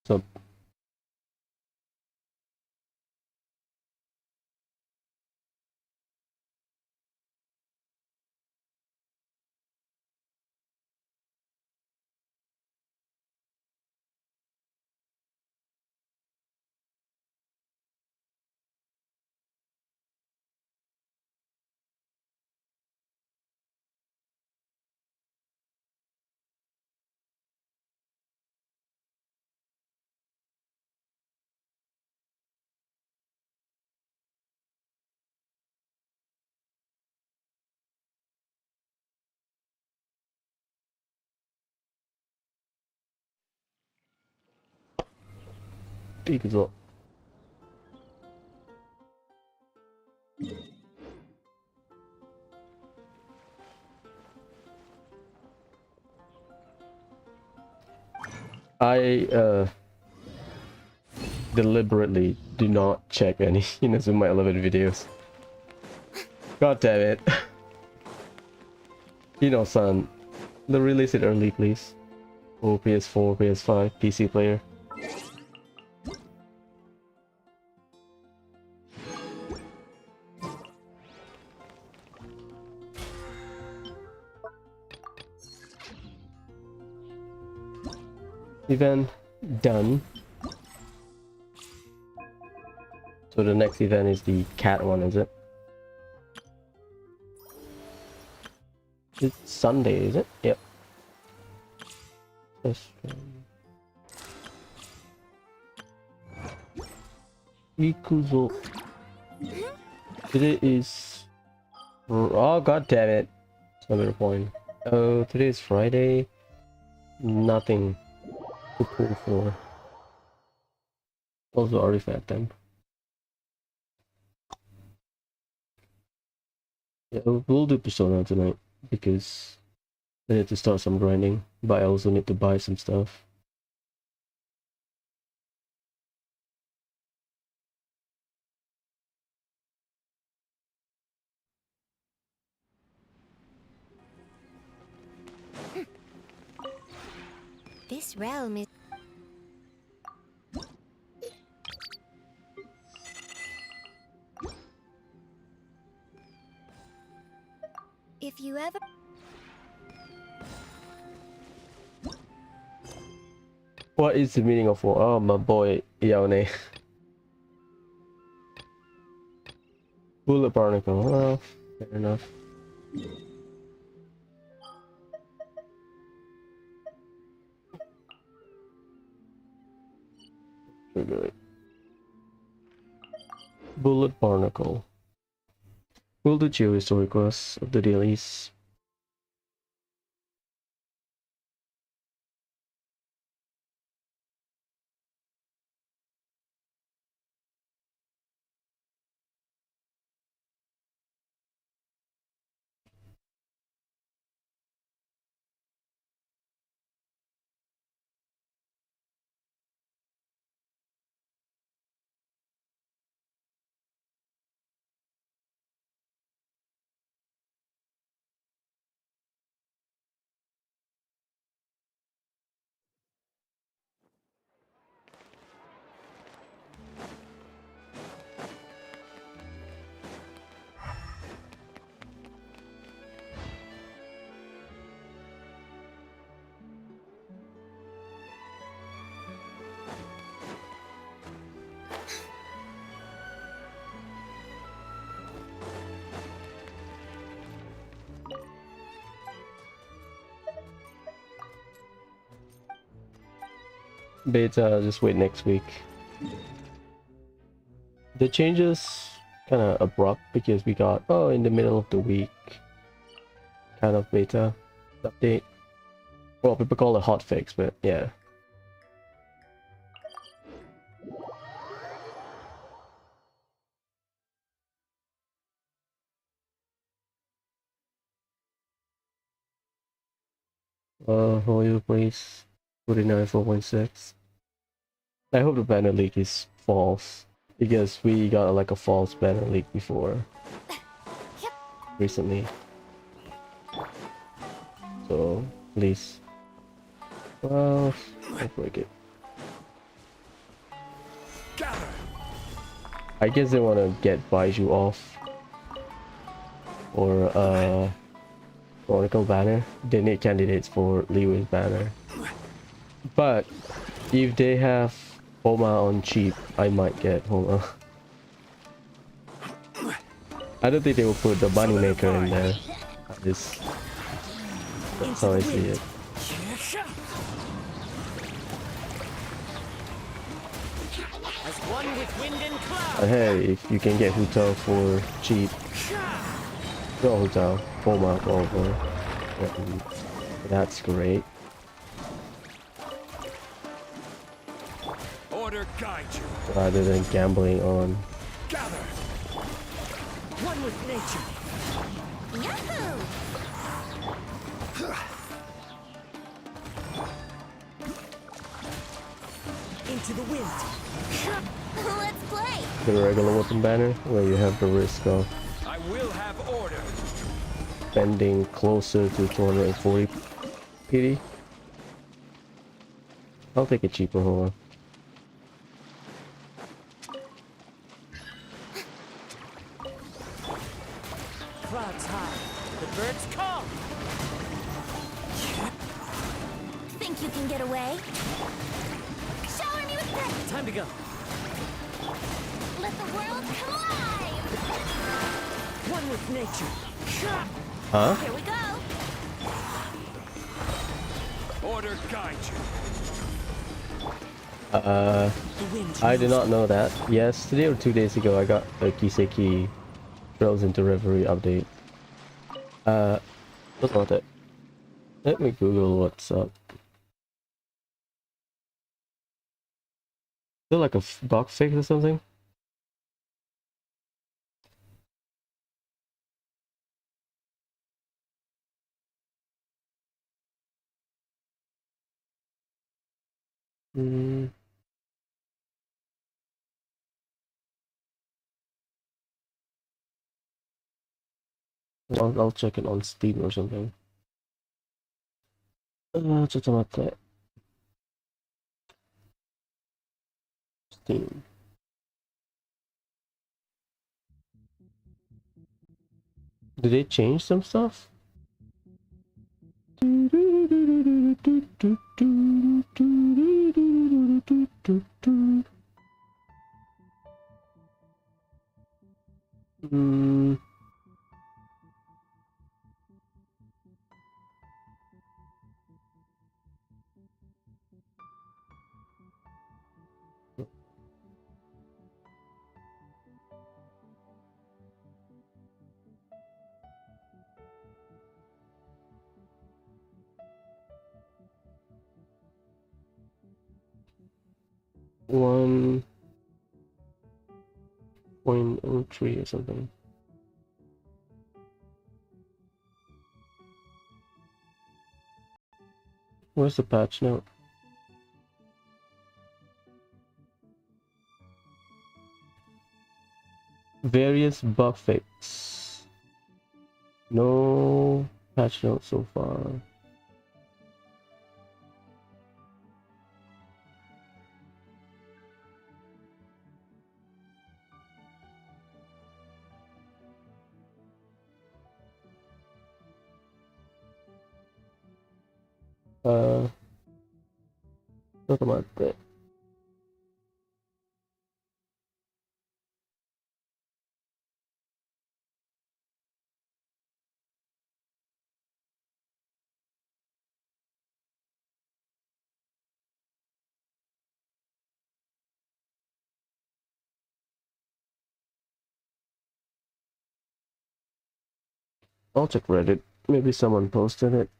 So big as well. I deliberately do not check any Inazuma 11 videos. God damn it. San, release it early, please. Oh, PS4, PS5, PC player. Event done. So the next event is the cat one, is it? It's Sunday, is it? Yep. Ikuzo. Today is... Oh, god damn it. It's not a point. Oh, today is Friday. Nothing to pull for. Also artifact then. Yeah, we'll do Persona tonight because I need to start some grinding, but I also need to buy some stuff. This realm is... If you ever... What is the meaning of war? Oh, my boy, Yaone. Bullet Barnacle. Well, fair enough. Trigger it. Bullet Barnacle. We'll do Chiori story quests of the dailies. Beta, just wait next week. The changes kind of abrupt because we got, oh, in the middle of the week kind of beta update. Well, people call it hotfix, but yeah. Hold you please. 49.4.6. I hope the banner leak is false because we got like a false banner leak before recently. So please, well, don't break it. I guess they want to get Baiju off. Or Oracle banner. They need candidates for Liu's banner. But if they have Homa on cheap, I might get Homa. I don't think they will put the bunny maker in there. That's how I see it. But hey, if you can get Hutao for cheap, go Hutao, Homa over. That's great. Order guide you. Rather than gambling on. Gather. One with nature. Yahoo! Into the wind. Let's play. The regular weapon banner, where you have the risk of I will have order. spending closer to 240 PD. I'll take a cheaper Homa. Clouds high. The birds come. Think you can get away? Shower me with praise. Time to go. Let the world come alive. One with nature. Huh? Here we go. Order guide you. I did not know that. Yesterday or 2 days ago, I got a Kiseki Trails into Reverie update. What's about that? Let me Google what's up. Is it like a bug fix or something? Hmm. I'll check it on Steam or something. Just about that. Steam. Did they change some stuff? Hmm. One 0.03 or something. Where's the patch note? Various bug fix. No patch note so far. Talk about that. I'll check Reddit. Maybe someone posted it.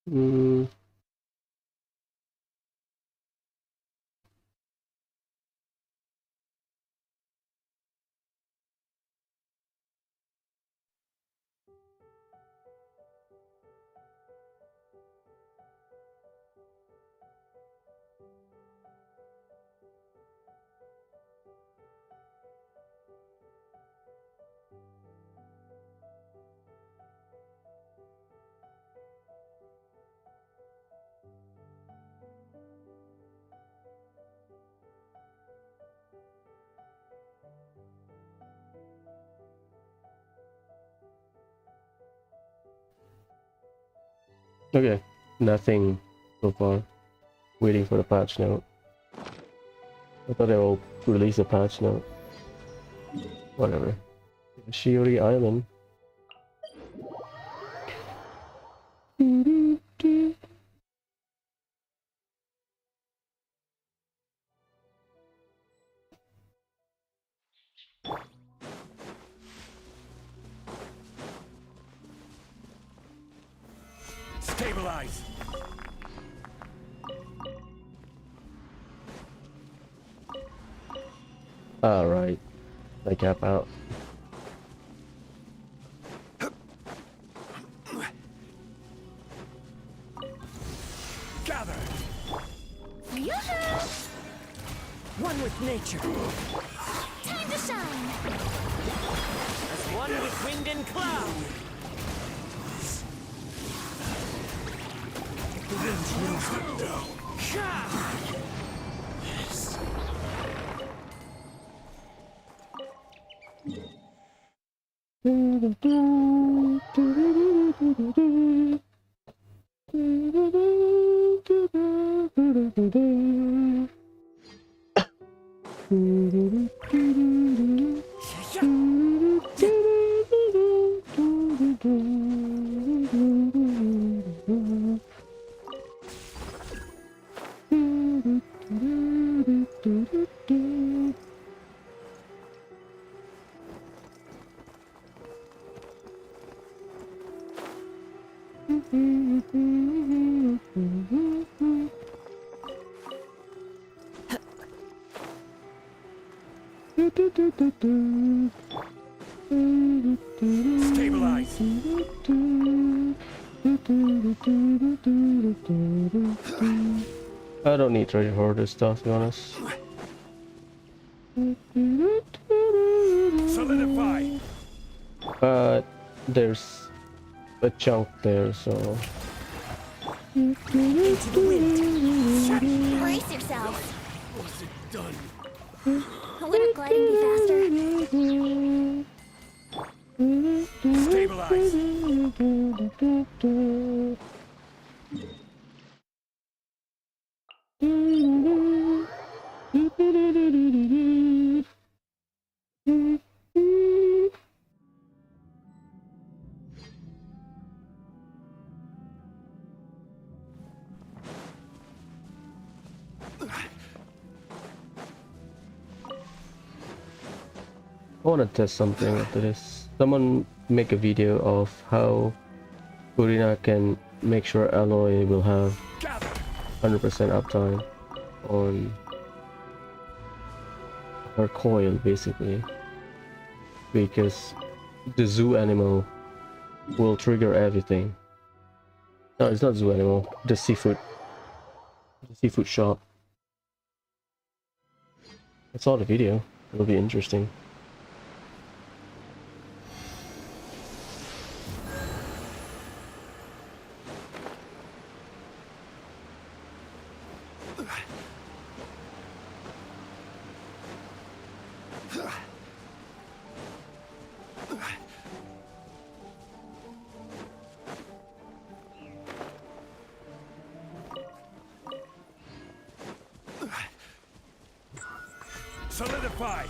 Hmm. Okay, nothing so far. Waiting for the patch note. I thought they will release a patch note. Whatever. Chiori Island. Stabilize. Alright. I cap out. Gather. Yoo-hoo! One with nature. Time to shine. As one with wind and cloud. Stabilize. I don't need treasure hoarder stuff, to be honest. Solidify. But there's a chunk there, so Into the wind. Brace yourselves. Was it done? Wouldn't gliding be faster? Stabilize. I want to test something after this. Someone make a video of how Furina can make sure Alloy will have Gather. 100% uptime on her coil, basically, because the zoo animal will trigger everything. No, it's not zoo animal, the seafood shop. I saw the video. It'll be interesting. Solidify.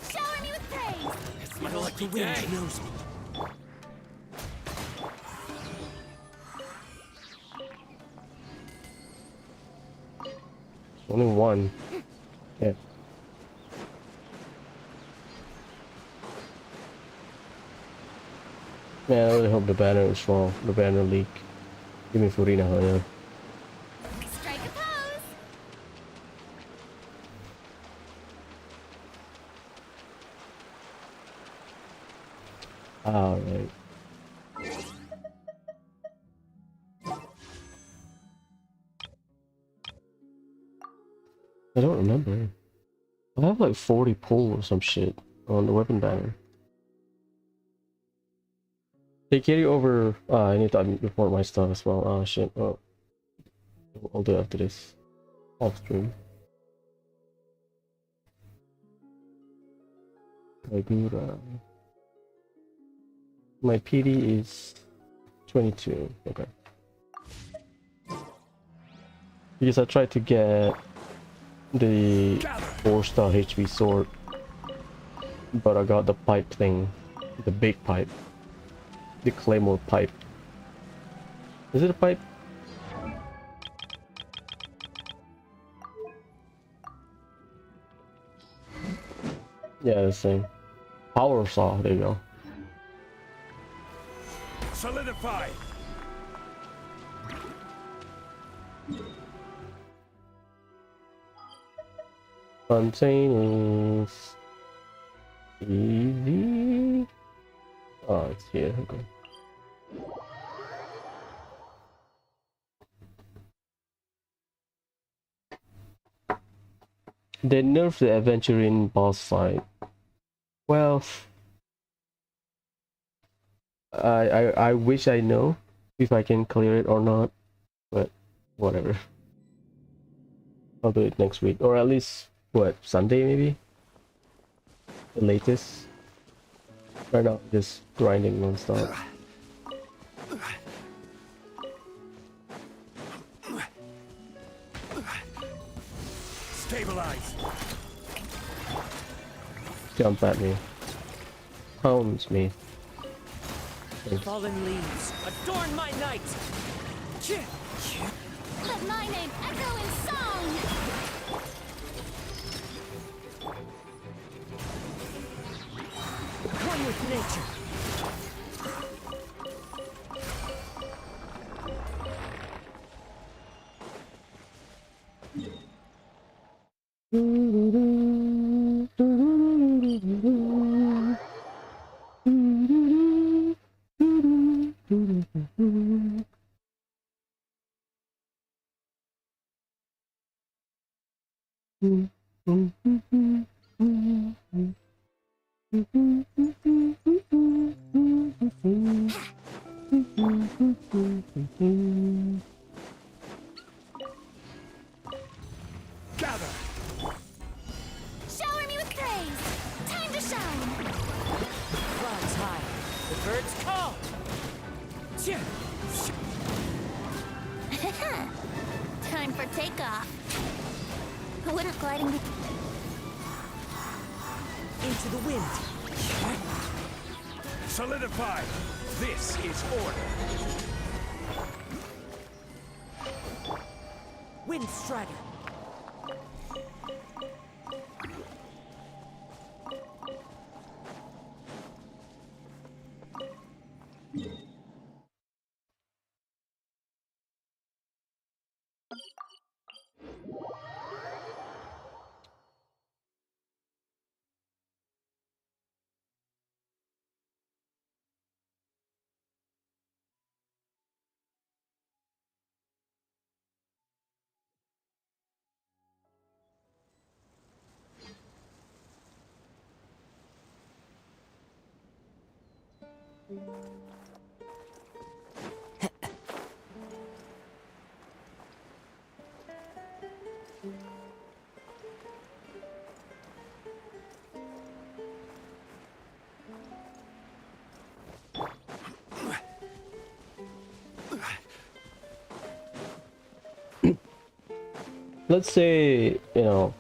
Shower me with praise. It's my lucky wind knows me. Only one. Yeah. Man, I really hope the banner is small. The banner leak. Give me Furina, yeah. Strike a pose. Alright. I don't remember. I have like 40 pull or some shit on the weapon banner. Hey, carry over. I need to report my stuff as well. Oh shit. Oh, I'll do it after this. Off stream. Kagura. My PD is 22. Okay. Because I tried to get the 4-star HP sword, but I got the pipe thing, the big pipe, the claymore pipe. Is it a pipe? Yeah, the same. Power saw. There you go. Solidify. Contain is easy. Oh, it's here. Okay. They nerfed the adventuring boss fight. Well, I wish I know if I can clear it or not, but whatever. I'll do it next week, or at least what, Sunday maybe, the latest. Right now, just grinding non-stop. Stabilize. Jump at me, pounds me. Fallen leaves adorn my night. Let my name echo in song! One with nature. Gather. Shower me with praise! Time to shine! Clouds high. The birds call. Time for takeoff. Wouldn't gliding be... Into the wind. Solidify. This is order. Wind strider. Let's say, you know,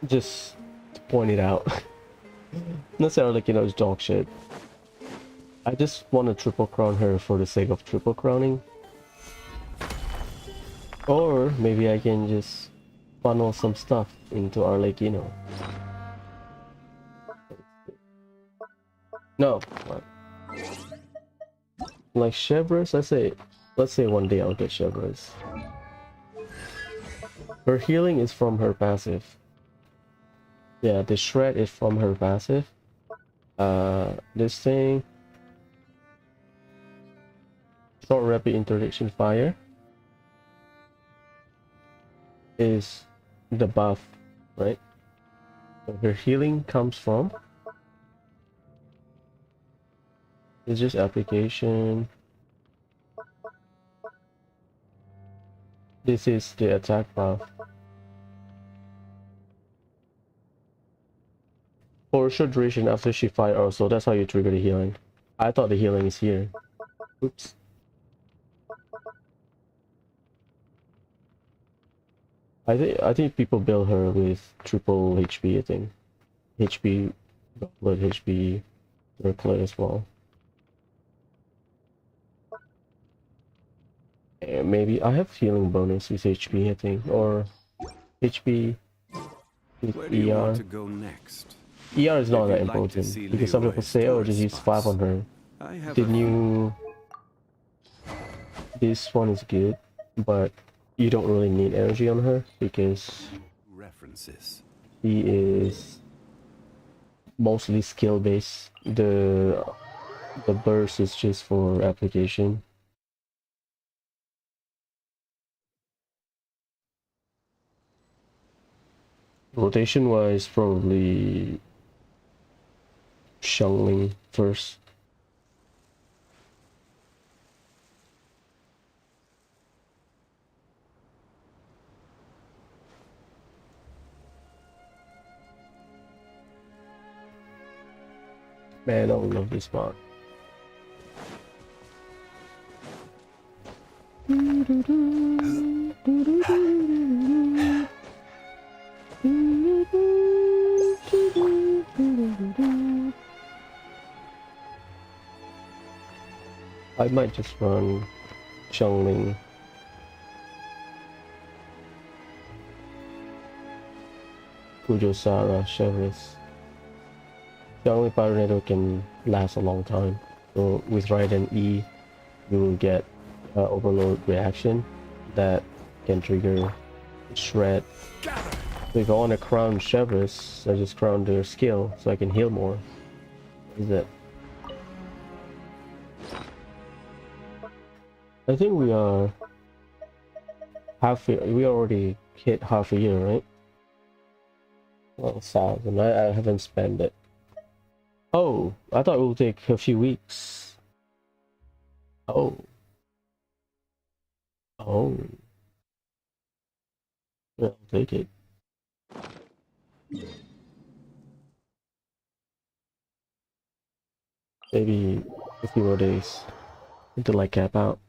just to point it out. Not necessarily like, you know, it's dog shit. I just want to triple crown her for the sake of triple crowning. Or maybe I can just funnel some stuff into our lake, you know. No, what? Like Chevres, let's say one day I'll get Chevres. Her healing is from her passive. Yeah, the shred is from her passive. This thing, short rapid interdiction fire, is the buff, right? So her healing comes from It's just application. This is the attack path. For a short duration after she fired also, that's how you trigger the healing. I thought the healing is here. Oops. I think people build her with triple HP, I think. HP, blood HP, Circlet as well. And maybe I have healing bonus with HP, I think, or HP with Where do you ER. want to go next? ER is not If that you'd like to important see because some people Leroy's say, oh, just tourist use 5 on spots, her. I have The a new, this one is good, but you don't really need energy on her because few references. he is mostly skill based. The burst is just for application. Rotation wise, probably Xiangling first. Man, I love this spot. I might just run Xiangling. Kujosara, Chevres. Xiangling Pyronado can last a long time. So with right and E, you will get overload reaction that can trigger shred. So if I want to crown Chevres, I just crown their skill so I can heal more. Is it? I think we are we already hit half a year, right? Well, 1,000. I haven't spent it. Oh, I thought it would take a few weeks. Oh. Oh. Yeah, I'll take it. Maybe a few more days until I cap out.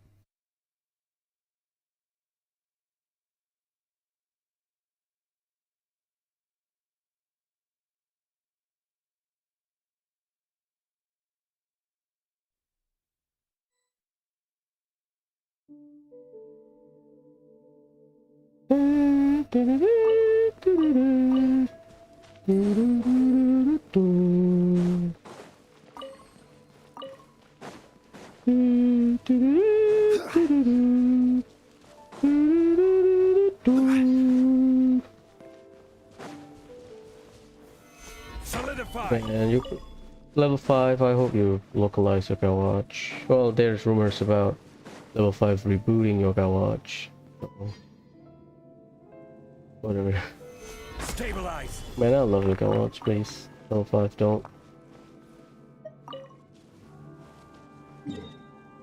Solidify. Man, you level 5, I hope you localize Yoga Watch. Well, there's rumors about level 5 rebooting Yoga Watch. So, whatever. Stabilize. Man, I love Yoga Watch, please. Level 5 don't.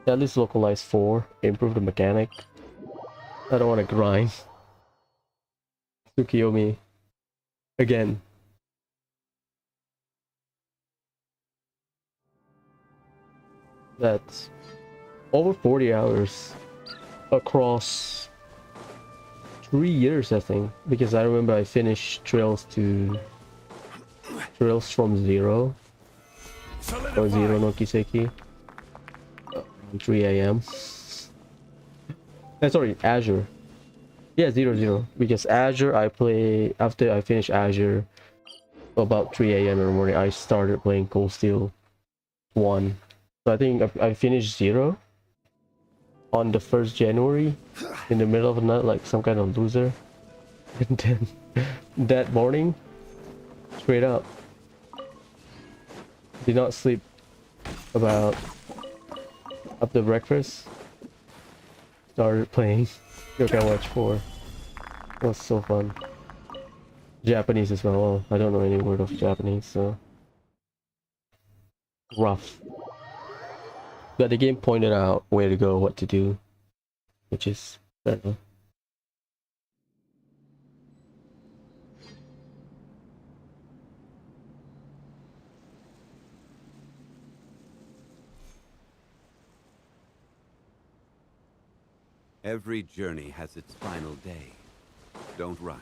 At least localize 4, improve the mechanic. I don't want to grind. Tsukiyomi. Again. That's over 40 hours across 3 years, I think, because I remember I finished Trails from Zero or Zero no Kiseki around 3 a.m. Sorry, Azure. Yeah, 0 because Azure I play after I finish Azure about 3 a.m. in the morning. I started playing Cold Steel 1. So I think I finished 0 on the 1st January in the middle of the night like some kind of loser. And then that morning, straight up, did not sleep about after breakfast. Started playing Yoga Watch 4. It was so fun. Japanese as well. Oh, I don't know any word of Japanese, so rough. But the game pointed out where to go, what to do, which is fair enough. Every journey has its final day. Don't rush.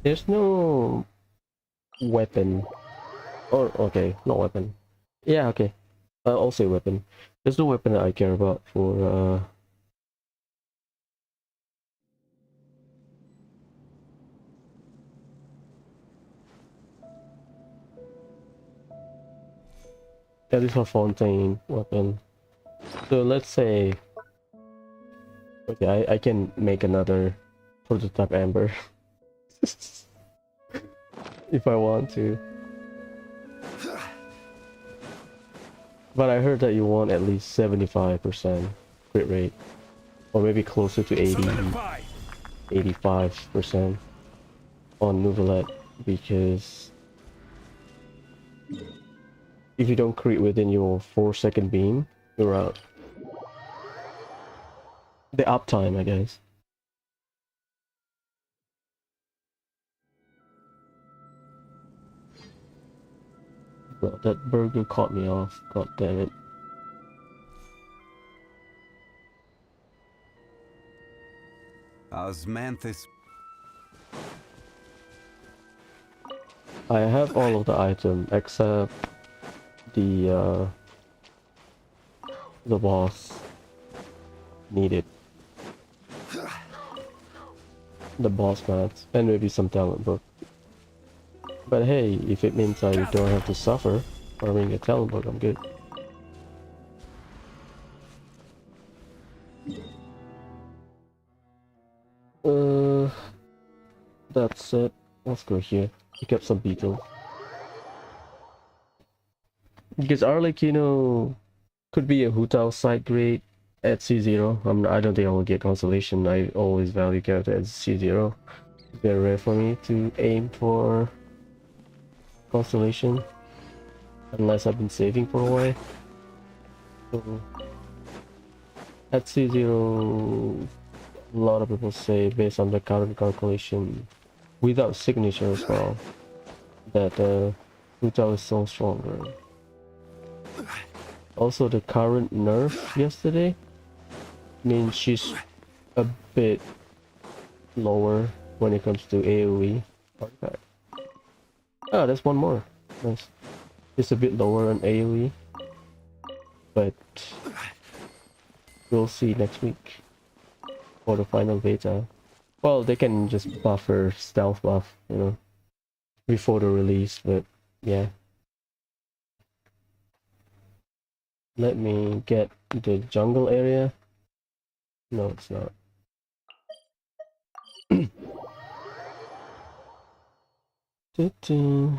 There's no weapon. Or, okay, not weapon. Yeah, okay. I'll say weapon. There's no weapon that I care about for, at least for Fontaine weapon. So let's say, okay, I can make another prototype Amber. If I want to. But I heard that you want at least 75% crit rate. Or maybe closer to 80, Solidify. 85% on Nouvellette, because if you don't crit within your 4-second beam, you're out. The uptime, I guess. Well, that burger caught me off. God damn it. Osmanthus. I have all of the item except the boss needed. The boss mats and maybe some talent book. But hey, if it means I don't have to suffer farming a talent book, I'm good. That's it. Let's go here. Pick up some beetles. Because Arlecchino could be a Hutao side grade at C0. I don't think I will get consolation. I always value character at C0. It's very rare for me to aim for constellation unless I've been saving for a while. So at C0, a lot of people say, based on the current calculation, without signature as well, that Hutao is so stronger. Also, the current nerf yesterday means she's a bit lower when it comes to AoE. Okay. Ah, there's one more. Nice. It's a bit lower on AoE, but we'll see next week for the final beta. Well, they can just buff her stealth buff, you know, before the release, but yeah. Let me get the jungle area. No, it's not. Doo-doo.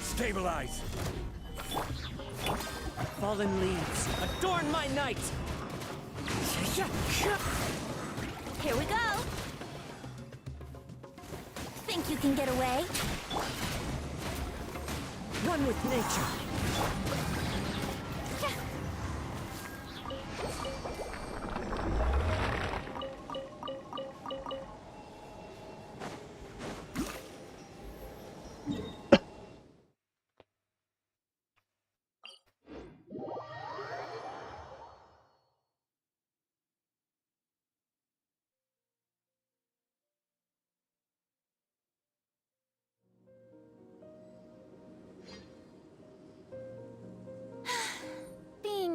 Stabilize. Fallen leaves, adorn my night! Here we go. Think you can get away? One with nature.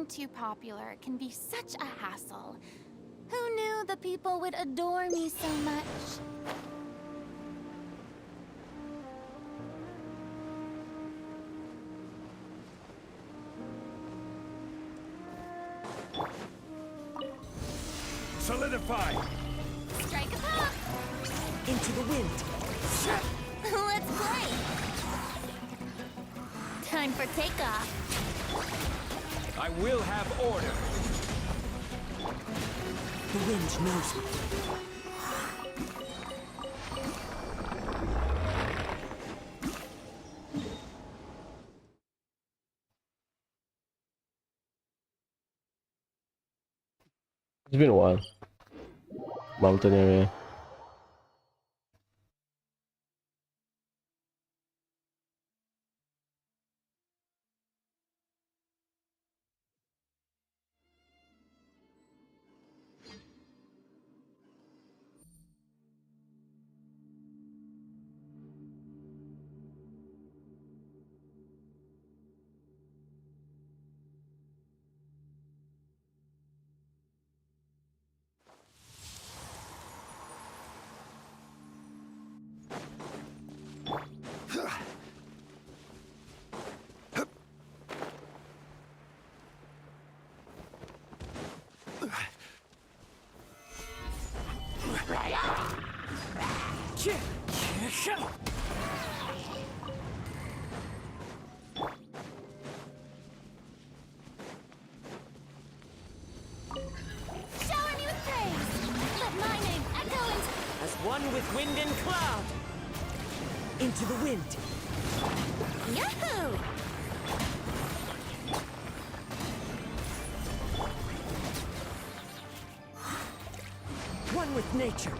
too popular can be such a hassle. Who knew the people would adore me so much? Solidify! Strike a pop! Into the wind. Let's play! Time for takeoff. I will have order. The wind knows me. It's been a while. Mountain area. Shower me with praise! Let my name echo into... As one with wind and cloud. Into the wind. Yahoo! One with nature.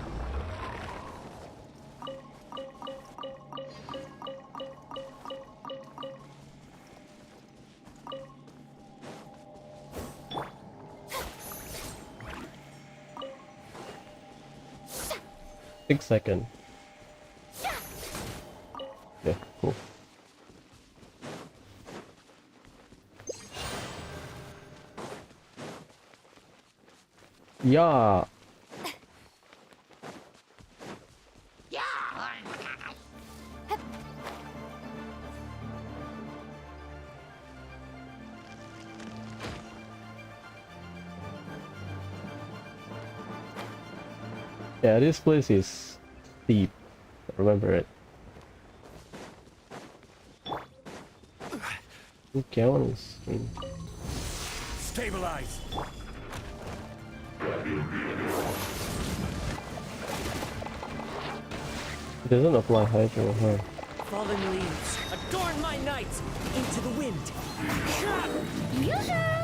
Second. Yeah, cool. Yeah. Yeah, this place is deep. Remember it. Okay, I want to stream. Stabilize! It doesn't apply hydro, huh? Fallen leaves. Adorn my night. Into the wind. Yoo-hoo!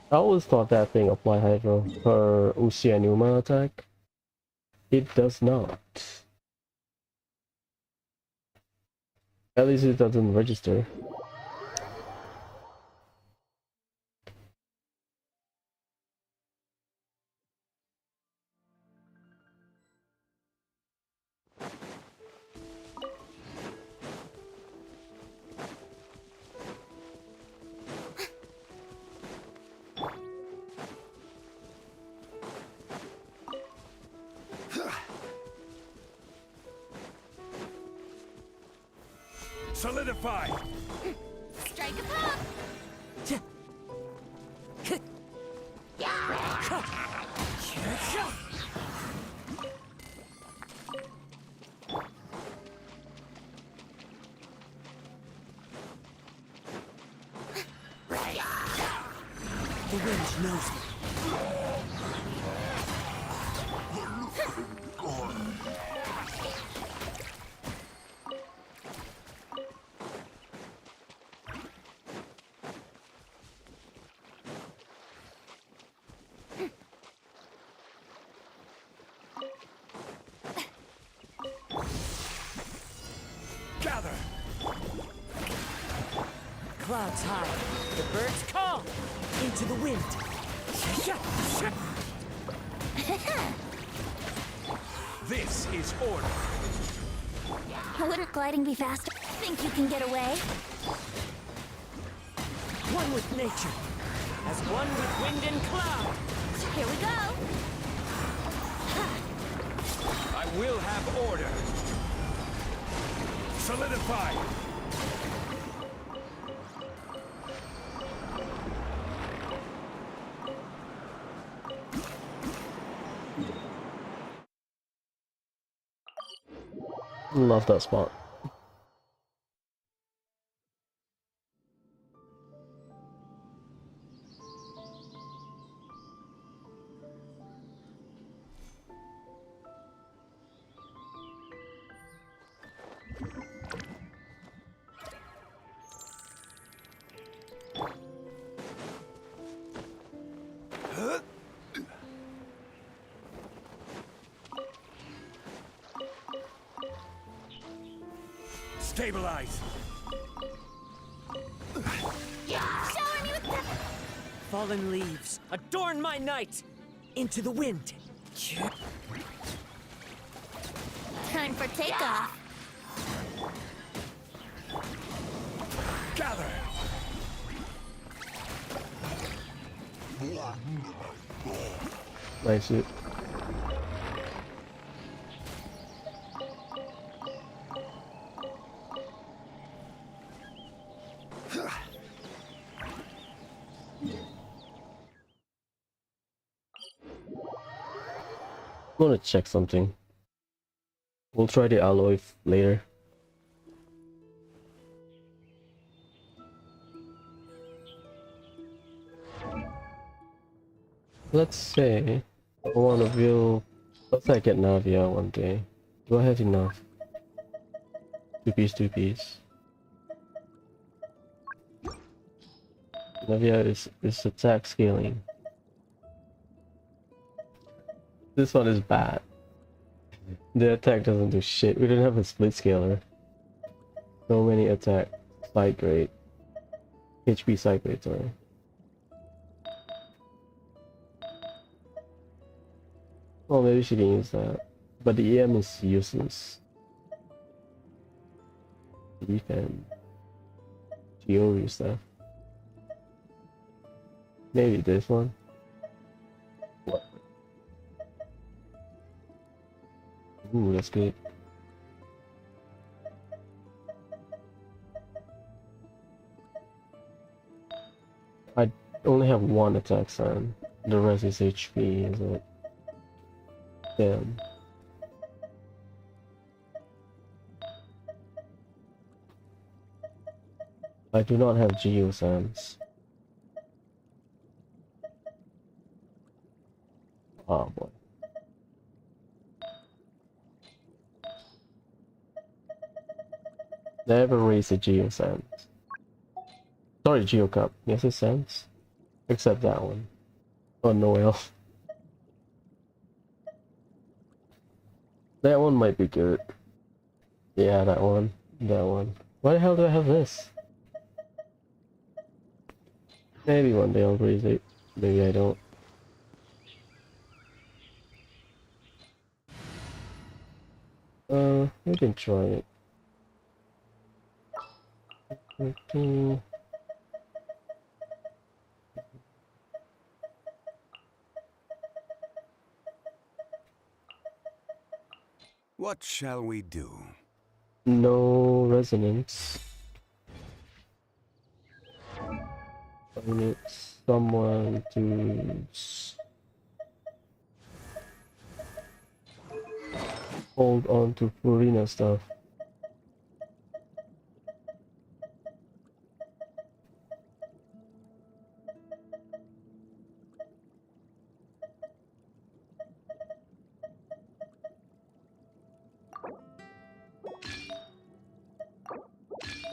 I always thought that thing applied hydro per Uchianuma attack. It does not. At least it doesn't register. Solidify! Strike a pop! The wind knows me. Gather! Clouds high. The birds call. Into the wind. This is order. Wouldn't gliding be faster? Think you can get away? One with nature, as one with wind and cloud. Here we go. I will have order. Solidify. Love that spot. Stabilize. Shower me with the... Fallen leaves, adorn my night. Into the wind. Time for takeoff. Gather. Nice it. I want to check something. We'll try the alloy later. Let's say I want to build. Let's say I get Navia one day. Do I have enough? Two piece. Navia is attack scaling. This one is bad. The attack doesn't do shit. We don't have a split scaler. So many attack side grade. HP side grade, sorry. Oh, maybe she can use that. But the EM is useless. Defend. Chiori stuff. Maybe this one. What? Ooh, that's good. I only have one attack sign. The rest is HP, is it? Damn. I do not have Geosans. Oh boy. Never raise a Geosans. Sorry, Geocup. Yes, it sense. Except that one. Oh, no else. That one might be good. Yeah, that one. That one. Why the hell do I have this? Maybe one day I'll raise it. Maybe I don't. We can try it. 13. What shall we do? No resonance. I need someone to hold on to Purina stuff.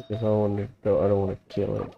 Because I want to go, I don't want to kill it.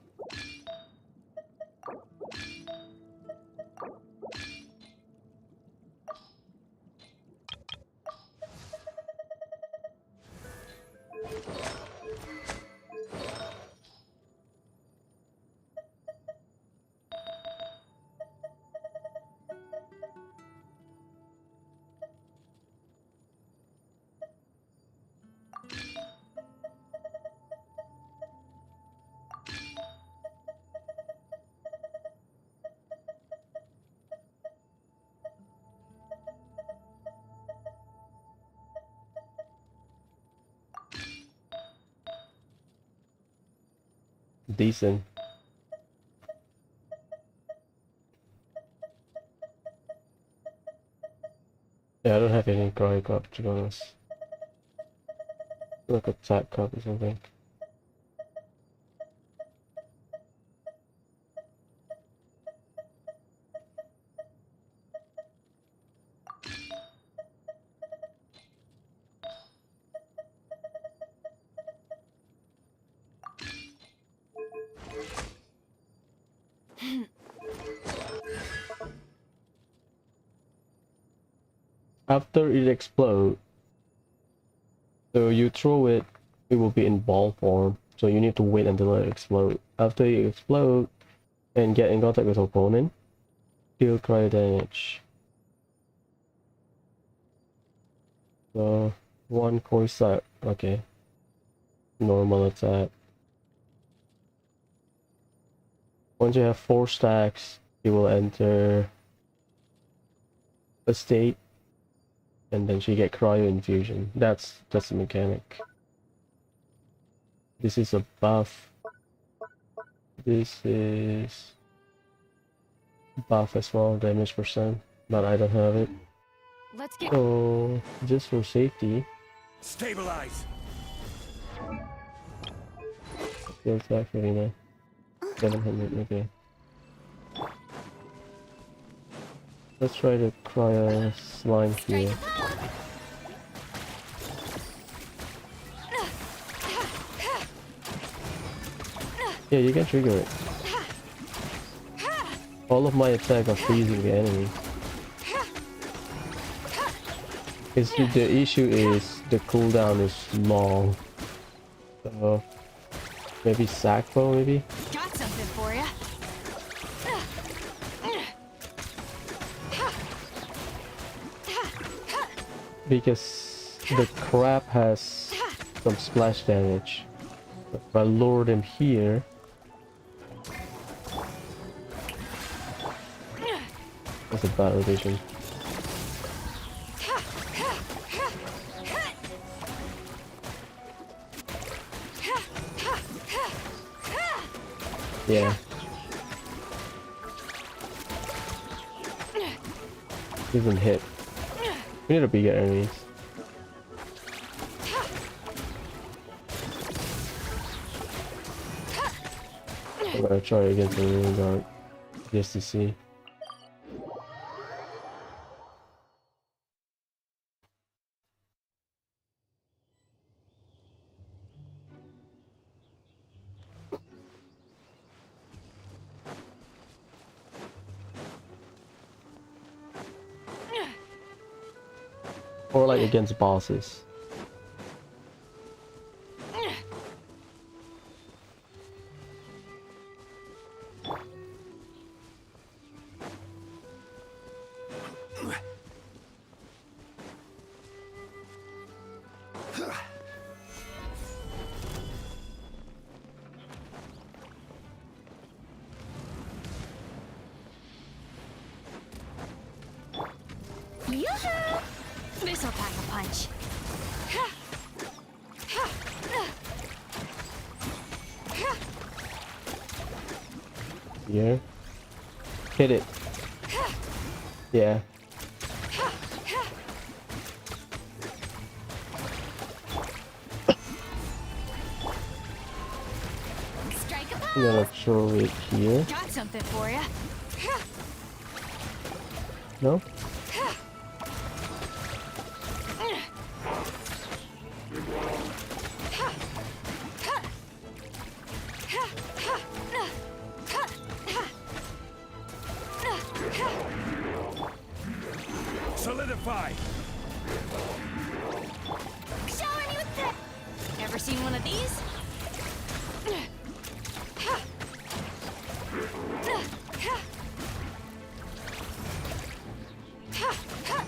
decent. Yeah, I don't have any cry cup to be honest. Like a attack cup or something. After it explodes, so you throw it, it will be in ball form. So you need to wait until it explodes. After you explode and get in contact with opponent, deal cry damage. So one core set, okay. Normal attack. Once you have 4 stacks, you will enter a state, and then she get cryo infusion. That's the mechanic. This is a buff. This is buff as well, damage percent, but I don't have it. Let's get. So just for safety, Stabilize. skill attack 49. 700, okay. Let's try to cryo slime here. Yeah, you can trigger it. All of my attacks are freezing the enemy. The issue is the cooldown is long. So maybe Sackbo maybe? Got something for ya. Because the crab has some splash damage. If I lure them here, that's a bad rotation. Yeah. Doesn't hit. We need a bigger enemies. I'm gonna try against the Ruin Guard just to see. Or like against bosses. Yoo-hoo! This'll pack a punch. Here. Hit it. Yeah. Strike a I'm gonna pose. throw it here. Got something for ya. No? Solidify. Showing you with the. Ever seen one of these?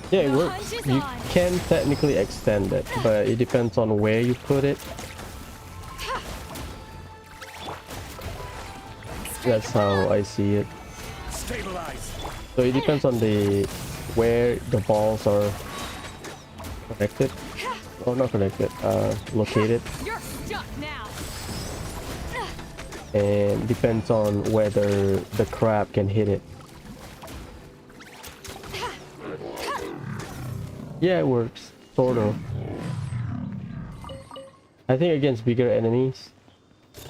Yeah, it The works. hunt is You on. can technically extend it, but it depends on where you put it. That's how I see it. Stabilize. So it depends on the where the balls are connected, or not connected, located. You're stuck now. and depends on whether the crab can hit it. Yeah, it works, sort of. I think against bigger enemies,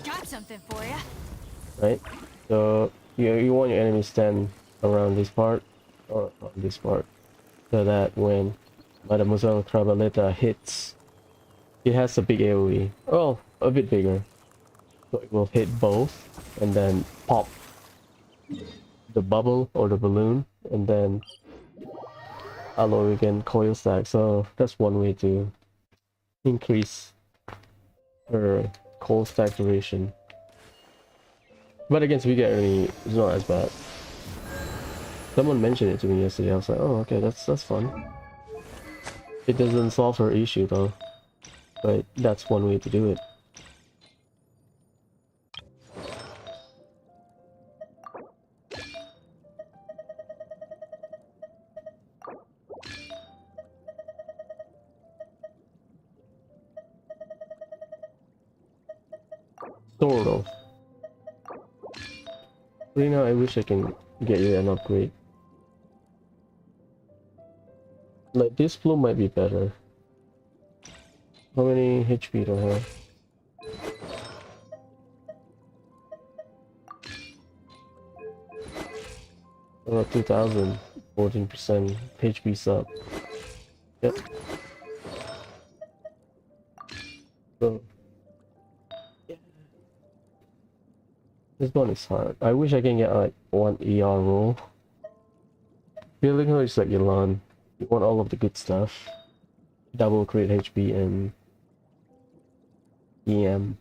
Got something for you. right? So you want your enemies stand around this part or on this part, so that when Mademoiselle Crabaletta hits, it has a big AoE. Well, a bit bigger. So it will hit both and then pop the bubble or the balloon, and then alloy again coil stack. So that's one way to increase her coil stack duration. But against bigger enemy, it's not as bad. Someone mentioned it to me yesterday. I was like, oh, okay, that's fun. It doesn't solve her issue though, but that's one way to do it. Sort of. Right now, I wish I can get you an upgrade. Like this plume might be better. How many HP do I have? About 2000, 14% HP sub. Yep. So this one is hard. I wish I can get like one ER roll. Feeling her is like Elan. You want all of the good stuff. Double crit HP and EM.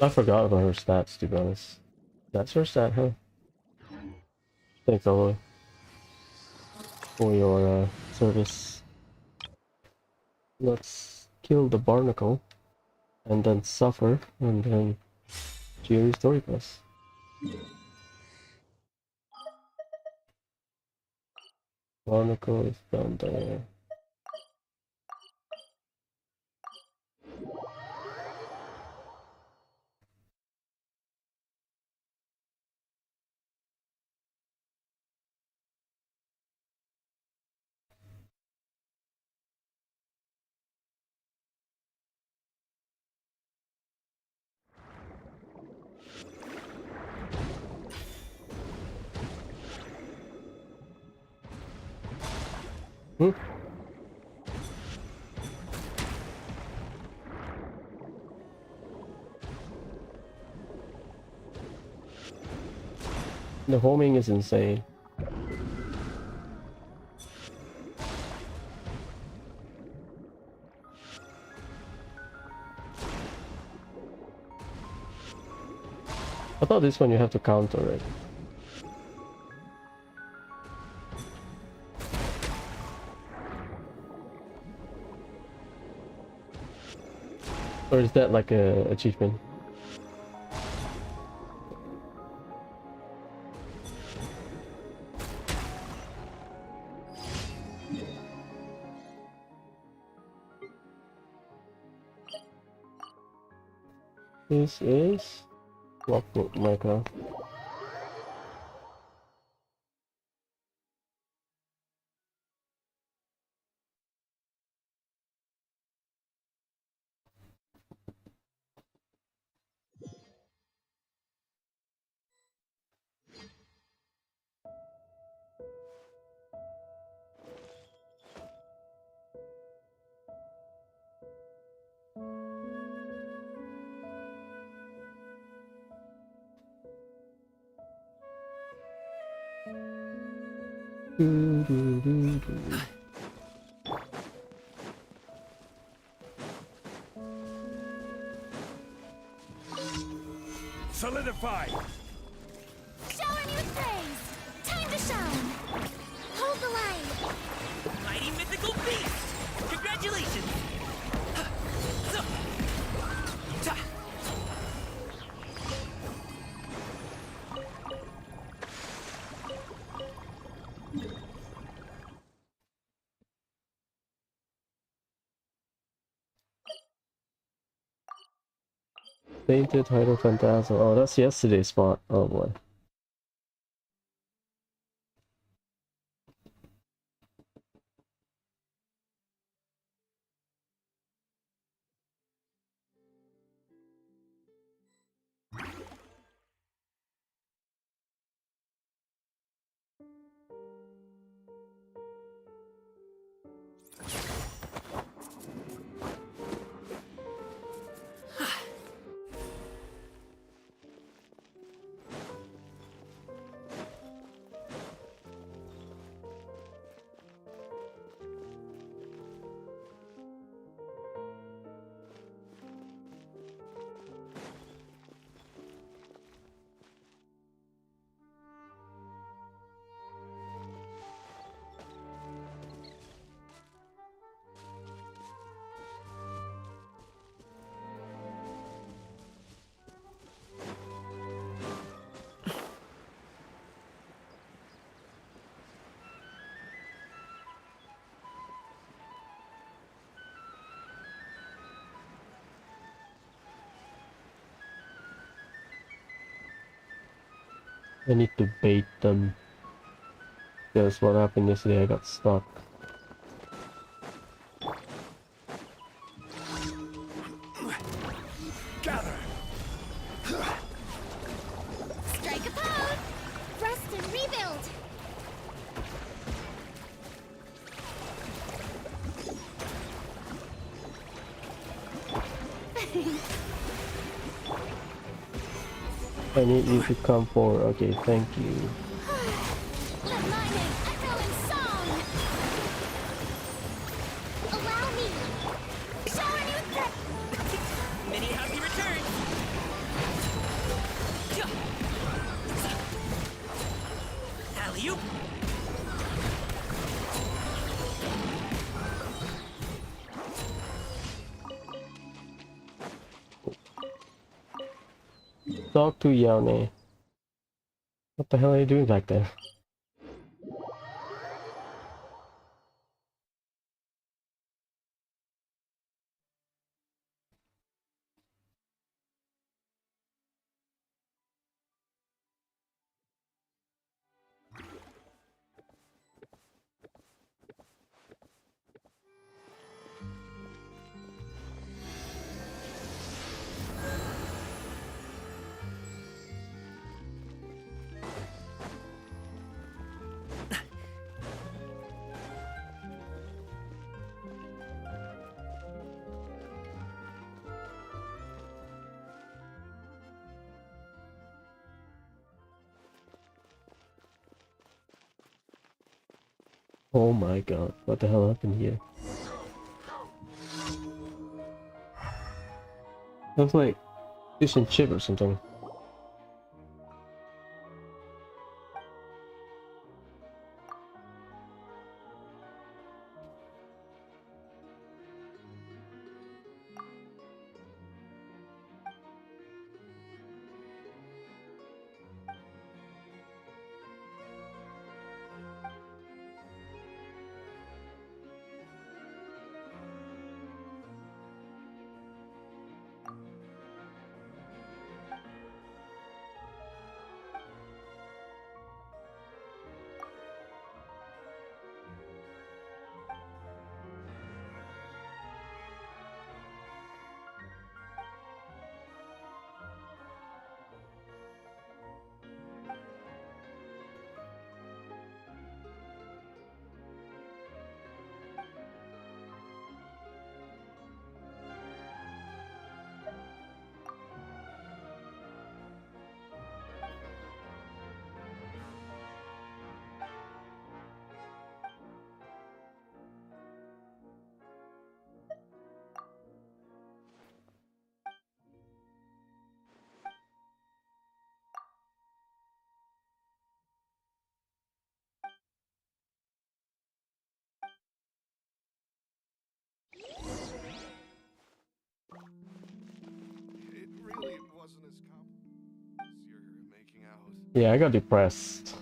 I forgot about her stats, to be honest. That's her stat, huh? Thanks, Aloy, for your service. Let's kill the barnacle, and then suffer, and then Chiori story quest. Barnacle is down there. Hmm? The homing is insane. I thought this one you have to counter it. Or is that like a achievement? This is Lockbook Micro. Solidify! Shower me with praise! Time to shine! Hold the line! Mighty mythical beast! Congratulations! Painted Hydrophantasm. Oh, that's yesterday's spot. Oh boy. I need to bait them. Because what happened yesterday, I got stuck. Gather! Strike a pose! Rest and rebuild! I need you to come forward. Okay, thank you. Let my name echo in song! Allow me! Shower me with praise! Many happy returns! Alley-oop! Talk to Yane. What the hell are you doing back there? Oh my god, what the hell happened here? Sounds like fish and chip or something. Yeah, I got depressed.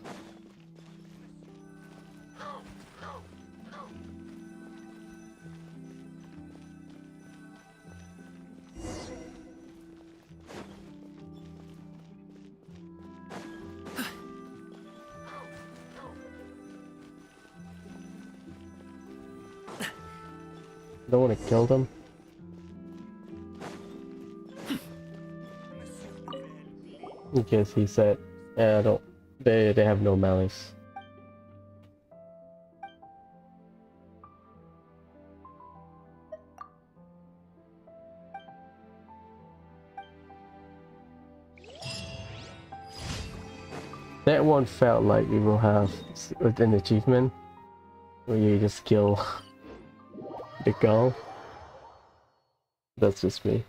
Don't want to kill them. Because he said, yeah, don't. They have no malice. That one felt like we will have an achievement where you just kill the girl. That's just me.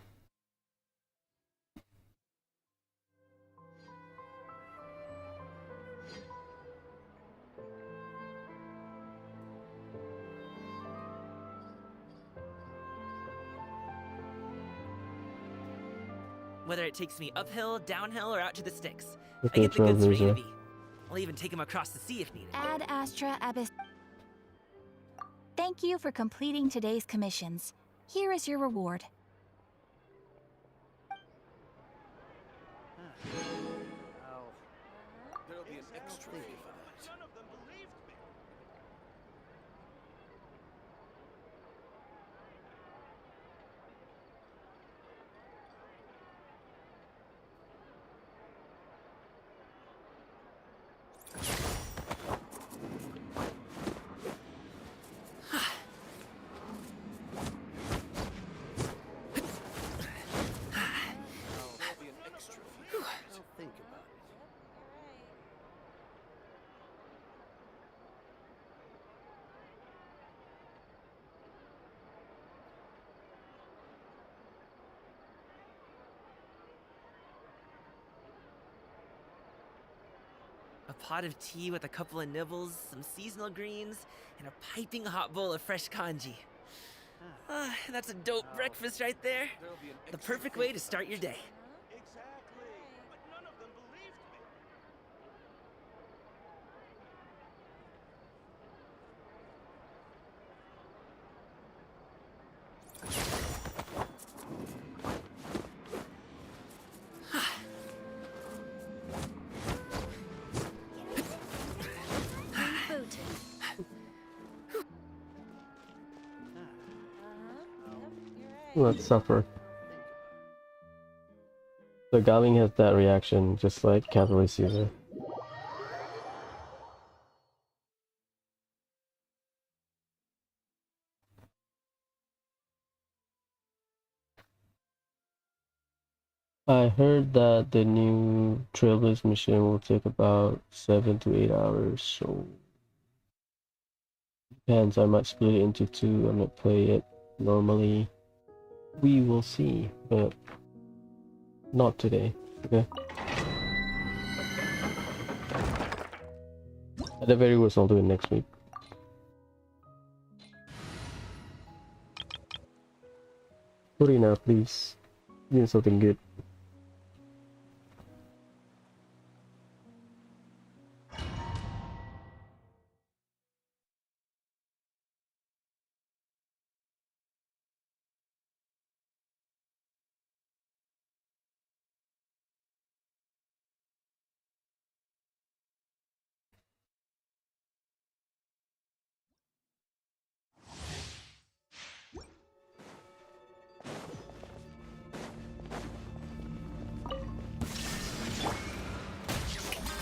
Whether it takes me uphill, downhill, or out to the sticks. Okay, I get the goods for Trailblazer. Andy. I'll even take him across the sea if needed. Ad Astra Abyss. Thank you for completing today's commissions. Here is your reward. There'll be an extra fee for that. There'll be an extra fee. I'll think about it. A pot of tea with a couple of nibbles, some seasonal greens, and a piping hot bowl of fresh kanji. That's a dope breakfast right there. There'll be an The extra perfect fee way for to that. start your day. Exactly. But none of them believed me. Let's suffer. So Galing has that reaction, just like Cavalry Caesar. I heard that the new Trailblaze mission will take about 7 to 8 hours, so depends. I might split it into two. I might play it normally. We will see, but not today. Okay. At the very worst, I'll do it next week. Purina, please. Give me something good.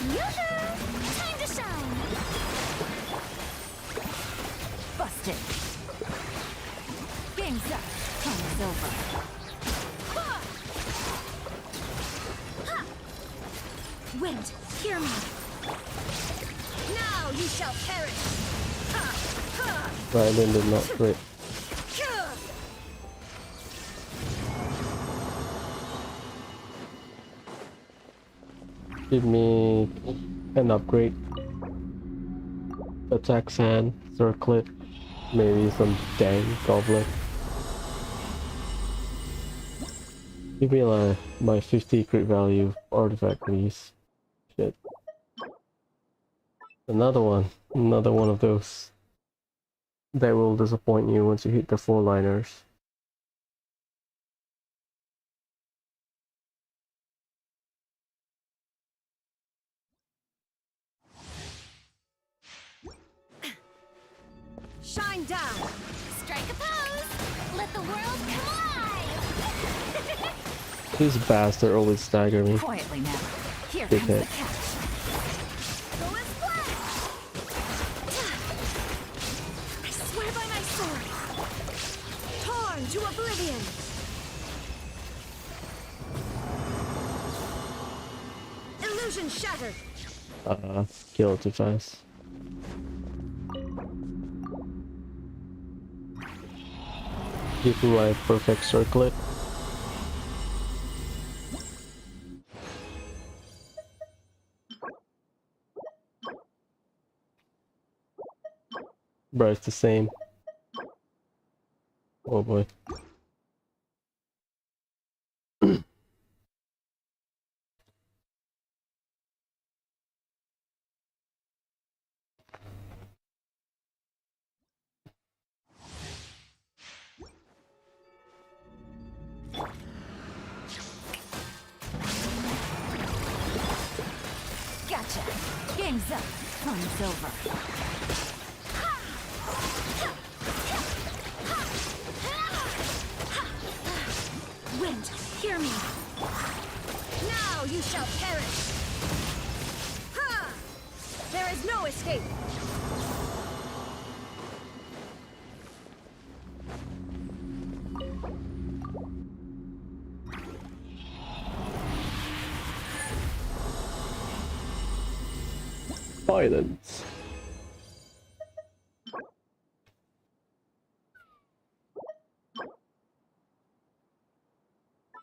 Yoo-hoo! Time to shine! Busted. Game's up. Time is over. Wind, hear me! Now you shall perish! Rylan did not crit. Give me an upgrade. Attack sand, circlet, maybe some dang goblet. Give me like my 50 crit value artifact, please. Shit. Another one of those that will disappoint you once you hit the 4-liners. Shine down. Strike a pose. Let the world come alive. This bastard always stagger me. Quietly now. Here Big comes the hit. catch. Go and splash. I swear by my sword. Torn to oblivion. Illusion shattered. Kill it too fast. Give my perfect circlet. Bro, it's the same. Oh boy. Gotcha. Game's up. Fun's over. Wind, hear me. Now you shall perish. Ha! There is no escape. Violence.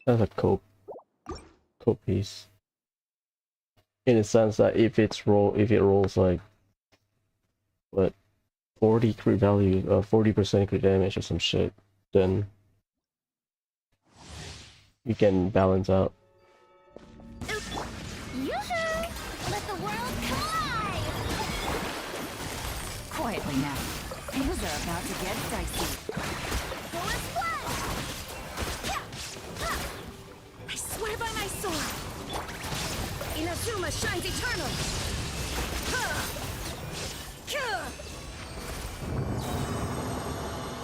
That's a cope piece. In the sense that if it rolls like what 40 crit value, 40% crit damage or some shit, then you can balance out. Yoo-hoo! Let the world come alive. Quietly now. Things are about to get dicey. Go and splash. I swear by my sword. Inazuma shines eternal.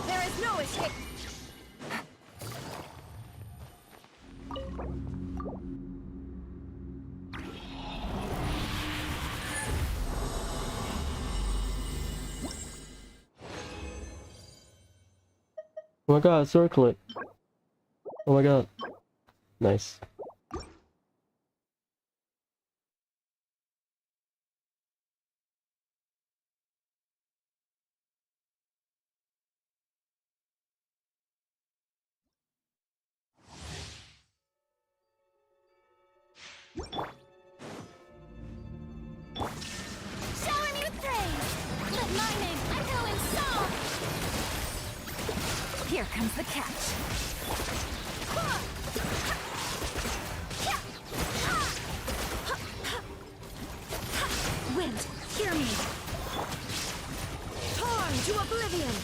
There is no escape. Oh my god, circlet. Oh my god. Nice. Shower me with praise. Let my name echo in song. Here comes the catch. Wind, hear me. Torn to oblivion.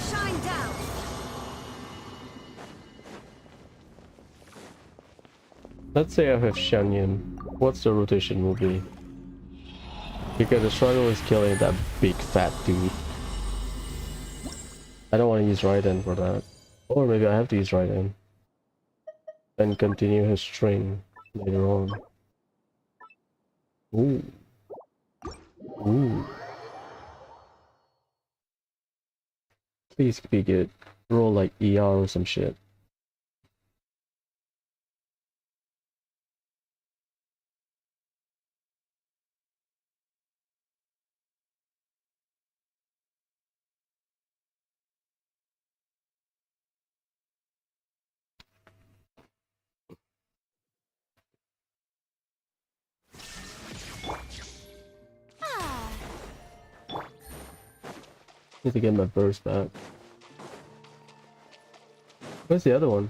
Shine down. Let's say I have Shanyan. What's the rotation will be? Because the struggle is killing that big fat dude. I don't want to use Raiden for that. Or maybe I have to use Raiden. And continue his string later on. Ooh. Ooh. Please be good. Roll like ER or some shit. Ah, Need to get my burst back. Where's the other one?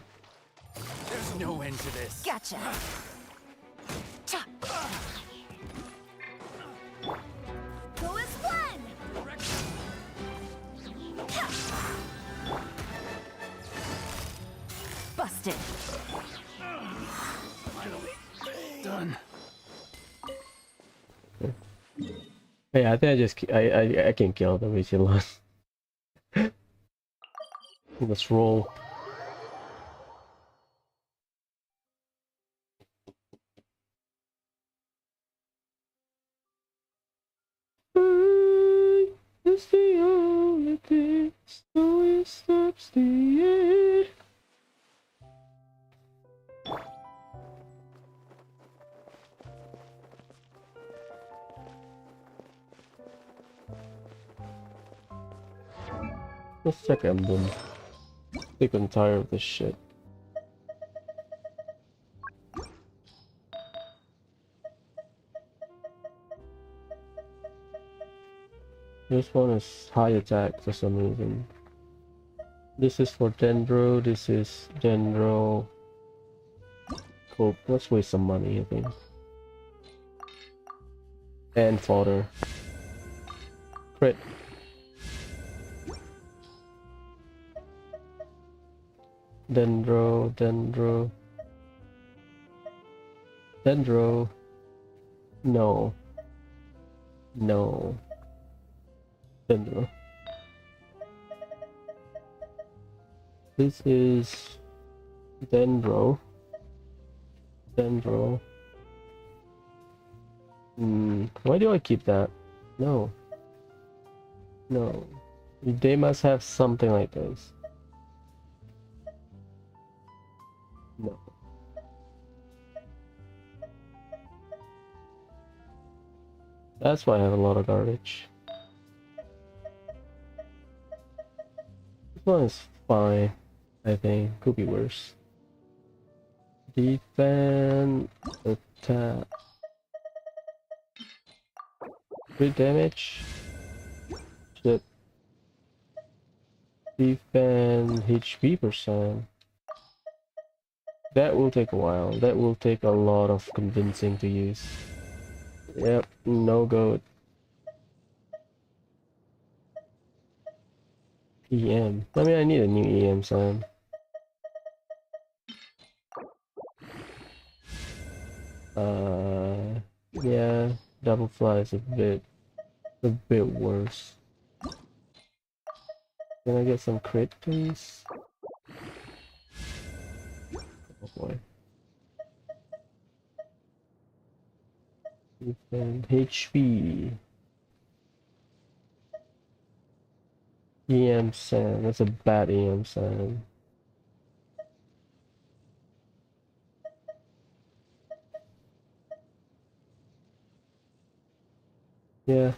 There's no end to this. Gotcha. Cha. exhausted. Done. Hey, I think I can kill the Vigilance. Let's roll. It's the only thing, so it stops the end. Let's check emblem. Sick and tired of this shit. This one is high attack for some reason. This is for Dendro, this is Dendro. Cool, let's waste some money, I think. And fodder. Crit. Dendro, Dendro. Dendro. No. No. Dendro. This is Dendro. Dendro. Why do I keep that? No. No. They must have something like this. No. That's why I have a lot of garbage. This one is fine, I think. Could be worse. Defend, attack. Crit damage. Shit. Defend HP percent. That will take a while. That will take a lot of convincing to use. Yep, no go. EM. I mean, I need a new EM sign. Yeah, double fly is a bit worse. Can I get some crit, please? Oh boy. Defend HP. EM sand. That's a bad EM sand. Yeah.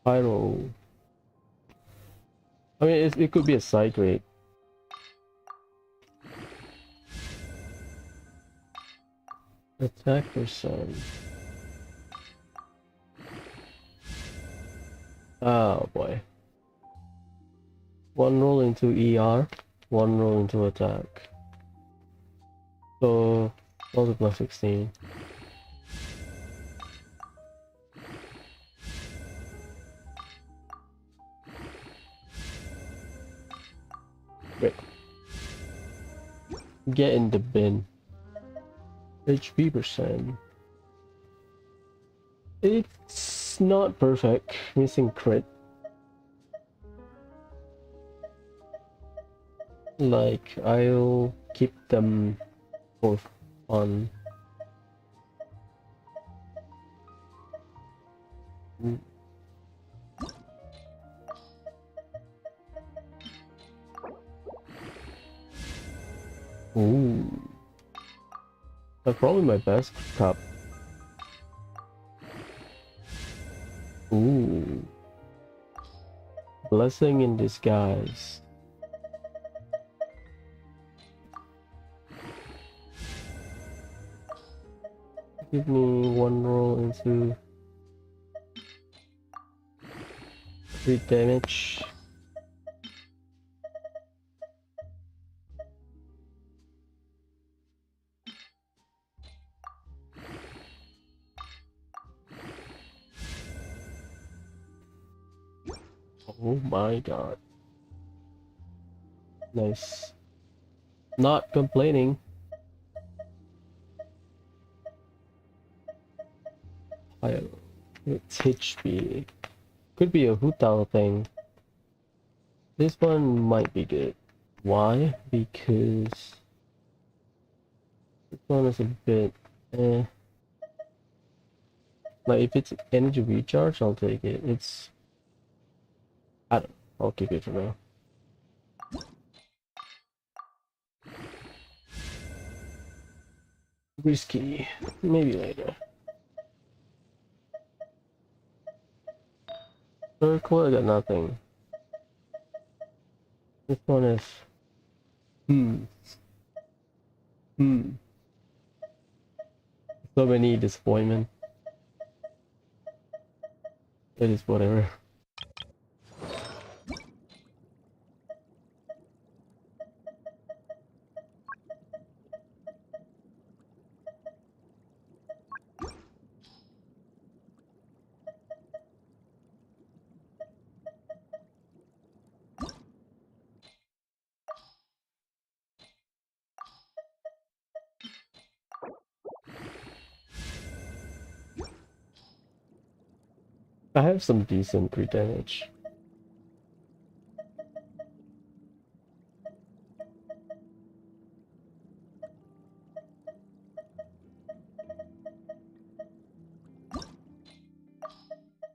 Pyro. I mean, it could be a side rate. Attack percent. Oh boy. One roll into ER, one roll into attack. So, multiply 16. Wait. Get in the bin. HP percent. It's not perfect. Missing crit. Like, I'll keep them for fun. Ooh. That's probably my best cup. Ooh. Blessing in disguise. Give me one roll into crit damage. Oh my god. Nice. Not complaining. Higher. It's HP. Could be a Hutao thing. This one might be good. Why? Because this one is a bit eh. Like if it's energy recharge, I'll take it. It's I don't know. I'll keep it for now. Risky. Maybe later. Circle, I got nothing. This one is so many disappointment. It is whatever. I have some decent crit damage.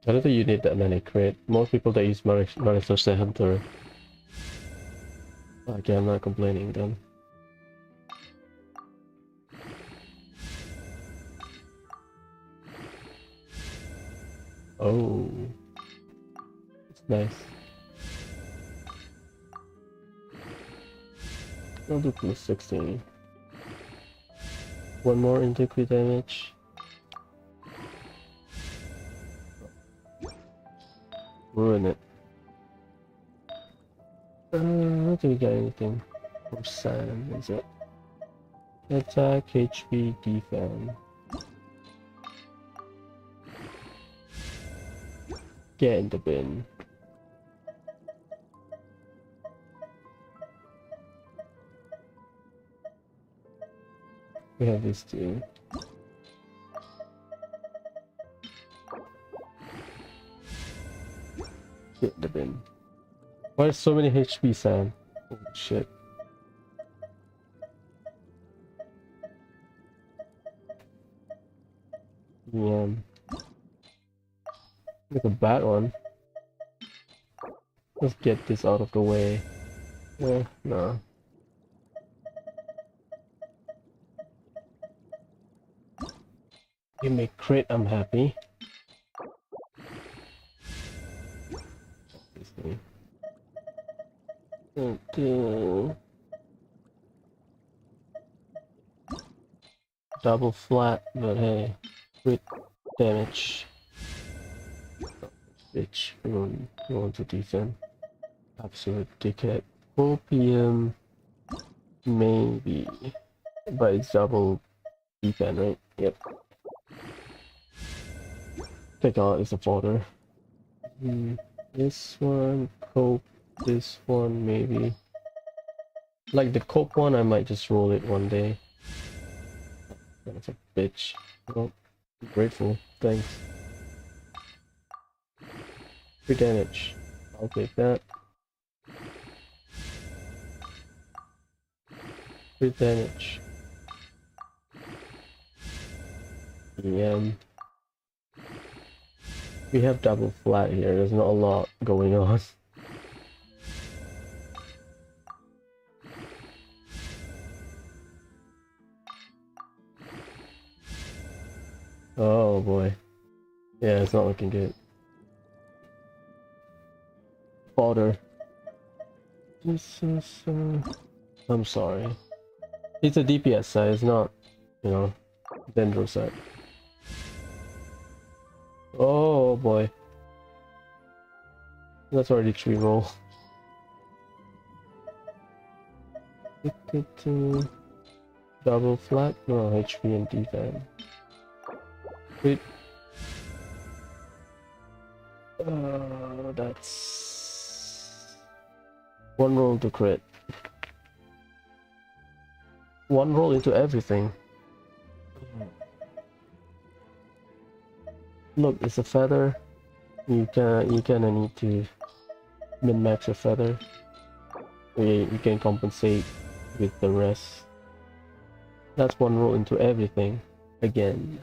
I don't think you need that many crit. Most people that use Manifest Hunter. Okay, I'm not complaining then. Oh, it's nice. I'll do plus 16. One more into crit damage. Ruin it. I don't think we got anything from Sam, is it? Attack, HP, defense. Get in the bin. We have these two. Get in the bin. Why is so many HP, Sam? Holy shit. Yeah. With a bad one. Let's get this out of the way. No. You make crit, I'm happy. Okay. Double flat, but hey, crit damage. Bitch, we want to defend. Absolute dickhead. 4 PM, maybe, but it's double defense, right? Yep. Take out is a fodder. This one, cope. This one, maybe. Like the cope one, I might just roll it one day. That's a bitch. Well, I'm grateful. Thanks. Free damage. I'll take that. Free damage. We have double flat here. There's not a lot going on. Oh boy. Yeah, it's not looking good. Fodder. This is, I'm sorry. It's a DPS side, it's not, you know, Dendro side. Oh boy. That's already 3 roll. Double flat? No, HP and defense. Wait. That's One roll to crit. One roll into everything. Look, it's a feather. You kinda need to min-max your feather. You can compensate with the rest. That's one roll into everything. Again.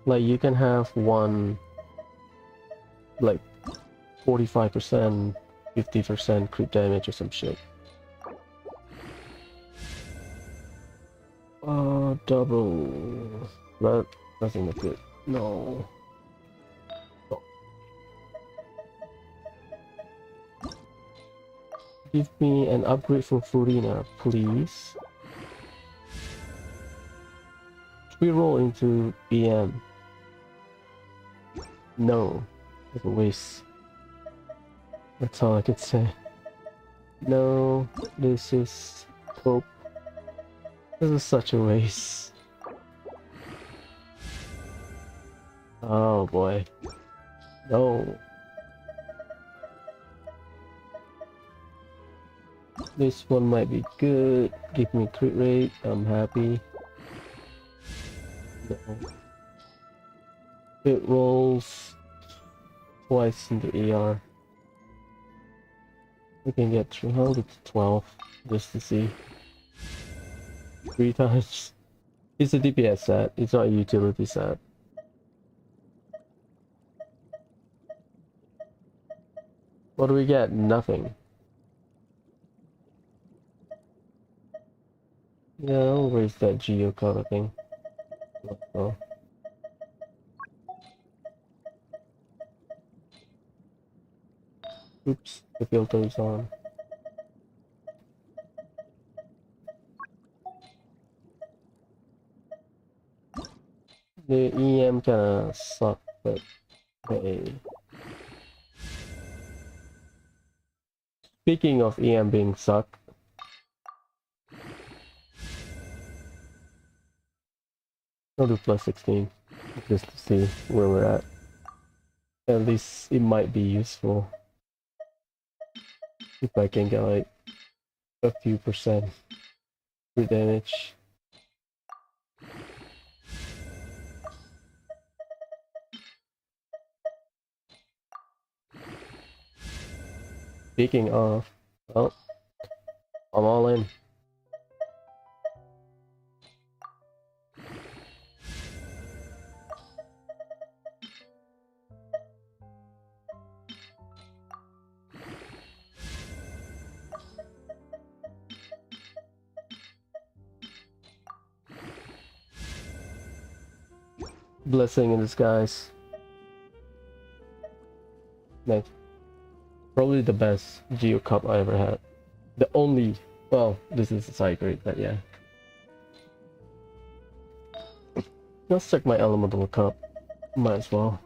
Like you can have one like 45%, 50% crit damage or some shit. Double. That doesn't look good. No. No. Give me an upgrade for Furina, please. Reroll into EM. No. It's a waste. That's all I could say. No, this is cope. This is such a waste. Oh boy. No. This one might be good. Give me crit rate. I'm happy. No. It rolls twice into ER. We can get 312 just to see. 3 times. It's a DPS set, it's not a utility set. What do we get? Nothing. Yeah, where's that geo cover thing? Oh. Oops, the filter is on. The EM kinda suck, but hey. Speaking of EM being suck, I'll do plus 16 just to see where we're at. At least it might be useful if I can get like a few percent free damage. Speaking of, well, I'm all in. Blessing in disguise. Nice. Probably the best Geo Cup I ever had. The only, well, this is a side grade, but yeah. Let's check my Elemental Cup. Might as well.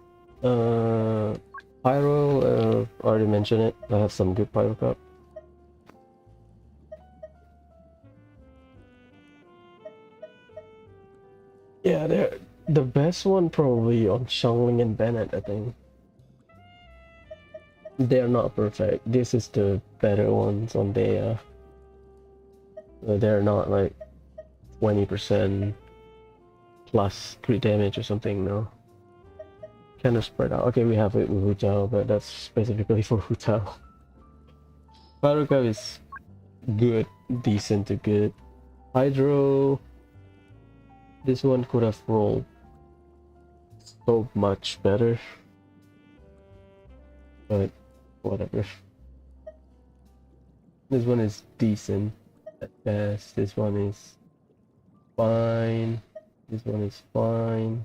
Pyro, already mentioned it. I have some good Pyro Cup. Yeah, they're the best one probably on Xiangling and Bennett, I think. They're not perfect. This is the better ones on Dea. They're not like 20% plus crit damage or something, no. Kind of spread out. Okay, we have it with Hu Tao, but that's specifically for Hu Tao. Pyroka is good, decent to good. Hydro, this one could have rolled so much better, but whatever. This one is decent at best. This one is fine. This one is fine.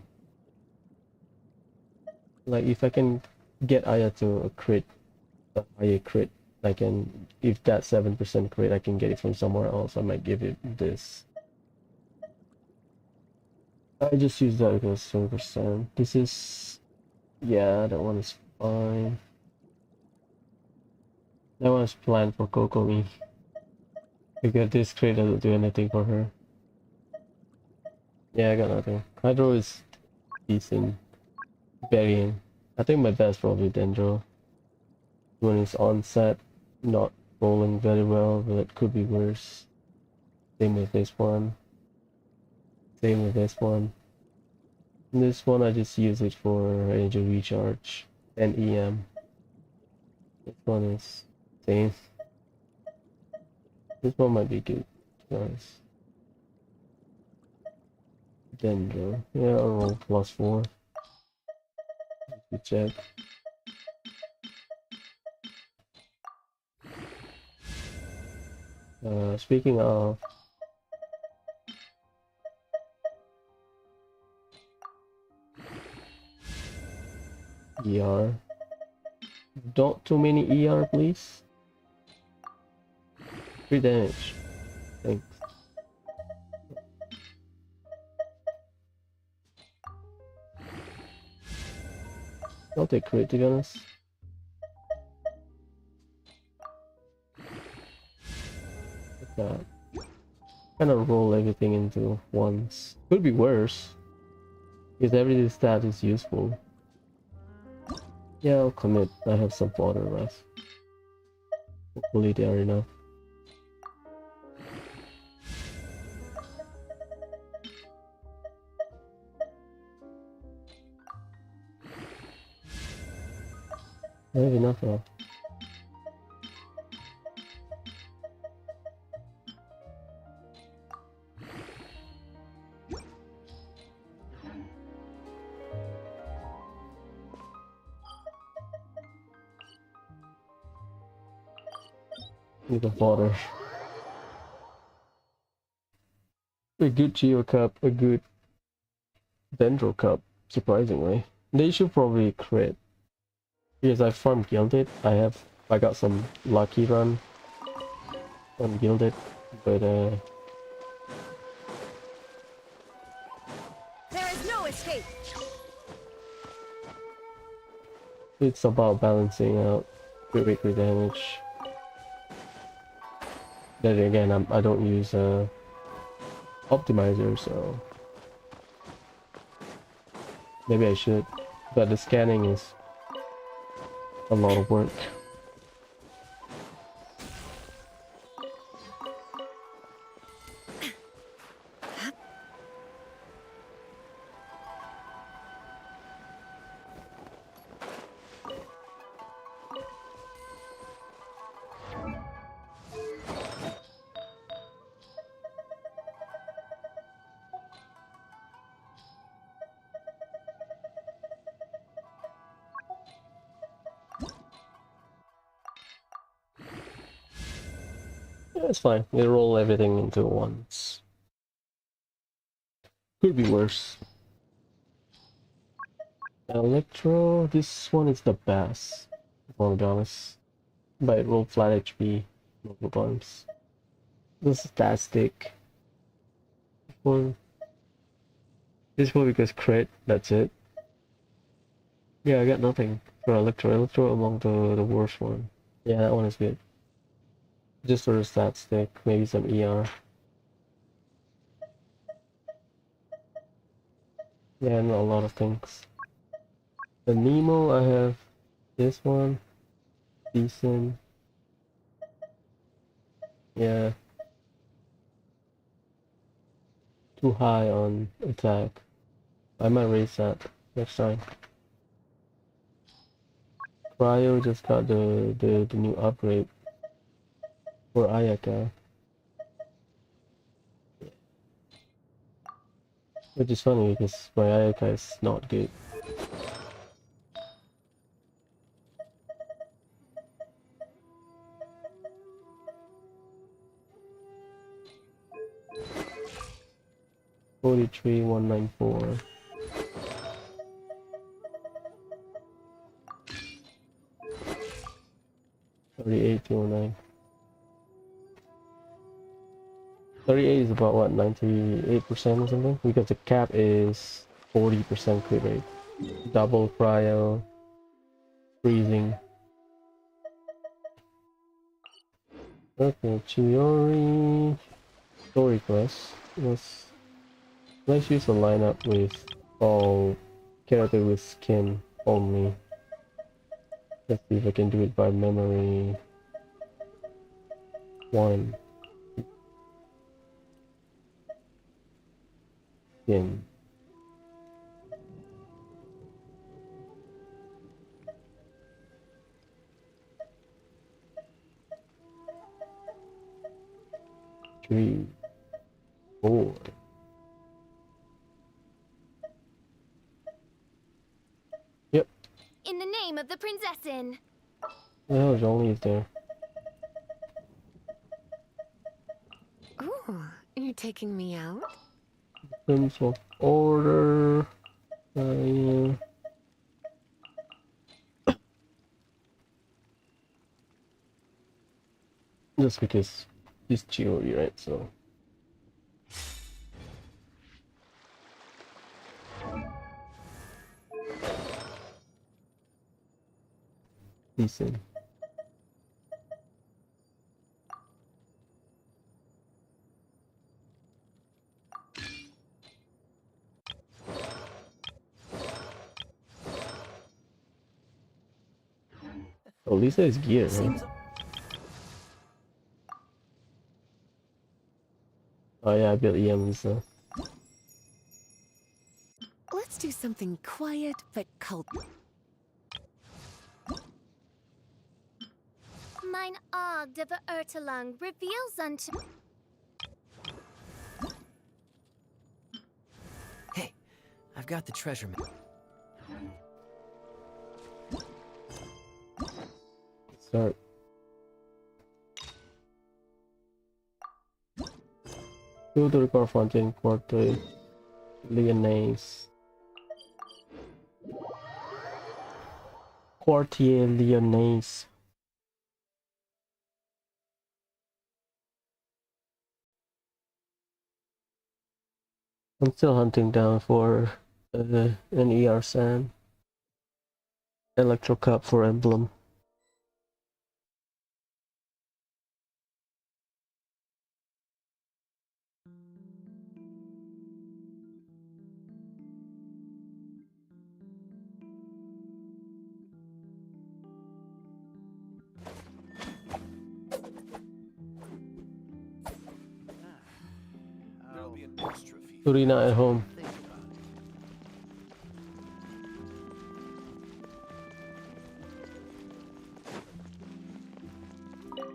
Like if I can get Aya to a crit, a higher crit, I can, if that 7% crit I can get it from somewhere else, I might give it this. I just use that because 7%. This is, yeah, that one is fine. That one is planned for Kokomi. Because this crit doesn't do anything for her. Yeah, I got nothing. Hydro is decent. Burying. I think my best probably Dendro. when it's on set, not rolling very well, but it could be worse. Same with this one. Same with this one. And this one I just use it for energy recharge and EM. This one is same. This one might be good, to be honest. Dendro. Yeah, I'll roll +4. Good check. Speaking of ER, don't too many ER, please. 3 damage. Thanks. I'll take crit, to be honest. Like that. Kind of roll everything into once. Could be worse, because every stat is useful. Yeah, I'll commit. I have some fodder left. Hopefully they are enough. I have enough now. Need a fodder. A good Geo Cup, a good Dendro Cup, surprisingly. They should probably crit. Because I farmed Gilded, I got some lucky run on Gilded, but There is no escape. it's about balancing out crit damage. Then again, I don't use optimizer, so maybe I should. But the scanning is a lot of work. Yeah, it's fine. We roll everything into once. Could be worse. Electro, this one is the best, if I want to be honest. But it rolled flat HP, no bombs. This is fantastic. One. This one because crit, that's it. Yeah, I got nothing for Electro. Electro among the worst one. Yeah, that one is good. Just for a stat stick, maybe some ER. Yeah, not a lot of things. The Nemo, I have this one. Decent. Yeah. Too high on attack. I might raise that next time. Cryo just got the new upgrade for Ayaka. Which is funny because my Ayaka is not good. $43,194. 38,209. 38 is about what, 98% or something? Because the cap is 40% crit rate. Double cryo, freezing. Okay, Chiori. Story quest. Let's use a lineup with all character with skin only. Let's see if I can do it by memory. 1 in 3, 4. Yep. In the name of the Prinzessin. Oh, Jolie is there. Ooh, you're taking me out? Terms of order. Yeah. Just because it's Chiori, right? So. Decent. Oh, Lisa is geared, huh? Seems Oh yeah, I built EM Lisa. Let's do something quiet but cult. Mine Ogd of Ertelung reveals unto... Hey, I've got the treasure map. Start. Go to the car fountain quarter. Lyonnaise. Quartier Lyonnaise. I'm still hunting down for an ER San. Electro Cup for emblem. There'll be an extra fee. Turina at home. Think about it.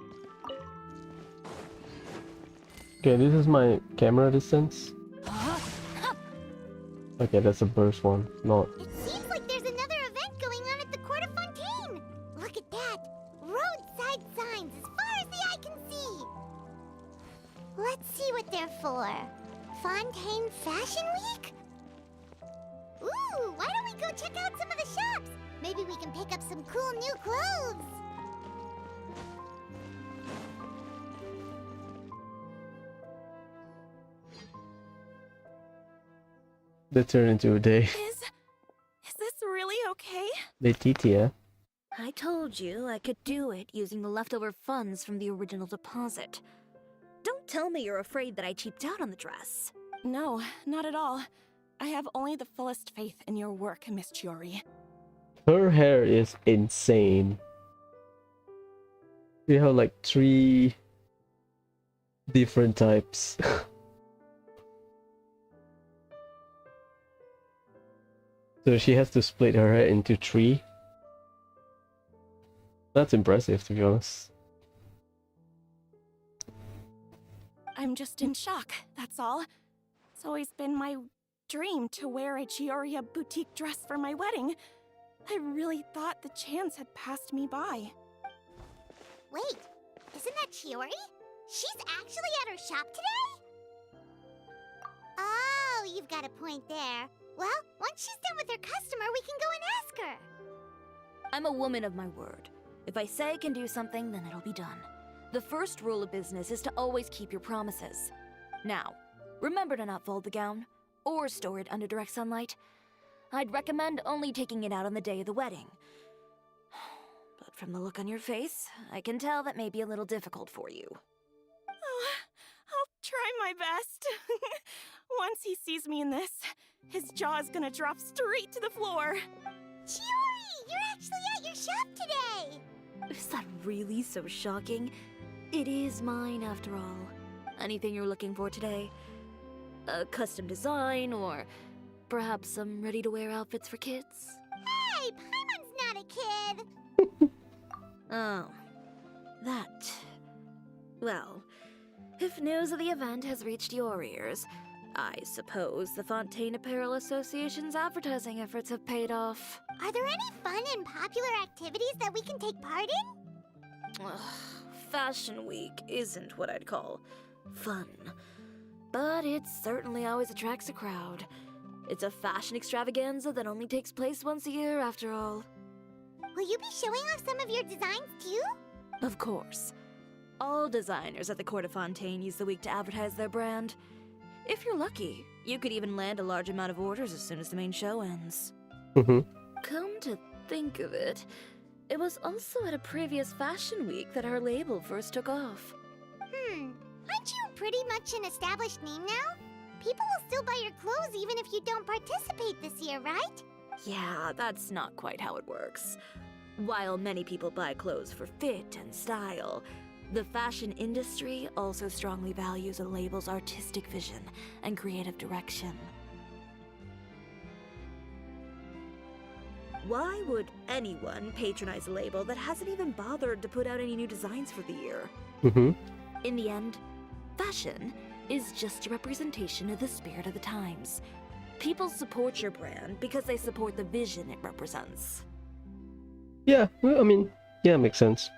Okay, this is my camera distance. Okay, that's a burst one, not. It seems like there's another event going on at the Court of Fontaine. Look at that. Roadside signs as far as the eye can see. Let's see what they're for. Fontaine Fashion Week? Ooh, why don't we go check out some of the shops? Maybe we can pick up some cool new clothes. They turn into a day. Is this really okay? They TTA. I told you I could do it using the leftover funds from the original deposit. Don't tell me you're afraid that I cheaped out on the dress. No, not at all. I have only the fullest faith in your work, Miss Chiori. Her hair is insane. We have like 3 different types. So she has to split her hair into 3. That's impressive, to be honest. I'm just in shock, that's all. It's always been my dream to wear a Chioria boutique dress for my wedding. I really thought the chance had passed me by. Wait, isn't that Chiori? She's actually at her shop today? Oh, you've got a point there. Well, once she's done with her customer, we can go and ask her. I'm a woman of my word. If I say I can do something, then it'll be done. The first rule of business is to always keep your promises. Now, remember to not fold the gown, or store it under direct sunlight. I'd recommend only taking it out on the day of the wedding. But from the look on your face, I can tell that may be a little difficult for you. Oh, I'll try my best. Once he sees me in this, his jaw is gonna drop straight to the floor. Chiori, you're actually at your shop today! Is that really so shocking? It is mine after all. Anything you're looking for today? A custom design, or perhaps some ready-to-wear outfits for kids? Hey, Paimon's not a kid! Oh, that. Well, if news of the event has reached your ears, I suppose the Fontaine Apparel Association's advertising efforts have paid off. Are there any fun and popular activities that we can take part in? Ugh, Fashion Week isn't what I'd call fun, but it certainly always attracts a crowd. It's a fashion extravaganza that only takes place once a year, after all. Will you be showing off some of your designs too? Of course. All designers at the Court of Fontaine use the week to advertise their brand. If you're lucky, you could even land a large amount of orders as soon as the main show ends. Come to think of it, it was also at a previous fashion week that our label first took off. Aren't you pretty much an established name now? People will still buy your clothes even if you don't participate this year, right? Yeah, that's not quite how it works. While many people buy clothes for fit and style, the fashion industry also strongly values a label's artistic vision and creative direction. Why would anyone patronize a label that hasn't even bothered to put out any new designs for the year? In the end, fashion is just a representation of the spirit of the times. People support your brand because they support the vision it represents. Yeah, well, I mean, yeah, makes sense.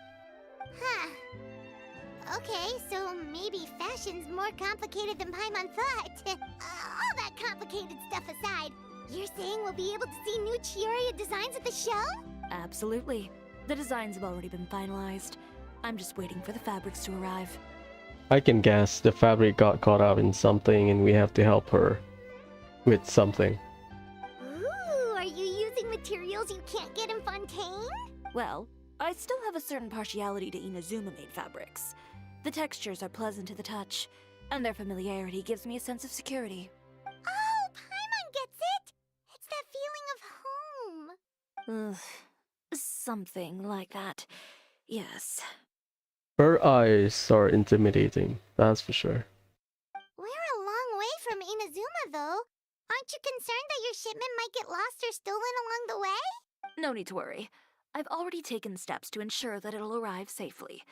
Huh. Okay, so maybe fashion's more complicated than Paimon thought. All that complicated stuff aside, you're saying we'll be able to see new Chiori designs at the show? Absolutely. The designs have already been finalized. I'm just waiting for the fabrics to arrive. I can guess the fabric got caught up in something and we have to help her with something. Ooh, are you using materials you can't get in Fontaine? Well, I still have a certain partiality to Inazuma-made fabrics. The textures are pleasant to the touch, and their familiarity gives me a sense of security. Oh, Paimon gets it! It's that feeling of home. Ugh, something like that. Yes. Her eyes are intimidating, that's for sure. We're a long way from Inazuma, though. Aren't you concerned that your shipment might get lost or stolen along the way? No need to worry. I've already taken steps to ensure that it'll arrive safely.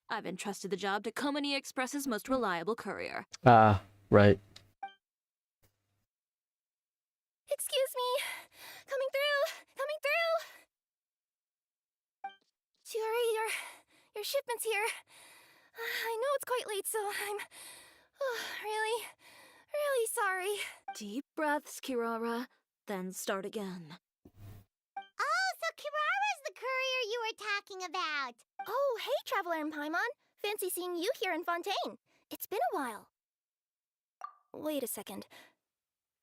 I've entrusted the job to Komani Express's most reliable courier. Ah, right. Excuse me. Coming through. Coming through. Chiori, your shipment's here. I know it's quite late, so I'm really, really sorry. Deep breaths, Kirara, then start again. Oh, so Kirara's the courier you were talking about. Oh, hey, Traveler and Paimon. Fancy seeing you here in Fontaine. It's been a while. Wait a second.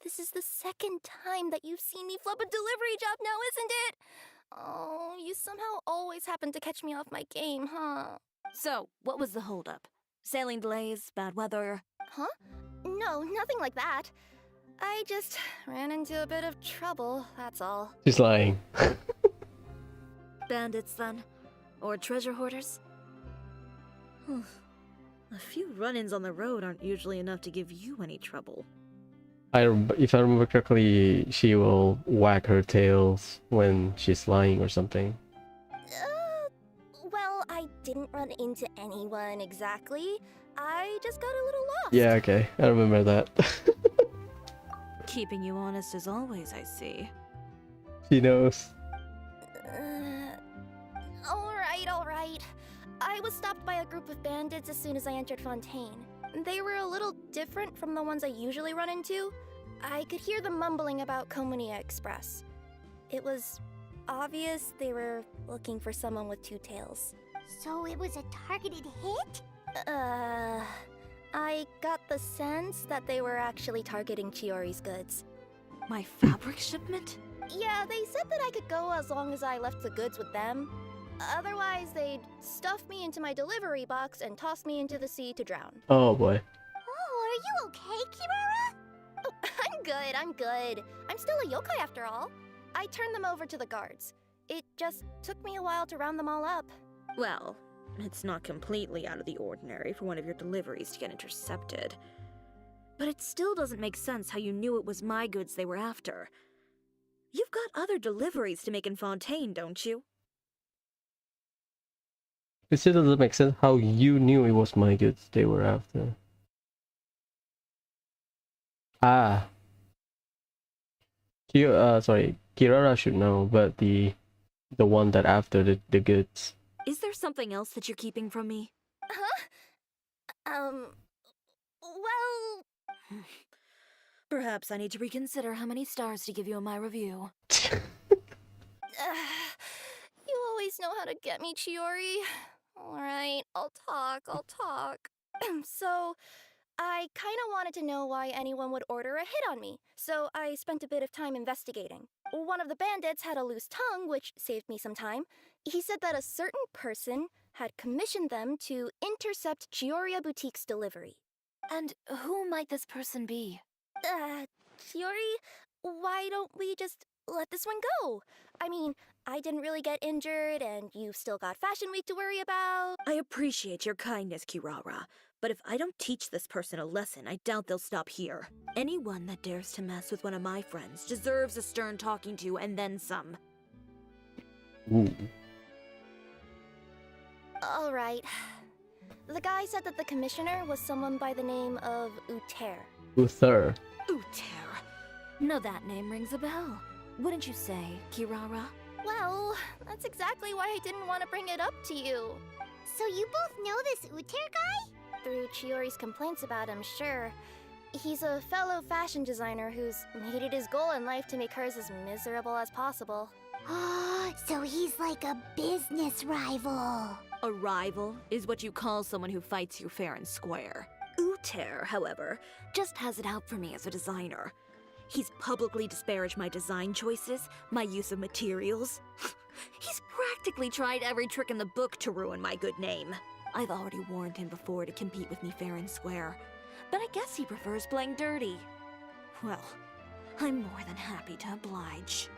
This is the second time that you've seen me flub a delivery job now, isn't it? Oh, you somehow always happen to catch me off my game, huh? So, what was the holdup? Sailing delays, bad weather? Huh? No, nothing like that. I just ran into a bit of trouble, that's all. She's lying. Bandits, then? Or treasure hoarders? A few run-ins on the road aren't usually enough to give you any trouble. If I remember correctly, she will wag her tails when she's lying or something. Well, I didn't run into anyone exactly. I just got a little lost. Yeah, okay, I remember that. Keeping you honest as always, I see. She knows. Alright. I was stopped by a group of bandits as soon as I entered Fontaine. They were a little different from the ones I usually run into. I could hear them mumbling about Komani Express. It was obvious they were looking for someone with two tails. So it was a targeted hit? I got the sense that they were actually targeting Chiori's goods. My fabric shipment? Yeah, they said that I could go as long as I left the goods with them. Otherwise, they'd stuff me into my delivery box and toss me into the sea to drown. Oh boy. Oh, are you okay, Kirara? Oh, I'm good. I'm still a yokai after all. I turned them over to the guards. It just took me a while to round them all up. Well, it's not completely out of the ordinary for one of your deliveries to get intercepted. But it still doesn't make sense how you knew it was my goods they were after. You've got other deliveries to make in Fontaine, don't you? It still doesn't make sense how you knew it was my goods they were after. Ah. Kirara should know, but the one that after the goods. Is there something else that you're keeping from me? Huh? Well... Perhaps I need to reconsider how many stars to give you in my review. You always know how to get me, Chiori. Alright, I'll talk. So, I kinda wanted to know why anyone would order a hit on me, so I spent a bit of time investigating. One of the bandits had a loose tongue, which saved me some time. He said that a certain person had commissioned them to intercept Cisoria Boutique's delivery. And who might this person be? Chiori, why don't we just let this one go? I mean, I didn't really get injured, and you've still got Fashion Week to worry about. I appreciate your kindness, Kirara, but if I don't teach this person a lesson, I doubt they'll stop here. Anyone that dares to mess with one of my friends deserves a stern talking to and then some. Ooh. Alright. The guy said that the commissioner was someone by the name of Uther. Uther. Uther. No, that name rings a bell. Wouldn't you say, Kirara? Well, that's exactly why I didn't want to bring it up to you. So you both know this Uther guy? Through Chiori's complaints about him, sure. He's a fellow fashion designer who's made it his goal in life to make hers as miserable as possible. So he's like a business rival. A rival is what you call someone who fights you fair and square. Uther, however, just has it out for me as a designer. He's publicly disparaged my design choices, my use of materials. He's practically tried every trick in the book to ruin my good name. I've already warned him before to compete with me fair and square, but I guess he prefers playing dirty. Well, I'm more than happy to oblige.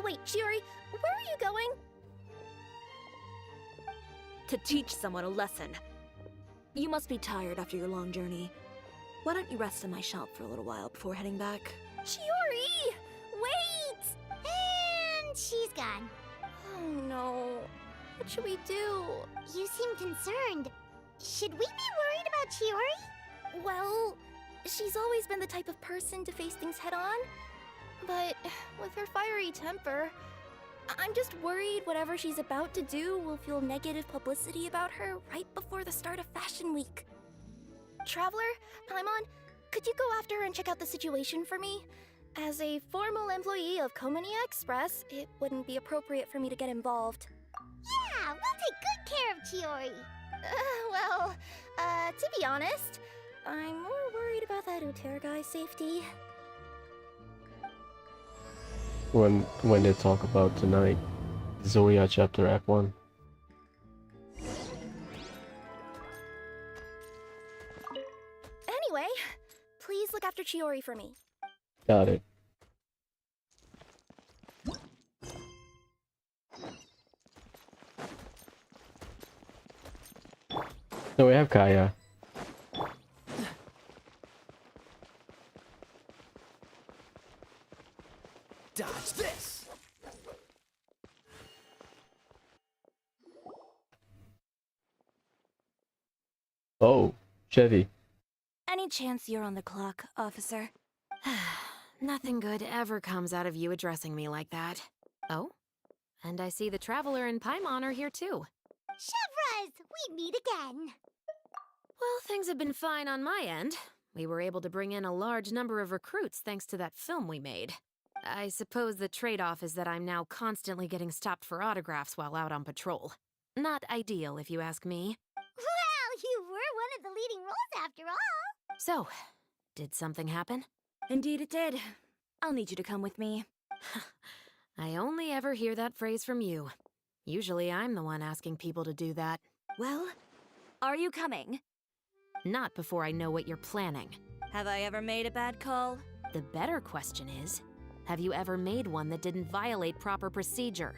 Wait, Chiori, where are you going? To teach someone a lesson. You must be tired after your long journey. Why don't you rest in my shop for a little while before heading back? Chiori! Wait! And she's gone. Oh no. What should we do? You seem concerned. Should we be worried about Chiori? Well, she's always been the type of person to face things head on. But with her fiery temper, I'm just worried whatever she's about to do will feel negative publicity about her right before the start of Fashion Week. Traveler, Paimon, could you go after her and check out the situation for me? As a formal employee of Komonia Express, it wouldn't be appropriate for me to get involved. Yeah, we'll take good care of Chiori. To be honest, I'm more worried about that Uther guy's safety. When they talk about tonight, Cisoria chapter Act 1. Anyway, please look after Chiori for me. Got it. So we have Kaya. Dodge this! Oh, Chevy. Any chance you're on the clock, officer? Nothing good ever comes out of you addressing me like that. Oh? And I see the Traveler and Paimon are here too. Chevraz, we meet again. Well, things have been fine on my end. We were able to bring in a large number of recruits thanks to that film we made. I suppose the trade-off is that I'm now constantly getting stopped for autographs while out on patrol. Not ideal, if you ask me. Well, you were one of the leading roles after all. So, did something happen? Indeed it did. I'll need you to come with me. I only ever hear that phrase from you. Usually I'm the one asking people to do that. Well, are you coming? Not before I know what you're planning. Have I ever made a bad call? The better question is, have you ever made one that didn't violate proper procedure?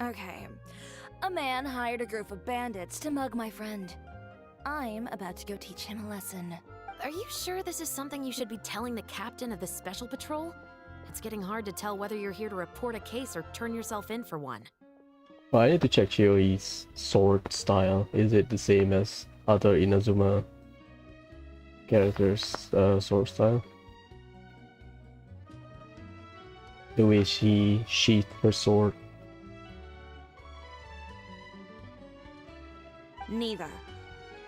Okay. A man hired a group of bandits to mug my friend. I'm about to go teach him a lesson. Are you sure this is something you should be telling the captain of the special patrol? It's getting hard to tell whether you're here to report a case or turn yourself in for one. Well, I need to check Chiori's sword style. Is it the same as other Inazuma characters' sword style? The way she sheathed her sword. Neither.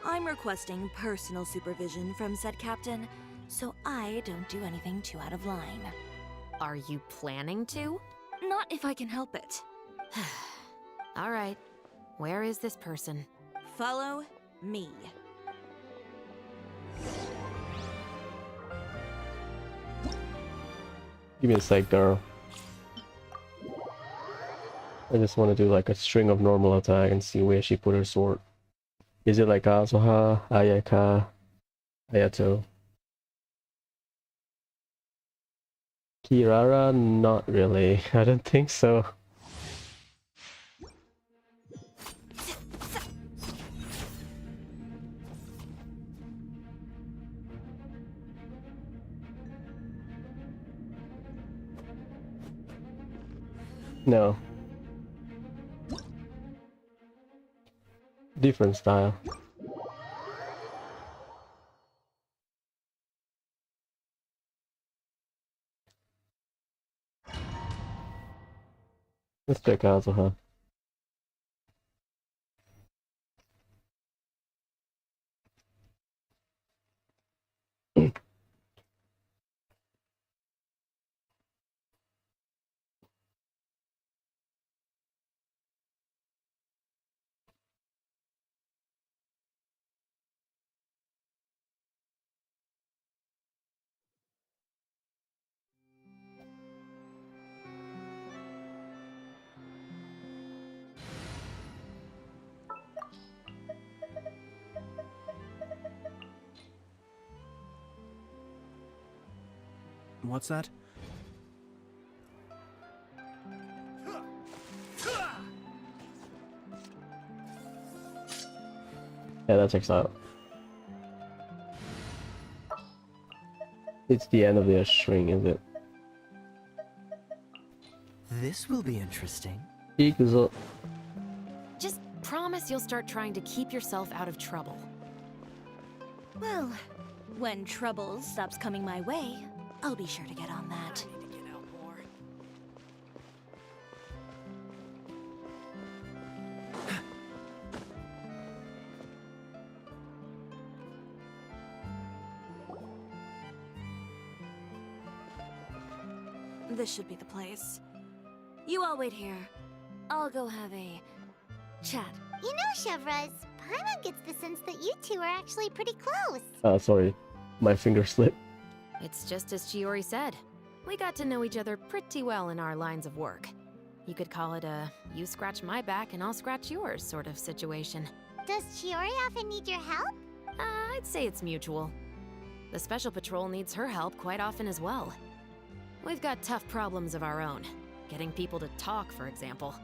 I'm requesting personal supervision from said captain, so I don't do anything too out of line. Are you planning to? Not if I can help it. All right. Where is this person? Follow me. Give me a sec, girl. I just want to do like a string of normal attack and see where she put her sword. Is it like Azuha, Ayaka, Ayato? Kirara? Not really. I don't think so. No. Different style. Let's check Azuha. What's that? Yeah, that checks out. It's the end of their string, is it? This will be interesting. Ikuzo. Just promise you'll start trying to keep yourself out of trouble. Well, when trouble stops coming my way, I'll be sure to get on that. I need to get out more. This should be the place. You all wait here. I'll go have a chat. You know, Chevraz, Paimon gets the sense that you two are actually pretty close. Sorry. My finger slipped. It's just as Chiori said. We got to know each other pretty well in our lines of work. You could call it a you scratch my back and I'll scratch yours sort of situation. Does Chiori often need your help? I'd say it's mutual. The Special Patrol needs her help quite often as well. We've got tough problems of our own. Getting people to talk, for example.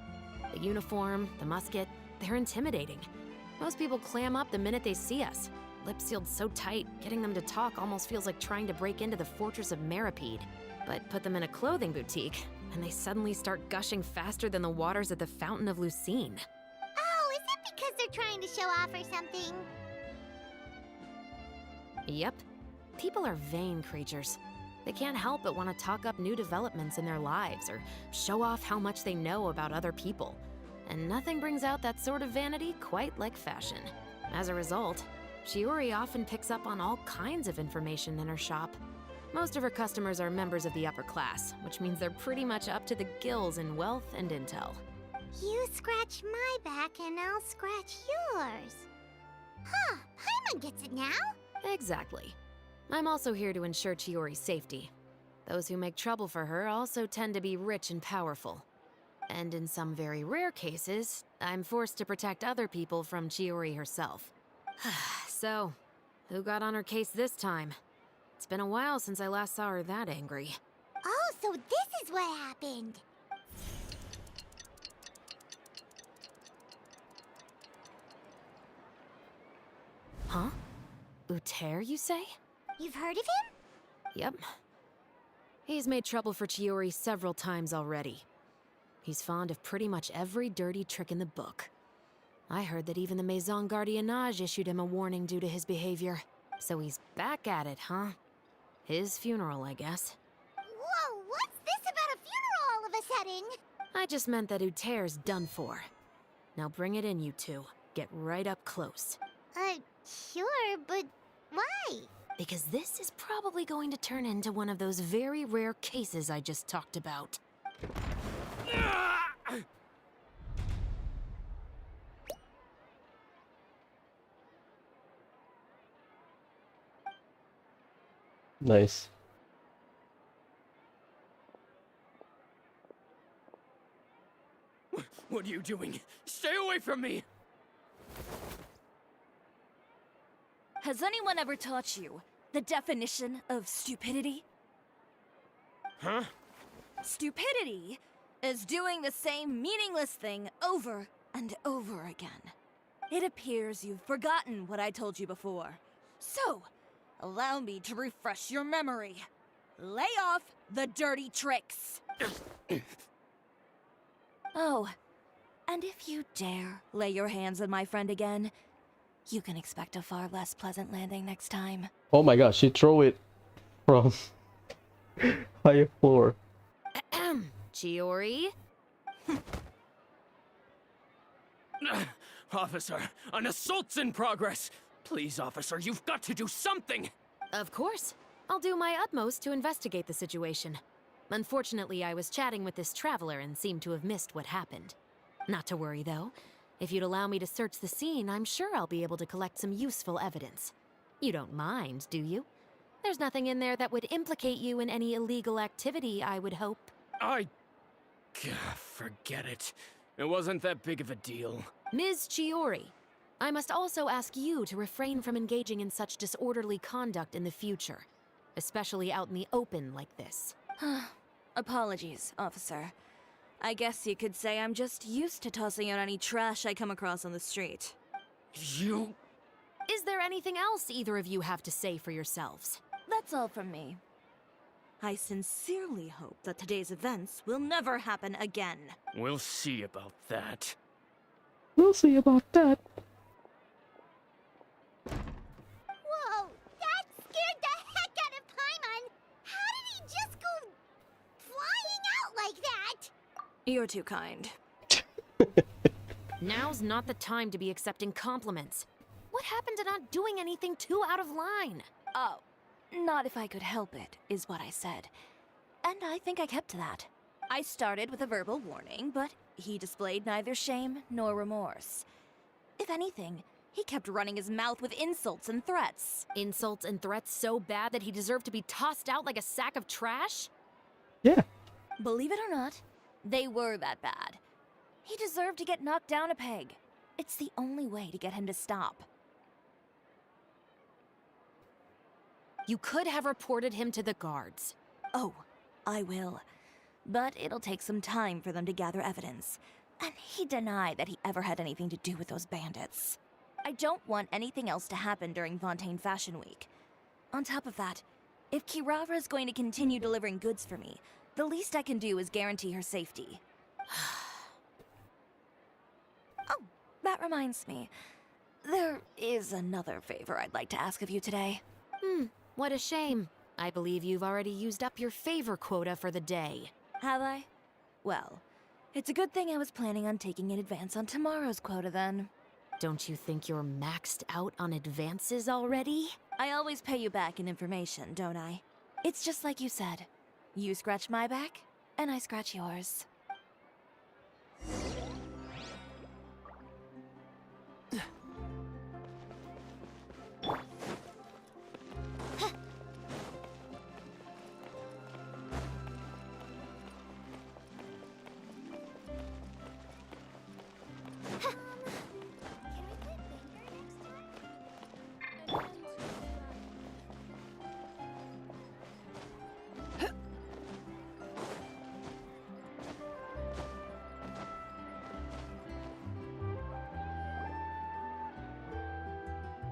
The uniform, the musket, they're intimidating. Most people clam up the minute they see us. Lips sealed so tight, getting them to talk almost feels like trying to break into the fortress of Meripede. But put them in a clothing boutique, and they suddenly start gushing faster than the waters at the Fountain of Lucine. Oh, is it because they're trying to show off or something? Yep. People are vain creatures. They can't help but want to talk up new developments in their lives or show off how much they know about other people. And nothing brings out that sort of vanity quite like fashion. As a result, Chiori often picks up on all kinds of information in her shop. Most of her customers are members of the upper class, which means they're pretty much up to the gills in wealth and intel. You scratch my back and I'll scratch yours. Huh, Paimon gets it now. Exactly. I'm also here to ensure Chiori's safety. Those who make trouble for her also tend to be rich and powerful. And in some very rare cases, I'm forced to protect other people from Chiori herself. So, Who got on her case this time? It's been a while since I last saw her that angry. Oh, so this is what happened. Huh? Uter, you say? You've heard of him? Yep. He's made trouble for Chiori several times already. He's fond of pretty much every dirty trick in the book. I heard that even the Maison Gardiennage issued him a warning due to his behavior. So he's back at it, huh? His funeral, I guess. Whoa, what's this about a funeral all of a sudden? I just meant that Uter's done for. Now bring it in, you two. Get right up close. Sure, but why? Because this is probably going to turn into one of those very rare cases I just talked about. Nice. What are you doing? Stay away from me! Has anyone ever taught you the definition of stupidity? Huh? Stupidity is doing the same meaningless thing over and over again. It appears you've forgotten what I told you before. So, allow me to refresh your memory. Lay off the dirty tricks. Oh, and if you dare lay your hands on my friend again, you can expect a far less pleasant landing next time. Oh my gosh, she throw it from higher floor. Chiori? Officer, an assault's in progress! Please, officer, you've got to do something! Of course. I'll do my utmost to investigate the situation. Unfortunately, I was chatting with this traveler and seemed to have missed what happened. Not to worry, though. If you'd allow me to search the scene, I'm sure I'll be able to collect some useful evidence. You don't mind, do you? There's nothing in there that would implicate you in any illegal activity, I would hope. Forget it. It wasn't that big of a deal. Ms. Chiori, I must also ask you to refrain from engaging in such disorderly conduct in the future, especially out in the open like this. Apologies, officer. I guess you could say I'm just used to tossing out any trash I come across on the street. You... Is there anything else either of you have to say for yourselves? That's all from me. I sincerely hope that today's events will never happen again. We'll see about that. We'll see about that. Whoa, that scared the heck out of Paimon! How did he just go flying out like that? You're too kind. Now's not the time to be accepting compliments. What happened to not doing anything too out of line? Oh, not if I could help it, is what I said. And I think I kept to that. I started with a verbal warning, but he displayed neither shame nor remorse. If anything, he kept running his mouth with insults and threats. Insults and threats so bad that he deserved to be tossed out like a sack of trash? Yeah. Believe it or not, they were that bad. He deserved to get knocked down a peg. It's the only way to get him to stop. You could have reported him to the guards. Oh, I will. But it'll take some time for them to gather evidence. And he denied that he ever had anything to do with those bandits. I don't want anything else to happen during Fontaine Fashion Week. On top of that, if Kirara is going to continue delivering goods for me, the least I can do is guarantee her safety. Oh, that reminds me. There is another favor I'd like to ask of you today. What a shame. I believe you've already used up your favor quota for the day. Have I? Well, it's a good thing I was planning on taking an advance on tomorrow's quota then. Don't you think you're maxed out on advances already? I always pay you back in information, don't I? It's just like you said. You scratch my back, and I scratch yours.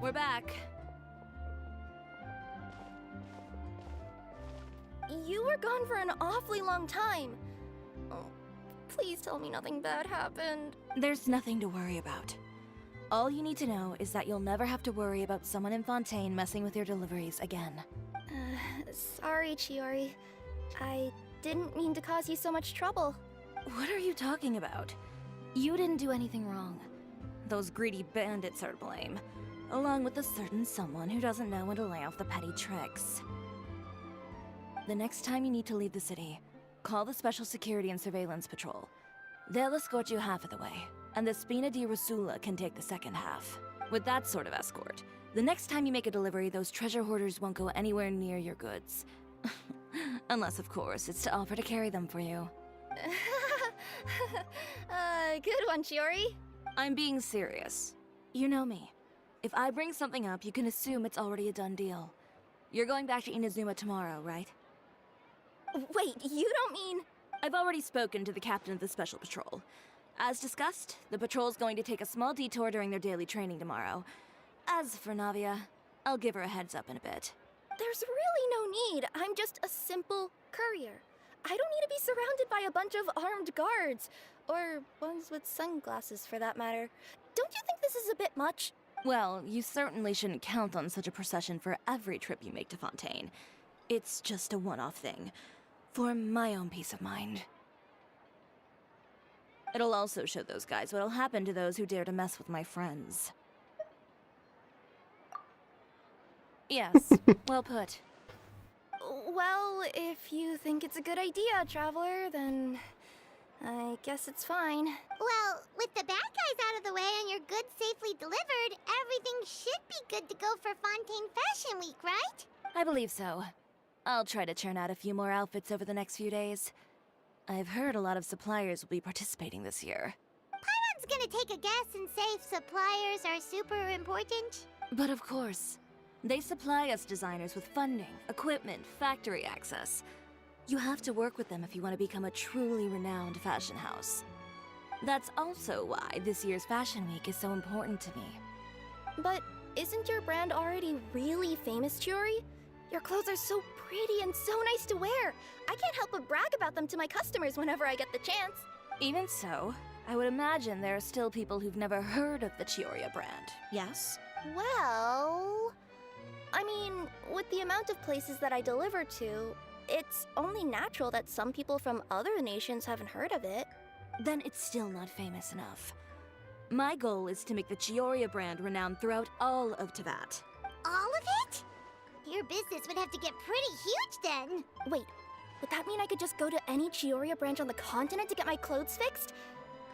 We're back. You were gone for an awfully long time. Oh, please tell me nothing bad happened. There's nothing to worry about. All you need to know is that you'll never have to worry about someone in Fontaine messing with your deliveries again. Sorry, Chiori. I didn't mean to cause you so much trouble. What are you talking about? You didn't do anything wrong. Those greedy bandits are to blame, along with a certain someone who doesn't know when to lay off the petty tricks. The next time you need to leave the city, call the Special Security and Surveillance Patrol. They'll escort you half of the way, and the Spina di Rosula can take the second half. With that sort of escort, the next time you make a delivery, those treasure hoarders won't go anywhere near your goods. Unless, of course, it's to offer to carry them for you. Good one, Chiori. I'm being serious. You know me. If I bring something up, you can assume it's already a done deal. You're going back to Inazuma tomorrow, right? Wait, you don't mean... I've already spoken to the captain of the Special Patrol. As discussed, the patrol's going to take a small detour during their daily training tomorrow. As for Navia, I'll give her a heads up in a bit. There's really no need. I'm just a simple courier. I don't need to be surrounded by a bunch of armed guards. Or ones with sunglasses, for that matter. Don't you think this is a bit much? Well, you certainly shouldn't count on such a procession for every trip you make to Fontaine. It's just a one-off thing, for my own peace of mind. It'll also show those guys what'll happen to those who dare to mess with my friends. Yes, well put. Well, if you think it's a good idea, Traveler, then I guess it's fine. Well, with the bad guys out of the way and your goods safely delivered, everything should be good to go for Fontaine Fashion Week, right? I believe so. I'll try to churn out a few more outfits over the next few days. I've heard a lot of suppliers will be participating this year. Paimon's gonna take a guess and say suppliers are super important. But of course, they supply us designers with funding, equipment, factory access. You have to work with them if you want to become a truly renowned fashion house. That's also why this year's Fashion Week is so important to me. But isn't your brand already really famous, Chiori? Your clothes are so pretty and so nice to wear. I can't help but brag about them to my customers whenever I get the chance. Even so, I would imagine there are still people who've never heard of the Cioria brand, yes? Well... I mean, with the amount of places that I deliver to, it's only natural that some people from other nations haven't heard of it. Then it's still not famous enough. My goal is to make the Cioria brand renowned throughout all of Teyvat. All of it? Your business would have to get pretty huge then. Wait, would that mean I could just go to any Cioria branch on the continent to get my clothes fixed?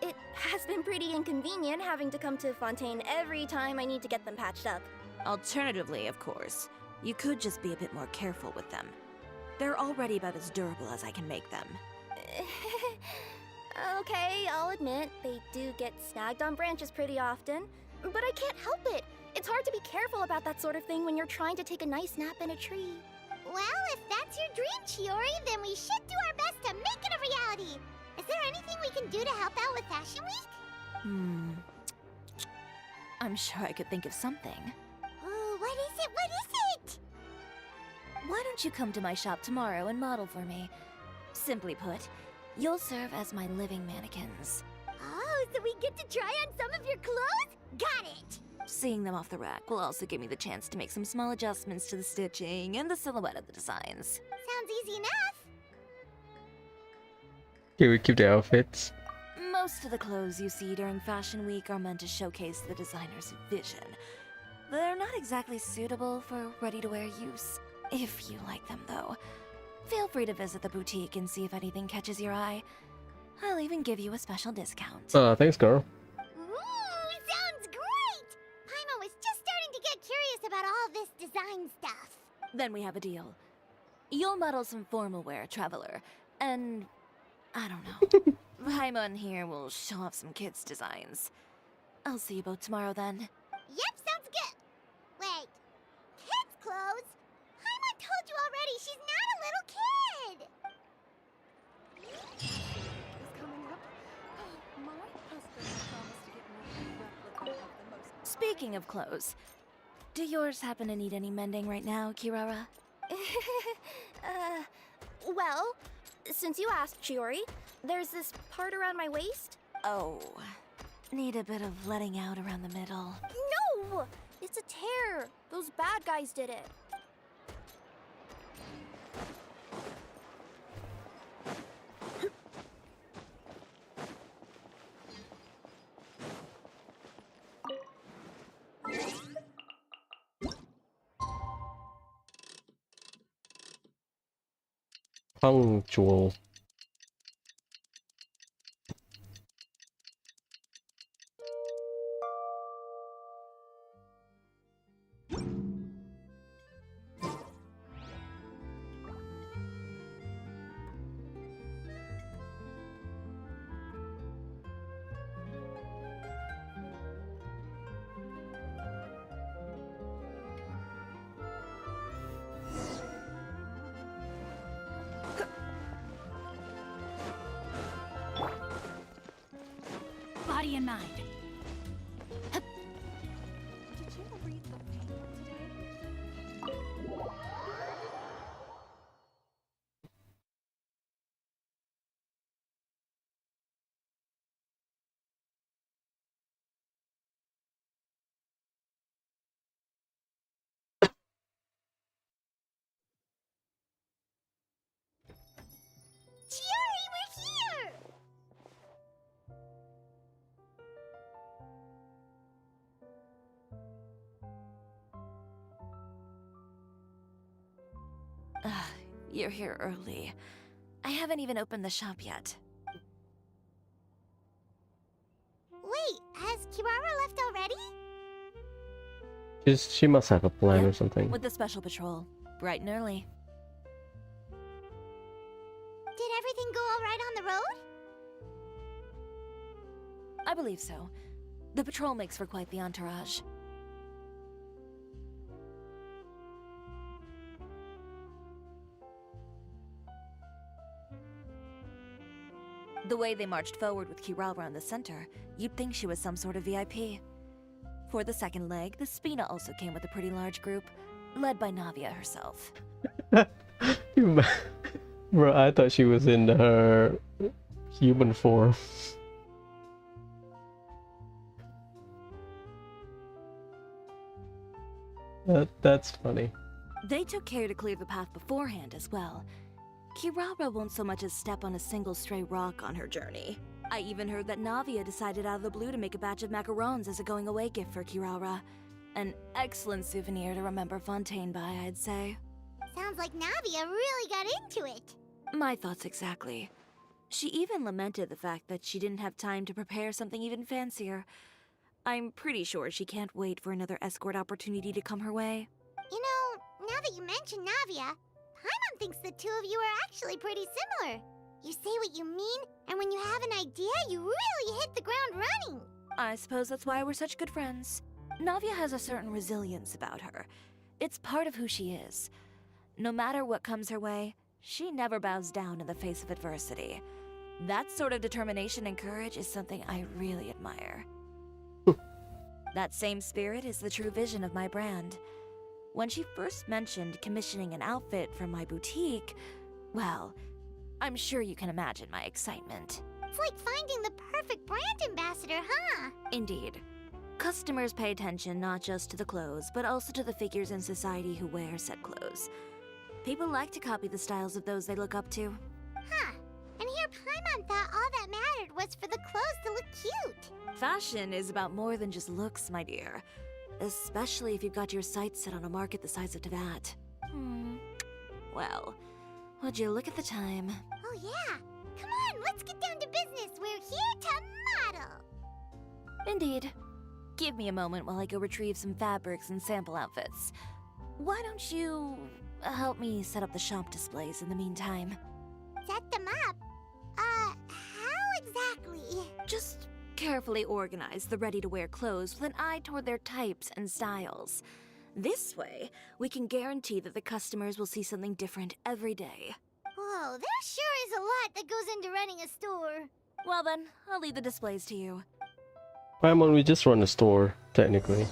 It has been pretty inconvenient having to come to Fontaine every time I need to get them patched up. Alternatively, of course, you could just be a bit more careful with them. They're already about as durable as I can make them. Okay, I'll admit, they do get snagged on branches pretty often, but I can't help it. It's hard to be careful about that sort of thing when you're trying to take a nice nap in a tree. Well, if that's your dream, Chiori, then we should do our best to make it a reality. Is there anything we can do to help out with Fashion Week? I'm sure I could think of something. Oh, what is it? What is it? Why don't you come to my shop tomorrow and model for me? Simply put, you'll serve as my living mannequins. Oh, so we get to try on some of your clothes? Got it! Seeing them off the rack will also give me the chance to make some small adjustments to the stitching and the silhouette of the designs. Sounds easy enough. Here we keep the outfits. Most of the clothes you see during Fashion Week are meant to showcase the designer's vision. They're not exactly suitable for ready-to-wear use. If you like them, though, feel free to visit the boutique and see if anything catches your eye. I'll even give you a special discount. Thanks, girl. Ooh, sounds great! Paimon was just starting to get curious about all this design stuff. Then we have a deal. You'll model some formal wear, Traveler, and... I don't know. Paimon here will show off some kids' designs. I'll see you both tomorrow then. Yep, sounds good. Wait, kids' clothes? Paimon told you already she's not a little kid! Speaking of clothes, Do yours happen to need any mending right now, Kirara? Well, since you asked, Chiori, there's this part around my waist. Oh, need a bit of letting out around the middle. No! It's a tear. Those bad guys did it. Punctual. Body and mind. Did you read the paper today? Chiori, we're here! You're here early. I haven't even opened the shop yet. Wait, has Kirara left already? She must have a plan Yeah, or something. With the special patrol, bright and early. Did everything go all right on the road? I believe so. The patrol makes for quite the entourage. The way they marched forward with Kirara in the center, you'd think she was some sort of VIP. For the second leg, the Spina also came with a pretty large group, led by Navia herself. Bro, I thought she was in her human form. That's funny. They took care to clear the path beforehand as well. Kirara won't so much as step on a single stray rock on her journey. I even heard that Navia decided out of the blue to make a batch of macarons as a going-away gift for Kirara. An excellent souvenir to remember Fontaine by, I'd say. Sounds like Navia really got into it. My thoughts exactly. She even lamented the fact that she didn't have time to prepare something even fancier. I'm pretty sure she can't wait for another escort opportunity to come her way. You know, now that you mention Navia, Paimon thinks the two of you are actually pretty similar. You say what you mean, and when you have an idea, you really hit the ground running. I suppose that's why we're such good friends. Navia has a certain resilience about her. It's part of who she is. No matter what comes her way, she never bows down in the face of adversity. That sort of determination and courage is something I really admire. That same spirit is the true vision of my brand. When she first mentioned commissioning an outfit for my boutique, well, I'm sure you can imagine my excitement. It's like finding the perfect brand ambassador, huh? Indeed. Customers pay attention not just to the clothes, but also to the figures in society who wear said clothes. People like to copy the styles of those they look up to. Huh. And here Paimon thought all that mattered was for the clothes to look cute. Fashion is about more than just looks, my dear. Especially if you've got your sights set on a market the size of Teyvat. Well, would you look at the time? Oh yeah. Come on, let's get down to business. We're here to model. Indeed. Give me a moment while I go retrieve some fabrics and sample outfits. Why don't you help me set up the shop displays in the meantime? Set them up? How exactly? Just carefully organize the ready-to-wear clothes with an eye toward their types and styles. This way, we can guarantee that the customers will see something different every day. Whoa, there sure is a lot that goes into running a store. Well then, I'll leave the displays to you. Paimon, we just run a store, technically.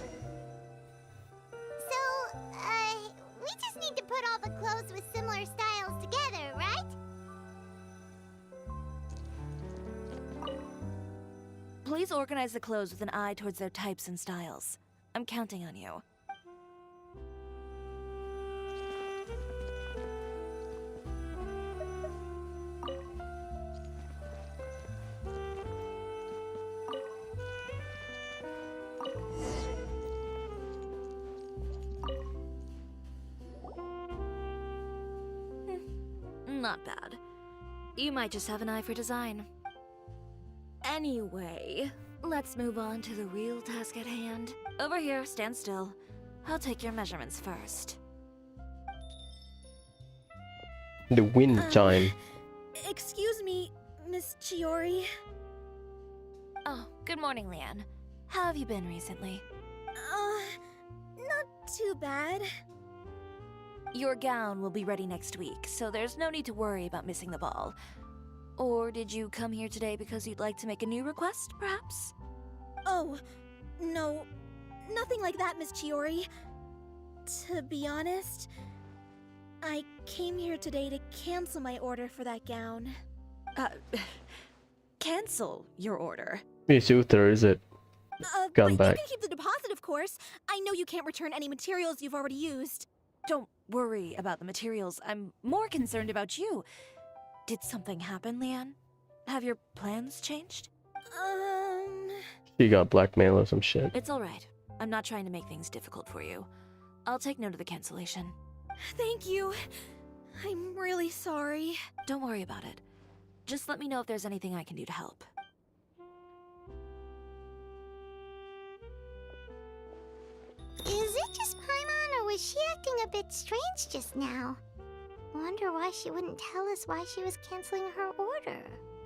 Please organize the clothes with an eye towards their types and styles. I'm counting on you. Not bad. You might just have an eye for design. Anyway, let's move on to the real task at hand. Over here, stand still. I'll take your measurements first. The wind chime. Excuse me, Miss Chiori. Oh, good morning, Leanne. How have you been recently? Not too bad. Your gown will be ready next week, so there's no need to worry about missing the ball. Or did you come here today because you'd like to make a new request, perhaps? Oh, no. Nothing like that, Miss Chiori. To be honest, I came here today to cancel my order for that gown. Cancel your order. Miss Uther, is it? Gone but back. you can keep the deposit, of course. I know you can't return any materials you've already used. Don't worry about the materials. I'm more concerned about you. Did something happen, Leanne? Have your plans changed? She got blackmail or some shit. It's alright. I'm not trying to make things difficult for you. I'll take note of the cancellation. Thank you. I'm really sorry. Don't worry about it. Just let me know if there's anything I can do to help. Is it just Paimon, or was she acting a bit strange just now? Wonder why she wouldn't tell us why she was canceling her order.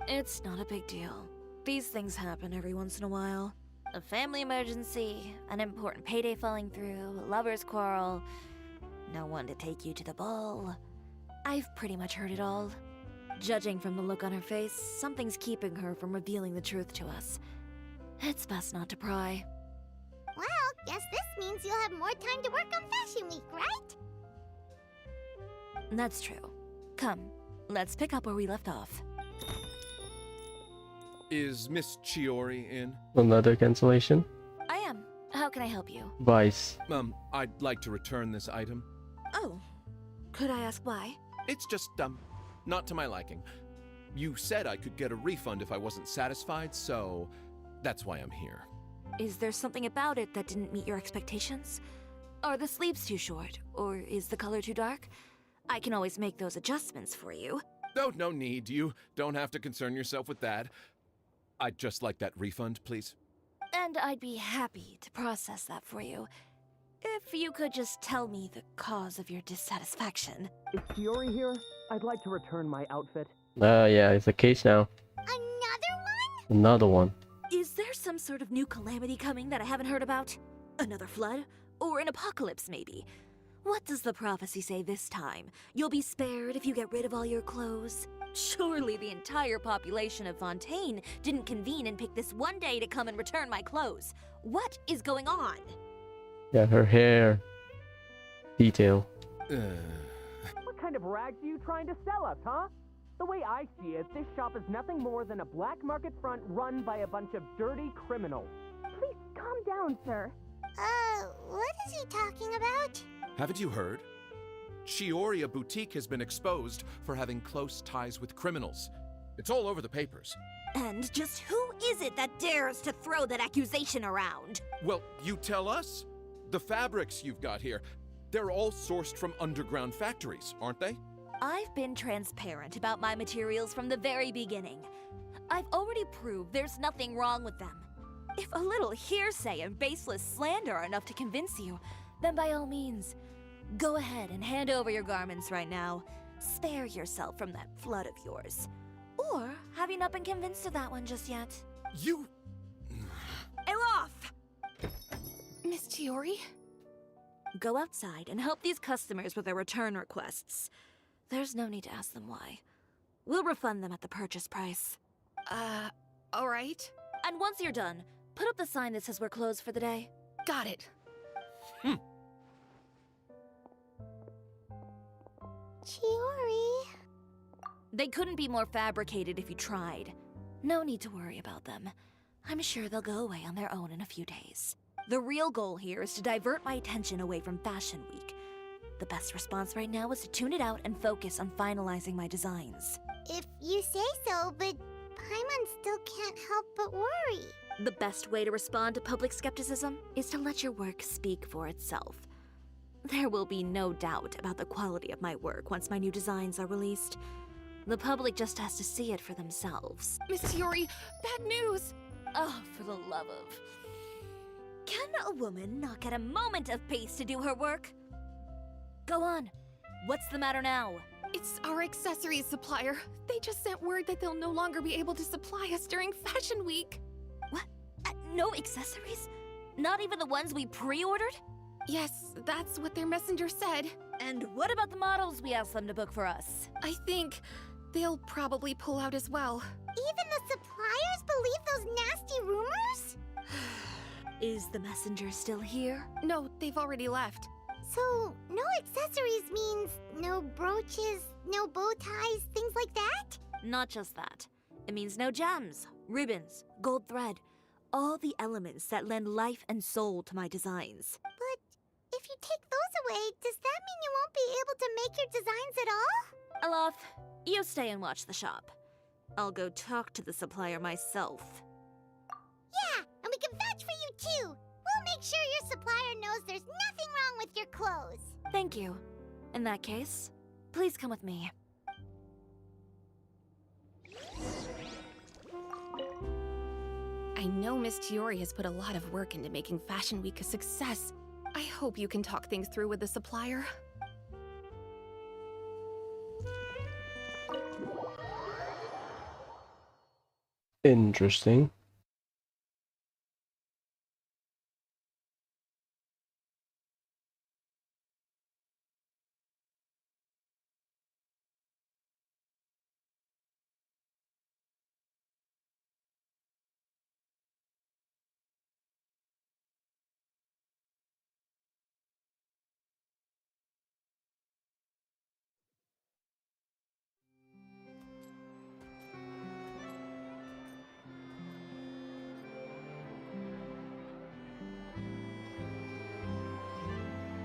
It's not a big deal. These things happen every once in a while. A family emergency, an important payday falling through, a lover's quarrel, no one to take you to the ball. I've pretty much heard it all. Judging from the look on her face, something's keeping her from revealing the truth to us. It's best not to pry. Well, guess this means you'll have more time to work on Fashion Week, right? That's true. Come, let's pick up where we left off. Is Miss Chiori in? Another cancellation? I am. How can I help you? Vice. I'd like to return this item. Oh. Could I ask why? It's just, not to my liking. You said I could get a refund if I wasn't satisfied, so that's why I'm here. Is there something about it that didn't meet your expectations? Are the sleeves too short? Or is the color too dark? I can always make those adjustments for you. Oh, no need. You don't have to concern yourself with that. I'd just like that refund, please. And I'd be happy to process that for you. If you could just tell me the cause of your dissatisfaction. Is Ciori here? I'd like to return my outfit. Yeah, it's a case now. Another one? Another one. Is there some sort of new calamity coming that I haven't heard about? Another flood? Or an apocalypse, maybe? What does the prophecy say this time? You'll be spared if you get rid of all your clothes? Surely the entire population of Fontaine didn't convene and pick this one day to come and return my clothes. What is going on? Yeah, her hair. Detail. What kind of rags are you trying to sell us, huh? The way I see it, this shop is nothing more than a black market front run by a bunch of dirty criminals. Please calm down, sir. What is he talking about? Haven't you heard? Chiori Boutique has been exposed for having close ties with criminals. It's all over the papers. And just who is it that dares to throw that accusation around? Well, you tell us. The fabrics you've got here, they're all sourced from underground factories, aren't they? I've been transparent about my materials from the very beginning. I've already proved there's nothing wrong with them. If a little hearsay and baseless slander are enough to convince you, then by all means, go ahead and hand over your garments right now. Spare yourself from that flood of yours. Or have you not been convinced of that one just yet? You... Elof! Miss Chiori? Go outside and help these customers with their return requests. There's no need to ask them why. We'll refund them at the purchase price. Alright. And once you're done, put up the sign that says we're closed for the day. Got it. Chiori. They couldn't be more fabricated if you tried. No need to worry about them. I'm sure they'll go away on their own in a few days. The real goal here is to divert my attention away from Fashion Week. The best response right now is to tune it out and focus on finalizing my designs. If you say so, but Paimon still can't help but worry. The best way to respond to public skepticism is to let your work speak for itself. There will be no doubt about the quality of my work once my new designs are released. The public just has to see it for themselves. Miss Ciori, bad news! Oh, for the love of... Can a woman not get a moment of peace to do her work? Go on. What's the matter now? It's our accessories supplier. They just sent word that they'll no longer be able to supply us during Fashion Week. What? No accessories? Not even the ones we pre-ordered? Yes, that's what their messenger said. And what about the models we asked them to book for us? I think they'll probably pull out as well. Even the suppliers believe those nasty rumors? Is the messenger still here? No, they've already left. So, no accessories means no brooches, no bow ties, things like that? Not just that. It means no gems, ribbons, gold thread, all the elements that lend life and soul to my designs. But if you take those away, does that mean you won't be able to make your designs at all? Alof, you stay and watch the shop. I'll go talk to the supplier myself. Yeah, and we can vouch for you too. We'll make sure your supplier knows there's nothing wrong with your clothes. Thank you. In that case, please come with me. I know Miss Chiori has put a lot of work into making Fashion Week a success. I hope you can talk things through with the supplier. Interesting.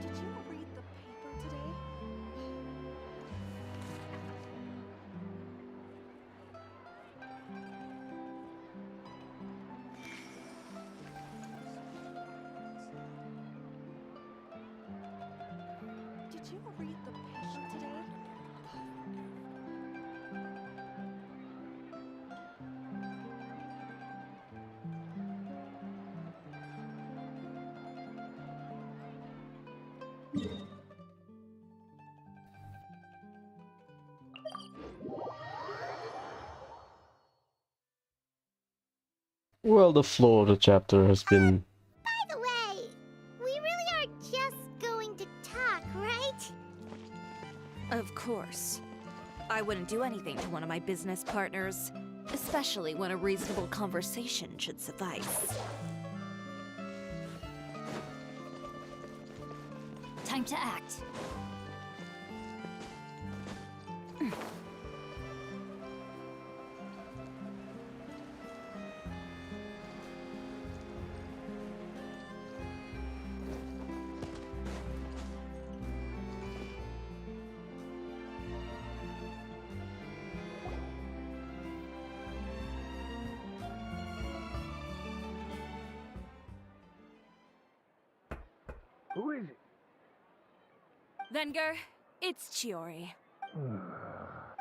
Did you read the paper today? Did you read the paper today? Well, the flow of the chapter has been... By the way, we really are just going to talk, right? Of course. I wouldn't do anything to one of my business partners, especially when a reasonable conversation should suffice. Time to act. Who is it? Venger, it's Chiori.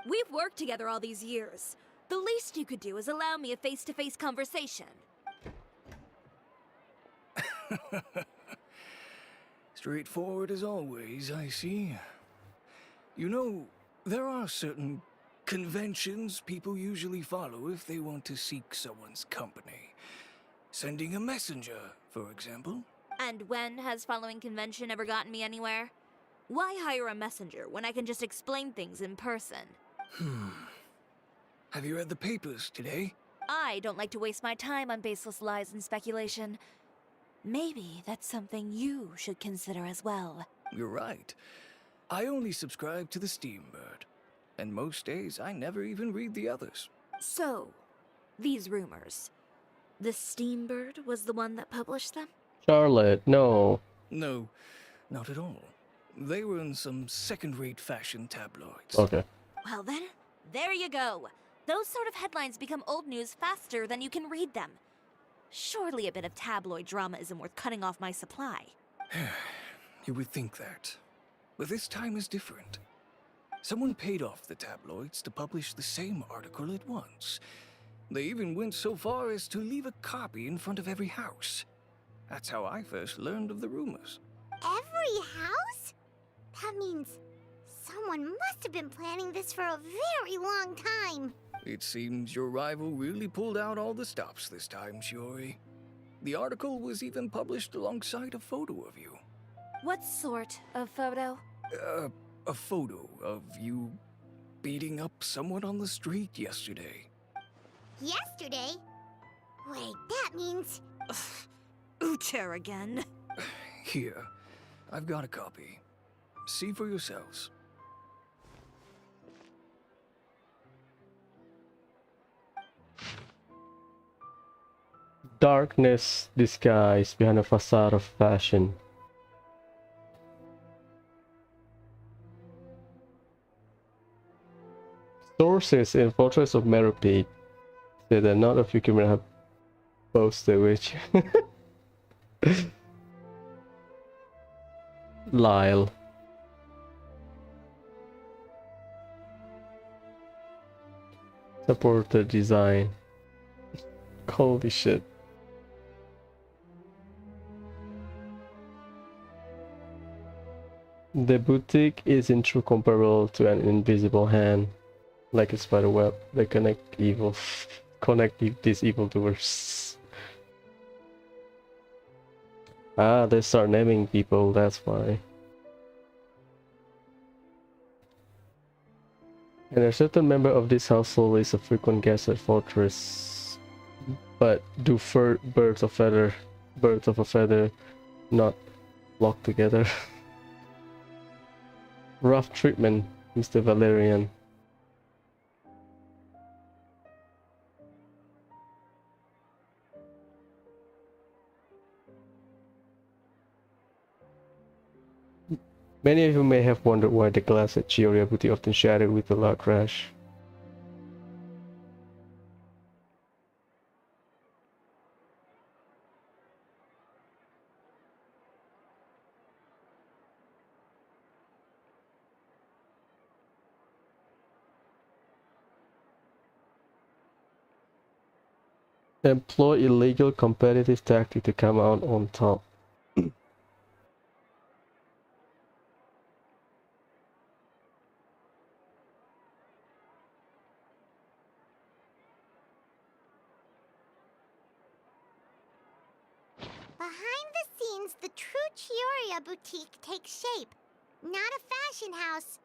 We've worked together all these years. The least you could do is allow me a face-to-face conversation. Straightforward as always, I see. You know, there are certain conventions people usually follow if they want to seek someone's company. Sending a messenger, for example. And when has following convention ever gotten me anywhere? Why hire a messenger when I can just explain things in person? Have you read the papers today? I don't like to waste my time on baseless lies and speculation. Maybe that's something you should consider as well. You're right. I only subscribe to the Steambird. And most days I never even read the others. So, these rumors. The Steambird was the one that published them? Charlotte, no. No, not at all. They were in some second-rate fashion tabloids. Okay. Well then, there you go. Those sort of headlines become old news faster than you can read them. Surely a bit of tabloid drama isn't worth cutting off my supply. You would think that. But this time is different. Someone paid off the tabloids to publish the same article at once. They even went so far as to leave a copy in front of every house. That's how I first learned of the rumors. Every house? That means someone must have been planning this for a very long time. It seems your rival really pulled out all the stops this time, Chiori. The article was even published alongside a photo of you. What sort of photo? A photo of you beating up someone on the street yesterday. Yesterday? Wait, that means... Uter again. Here, I've got a copy. See for yourselves. Darkness disguised behind a facade of fashion. Sources in Fortress of Meripede say that not a few criminals have posted which Lyle. Supported design. Holy shit. The boutique is in true comparable to an invisible hand, like a spider web that connect these evildoers. Ah, they start naming people, that's why. And a certain member of this household is a frequent guest at Fortress. But do birds of a feather not flock together? Rough treatment, Mr. Valerian. Many of you may have wondered why the glass at Cisoria boutique often shattered with a loud crash. Employ illegal competitive tactic to come out on top. Behind the scenes, the true Chioria boutique takes shape. Not a fashion house,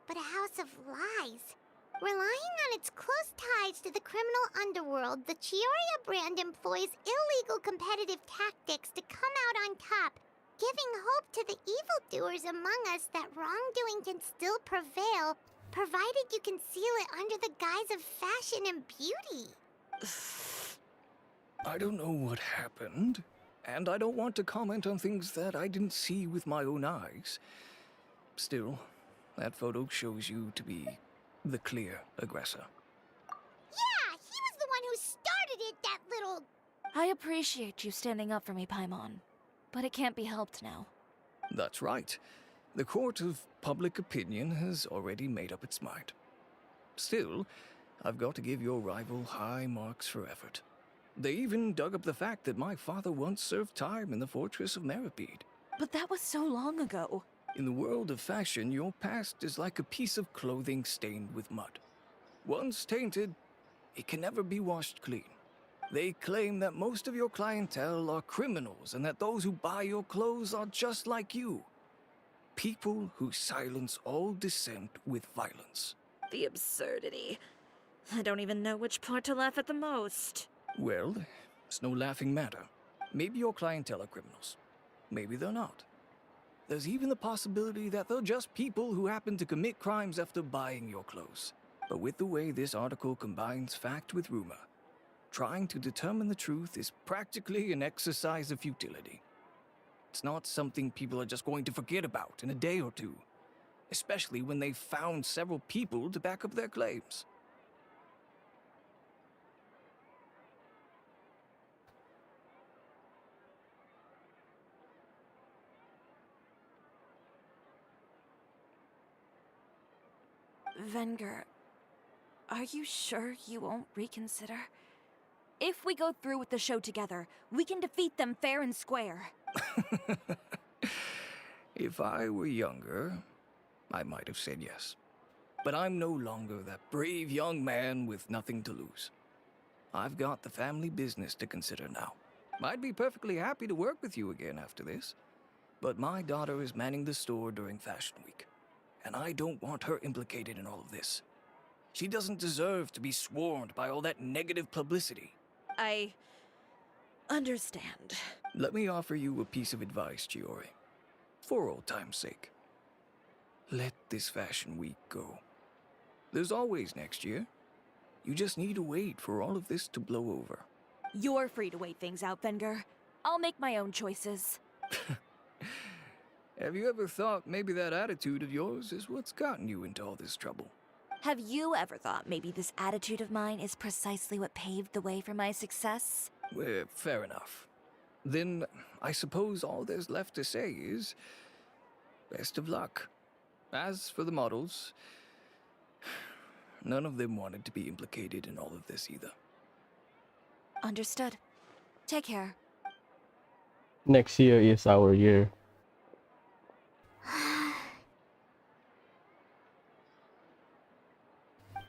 but a house of lies. Relying on its close ties to the criminal underworld, the Chioria brand employs illegal competitive tactics to come out on top, giving hope to the evildoers among us that wrongdoing can still prevail, provided you conceal it under the guise of fashion and beauty. I don't know what happened, and I don't want to comment on things that I didn't see with my own eyes. Still, that photo shows you to be the clear aggressor. Yeah, he was the one who started it, that little... I appreciate you standing up for me, Paimon, but it can't be helped now. That's right. The court of public opinion has already made up its mind. Still, I've got to give your rival high marks for effort. They even dug up the fact that my father once served time in the Fortress of Meripede. But that was so long ago. In the world of fashion, your past is like a piece of clothing stained with mud. Once tainted, it can never be washed clean. They claim that most of your clientele are criminals and that those who buy your clothes are just like you. People who silence all dissent with violence. The absurdity. I don't even know which part to laugh at the most. Well, it's no laughing matter. Maybe your clientele are criminals. Maybe they're not. There's even the possibility that they're just people who happen to commit crimes after buying your clothes. But with the way this article combines fact with rumor, Trying to determine the truth is practically an exercise of futility. It's not something people are just going to forget about in a day or two, especially when they've found several people to back up their claims. Venger, are you sure you won't reconsider? If we go through with the show together, we can defeat them fair and square. If I were younger, I might have said yes. But I'm no longer that brave young man with nothing to lose. I've got the family business to consider now. I'd be perfectly happy to work with you again after this, but my daughter is manning the store during Fashion Week, and I don't want her implicated in all of this. She doesn't deserve to be swarmed by all that negative publicity. I understand. Let me offer you a piece of advice, Chiori. For old time's sake. Let this Fashion Week go. There's always next year. You just need to wait for all of this to blow over. You're free to wait things out, Venger. I'll make my own choices. Have you ever thought maybe that attitude of yours is what's gotten you into all this trouble? Have you ever thought maybe this attitude of mine is precisely what paved the way for my success? Well, fair enough. Then I suppose all there's left to say is best of luck. As for the models, none of them wanted to be implicated in all of this either. Understood. Take care. Next year is our year.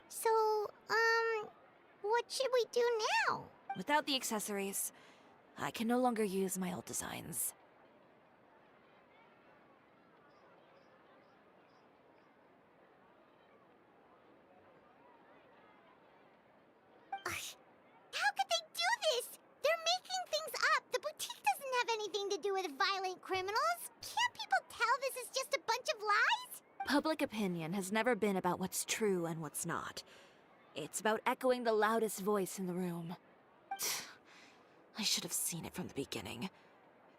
So, what should we do now? Without the accessories, I can no longer use my old designs. How could they do this? They're making things up. The boutique doesn't have anything to do with violent criminals. Can't people tell this is just a bunch of lies? Public opinion has never been about what's true and what's not. It's about echoing the loudest voice in the room. I should have seen it from the beginning.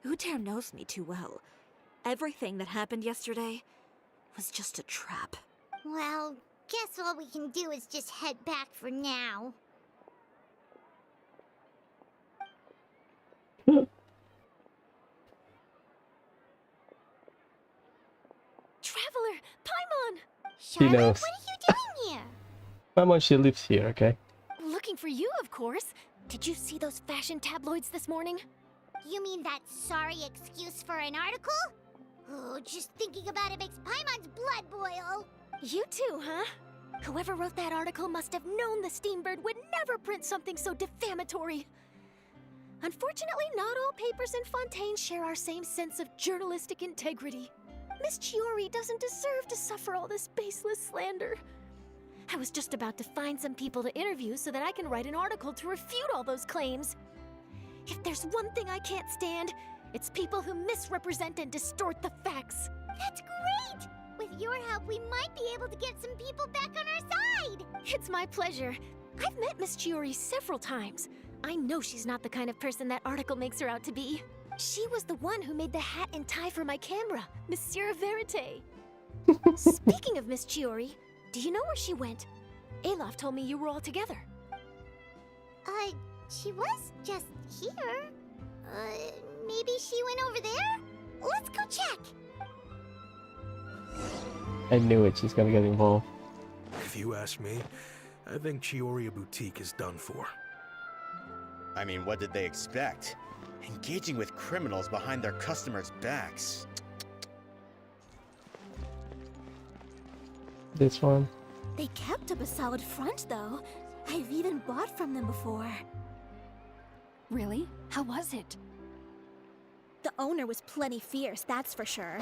Uter knows me too well. Everything that happened yesterday was just a trap. Well, guess all we can do is just head back for now. Traveler! Paimon! She Charlotte, knows. what are you doing here? Mama, she lives here, okay? Looking for you, of course. Did you see those fashion tabloids this morning? You mean that sorry excuse for an article? Oh, just thinking about it makes Paimon's blood boil. You too, huh? Whoever wrote that article must have known the Steambird would never print something so defamatory. Unfortunately, not all papers in Fontaine share our same sense of journalistic integrity. Miss Chiori doesn't deserve to suffer all this baseless slander. I was just about to find some people to interview so that I can write an article to refute all those claims. If there's one thing I can't stand, it's people who misrepresent and distort the facts. That's great! With your help, we might be able to get some people back on our side! It's my pleasure. I've met Miss Chiori several times. I know she's not the kind of person that article makes her out to be. She was the one who made the hat and tie for my camera, Monsieur Verite. Speaking of Miss Chiori, do you know where she went? Olaf told me you were all together. She was just here. Maybe she went over there? Let's go check! I knew it, she's gonna get involved. If you ask me, I think Cisoria Boutique is done for. I mean, what did they expect? Engaging with criminals behind their customers' backs. This one. They kept up a solid front, though. I've even bought from them before. Really? How was it? The owner was plenty fierce, that's for sure.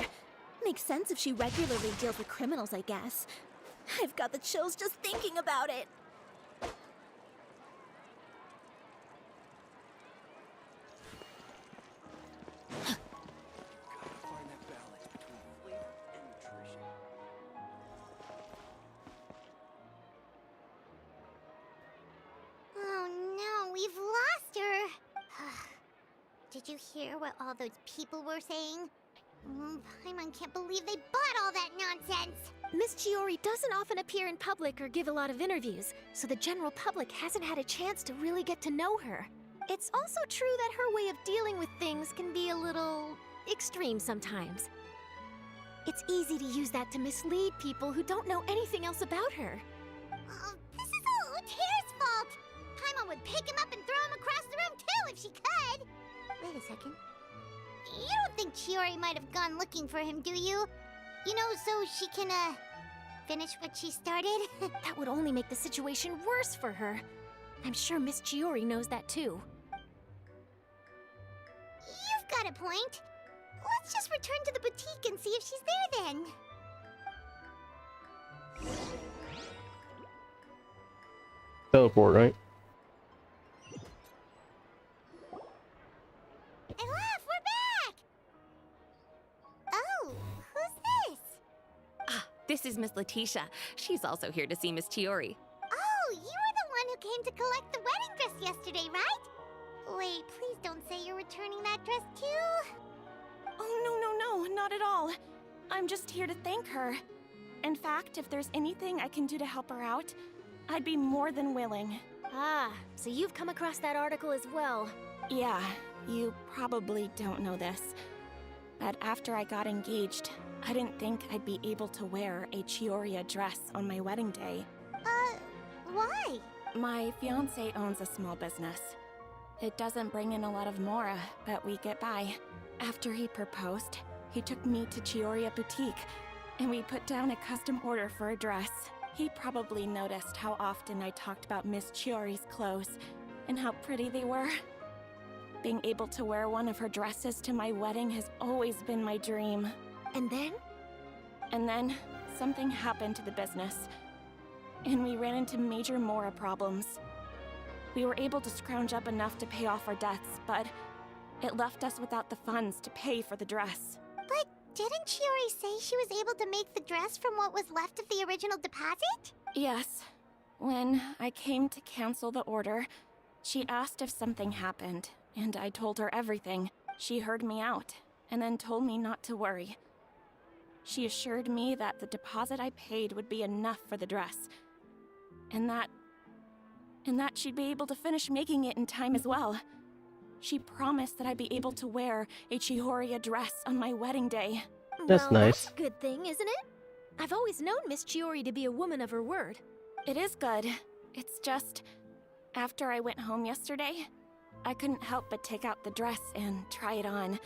Makes sense if she regularly deals with criminals, I guess. I've got the chills just thinking about it. Oh no, we've Did you hear what all those people were saying? Paimon can't believe they bought all that nonsense! Miss Chiori doesn't often appear in public or give a lot of interviews, so the general public hasn't had a chance to really get to know her. It's also true that her way of dealing with things can be a little extreme sometimes. It's easy to use that to mislead people who don't know anything else about her. This is all Utear's fault! Paimon would pick him up and throw him across the room too if she could! Wait a second. You don't think Chiori might have gone looking for him, do you? You know, so she can, finish what she started? That would only make the situation worse for her. I'm sure Miss Chiori knows that too. You've got a point. Let's just return to the boutique and see if she's there then. Teleport, right? Elaf, we're back! Oh, who's this? Ah, this is Miss Letitia. She's also here to see Miss Chiori. Oh, you were the one who came to collect the wedding dress yesterday, right? Wait, please don't say you're returning that dress too. Oh, no, not at all. I'm just here to thank her. In fact, if there's anything I can do to help her out, I'd be more than willing. Ah, so you've come across that article as well. Yeah, you probably don't know this, but after I got engaged, I didn't think I'd be able to wear a Chioria dress on my wedding day. Why? My fiancé owns a small business. It doesn't bring in a lot of mora, but we get by. After he proposed, he took me to Chioria Boutique, and we put down a custom order for a dress. He probably noticed how often I talked about Miss Chiori's clothes, and how pretty they were. Being able to wear one of her dresses to my wedding has always been my dream. And then? And then, something happened to the business, and we ran into major mora problems. We were able to scrounge up enough to pay off our debts, but it left us without the funds to pay for the dress. But didn't Chiori say she was able to make the dress from what was left of the original deposit? Yes. When I came to cancel the order, she asked if something happened, and I told her everything. She heard me out, and then told me not to worry. She assured me that the deposit I paid would be enough for the dress, and that she'd be able to finish making it in time as well. She promised that I'd be able to wear a Chihoria dress on my wedding day. That's nice. That's a good thing, isn't it? I've always known Miss Chiori to be a woman of her word. It is good. It's just, after I went home yesterday, I couldn't help but take out the dress and try it on.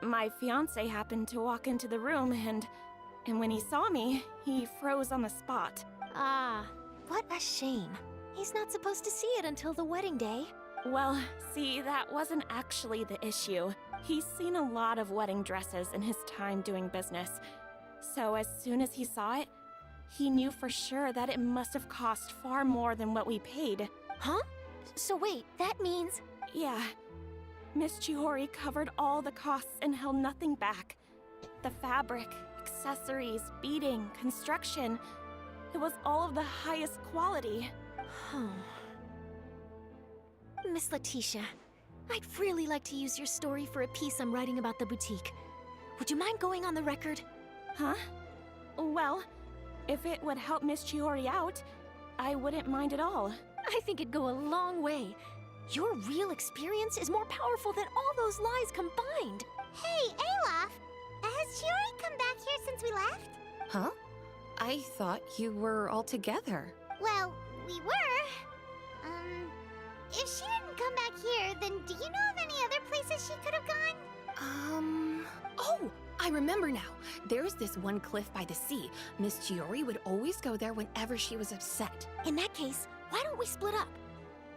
My fiancé happened to walk into the room, and when he saw me, he froze on the spot. Ah, what a shame. He's not supposed to see it until the wedding day. Well, see, that wasn't actually the issue. He's seen a lot of wedding dresses in his time doing business. So as soon as he saw it, he knew for sure that it must have cost far more than what we paid. Huh? So wait, that means... Yeah. Miss Chiori covered all the costs and held nothing back. The fabric, accessories, beading, construction. It was all of the highest quality. Miss Letitia, I'd really like to use your story for a piece I'm writing about the boutique. Would you mind going on the record? Huh? Well, if it would help Miss Chiori out, I wouldn't mind at all. I think it'd go a long way. Your real experience is more powerful than all those lies combined. Hey, Olaf! Has Chiori come back here since we left? Huh? I thought you were all together. Well, we were. If she didn't come back here, then do you know of any other places she could have gone? Oh, I remember now. There's this one cliff by the sea. Miss Chiori would always go there whenever she was upset. In that case, why don't we split up?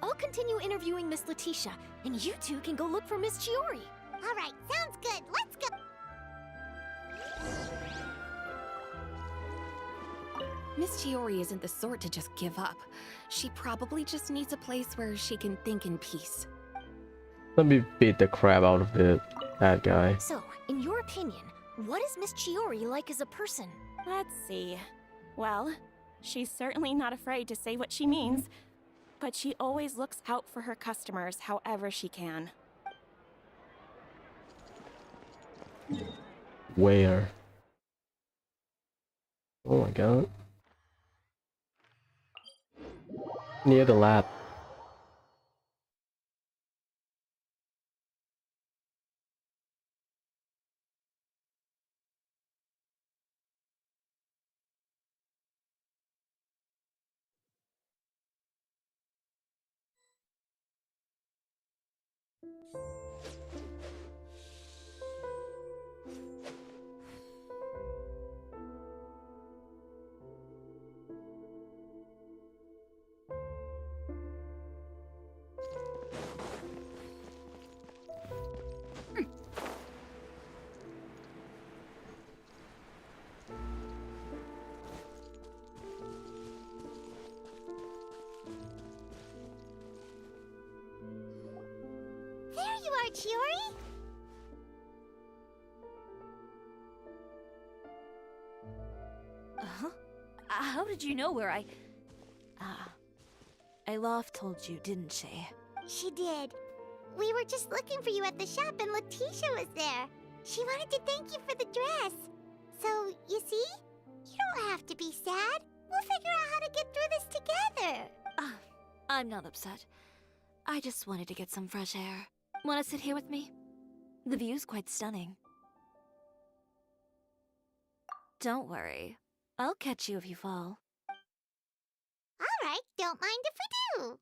I'll continue interviewing Miss Letitia, and you two can go look for Miss Chiori. All right, sounds good. Let's go. Miss Chiori isn't the sort to just give up. She probably just needs a place where she can think in peace. Let me beat the crap out of that guy. So, in your opinion, what is Miss Chiori like as a person? Let's see. Well, she's certainly not afraid to say what she means, but she always looks out for her customers however she can. Where? Oh my god. Near the lab. There you are, Chiori! Huh? How did you know where I... Aloft told you, didn't she? She did. We were just looking for you at the shop and Letitia was there. She wanted to thank you for the dress. So, you see? You don't have to be sad. We'll figure out how to get through this together. I'm not upset. I just wanted to get some fresh air. Want to sit here with me? The view's quite stunning. Don't worry. I'll catch you if you fall. Alright, don't mind if we do.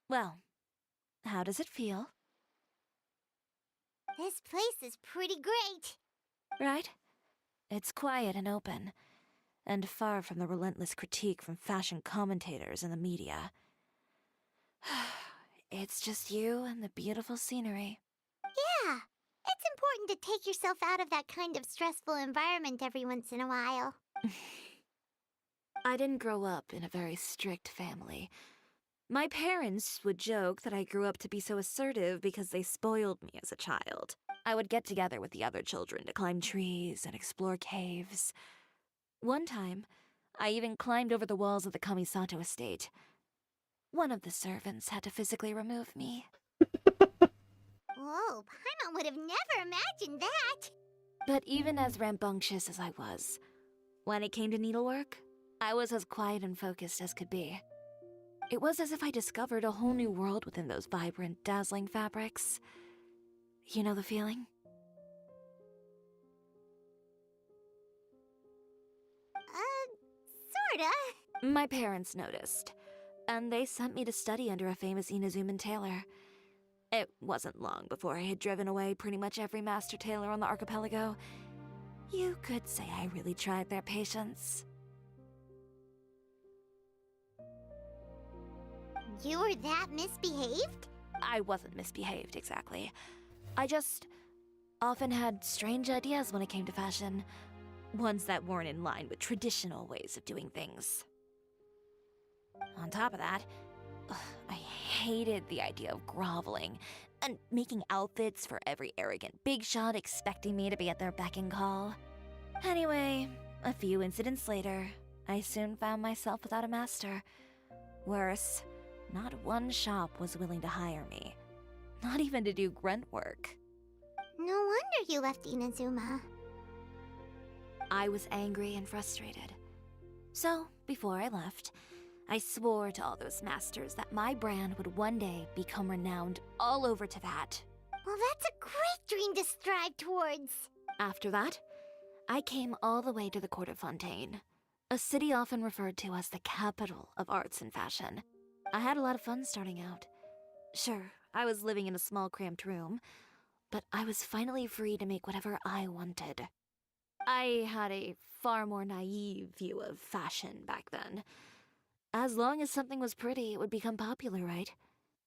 Well, how does it feel? This place is pretty great. Right? It's quiet and open, and far from the relentless critique from fashion commentators and the media. It's just you and the beautiful scenery. Yeah, it's important to take yourself out of that kind of stressful environment every once in a while. I didn't grow up in a very strict family. My parents would joke that I grew up to be so assertive because they spoiled me as a child. I would get together with the other children to climb trees and explore caves. One time, I even climbed over the walls of the Kamisato estate. One of the servants had to physically remove me. Whoa, Paimon would have never imagined that. But even as rambunctious as I was, when it came to needlework, I was as quiet and focused as could be. It was as if I discovered a whole new world within those vibrant, dazzling fabrics. You know the feeling? Sorta. My parents noticed, and they sent me to study under a famous Inazuman tailor. It wasn't long before I had driven away pretty much every master tailor on the archipelago. You could say I really tried their patience. You were that misbehaved? I wasn't misbehaved, exactly. I just often had strange ideas when it came to fashion. Ones that weren't in line with traditional ways of doing things. On top of that, I hated the idea of groveling and making outfits for every arrogant big shot expecting me to be at their beck and call. Anyway, a few incidents later, I soon found myself without a master. Worse, not one shop was willing to hire me. Not even to do grunt work. No wonder you left Inazuma. I was angry and frustrated. So, before I left, I swore to all those masters that my brand would one day become renowned all over Teyvat. Well, that's a great dream to strive towards. After that, I came all the way to the court of Fontaine, a city often referred to as the capital of arts and fashion. I had a lot of fun starting out. Sure, I was living in a small cramped room, but I was finally free to make whatever I wanted. I had a far more naive view of fashion back then. As long as something was pretty, it would become popular, right?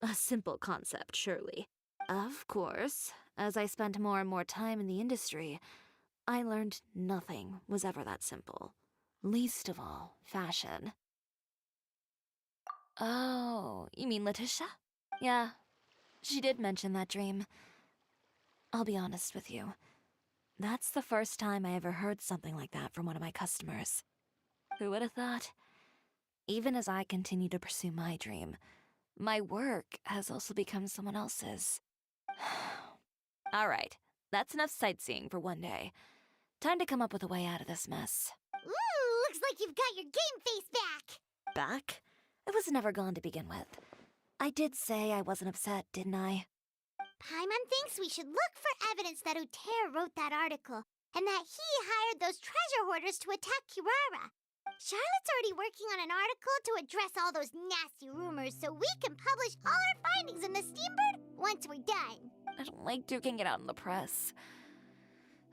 A simple concept, surely. Of course, as I spent more and more time in the industry, I learned nothing was ever that simple. Least of all, fashion. Oh, you mean Letitia? Yeah, she did mention that dream. I'll be honest with you. That's the first time I ever heard something like that from one of my customers. Who would have thought? Even as I continue to pursue my dream, my work has also become someone else's. Alright, that's enough sightseeing for one day. Time to come up with a way out of this mess. Ooh, looks like you've got your game face back! Back? It was never gone to begin with. I did say I wasn't upset, didn't I? Paimon thinks we should look for evidence that Uter wrote that article, and that he hired those treasure hoarders to attack Kirara. Charlotte's already working on an article to address all those nasty rumors so we can publish all our findings in the Steambird once we're done. I don't like duking it out in the press.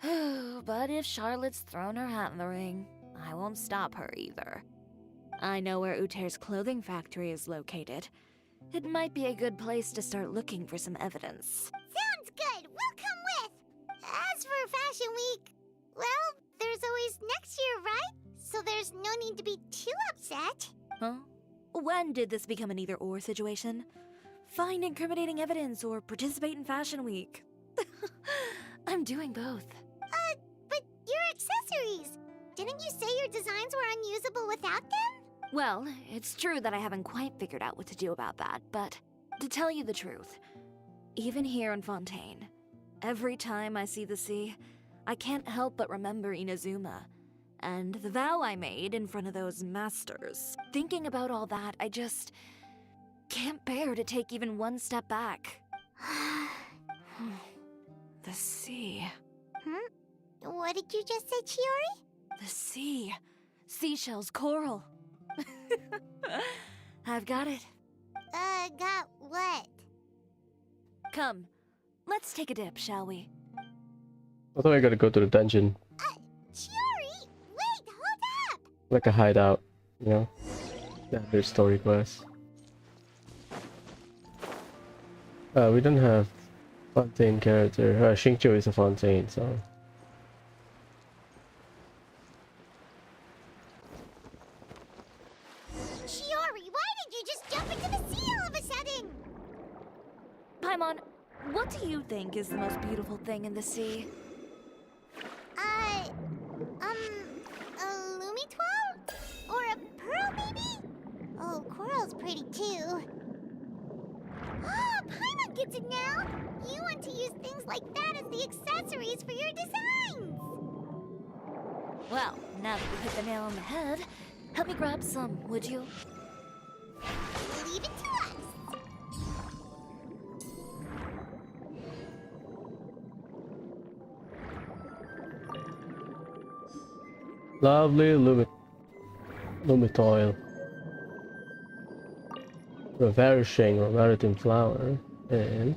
But if Charlotte's thrown her hat in the ring, I won't stop her either. I know where Uter's clothing factory is located. It might be a good place to start looking for some evidence. Sounds good! We'll come with! As for Fashion Week, well, there's always next year, right? So there's no need to be too upset. Huh? When did this become an either-or situation? Find incriminating evidence or participate in Fashion Week. I'm doing both. But your accessories! Didn't you say your designs were unusable without them? Well, it's true that I haven't quite figured out what to do about that, but to tell you the truth, even here in Fontaine, every time I see the sea, I can't help but remember Inazuma, and the vow I made in front of those masters. Thinking about all that, I just can't bear to take even one step back. The sea. What did you just say, Chiori? The sea. Seashells, coral. I've got it. Got what? Come, let's take a dip, shall we? I thought I gotta go to the dungeon. Chiori! Wait, hold up! Like a hideout, you know? Yeah, there's story quests. We don't have Fontaine character. Xingqiu is a Fontaine, so... Chiori, why did you just jump into the sea all of a sudden? Paimon, what do you think is the most beautiful thing in the sea? A Lumitoile? Or a pearl, maybe? Oh, coral's pretty too. Ah, Paimon gets it now! You want to use things like that as the accessories for your designs! Well, now that you hit the nail on the head, help me grab some, would you? Leave it to us! Lovely Lumitoil. Reverishing or Meriton flower. And...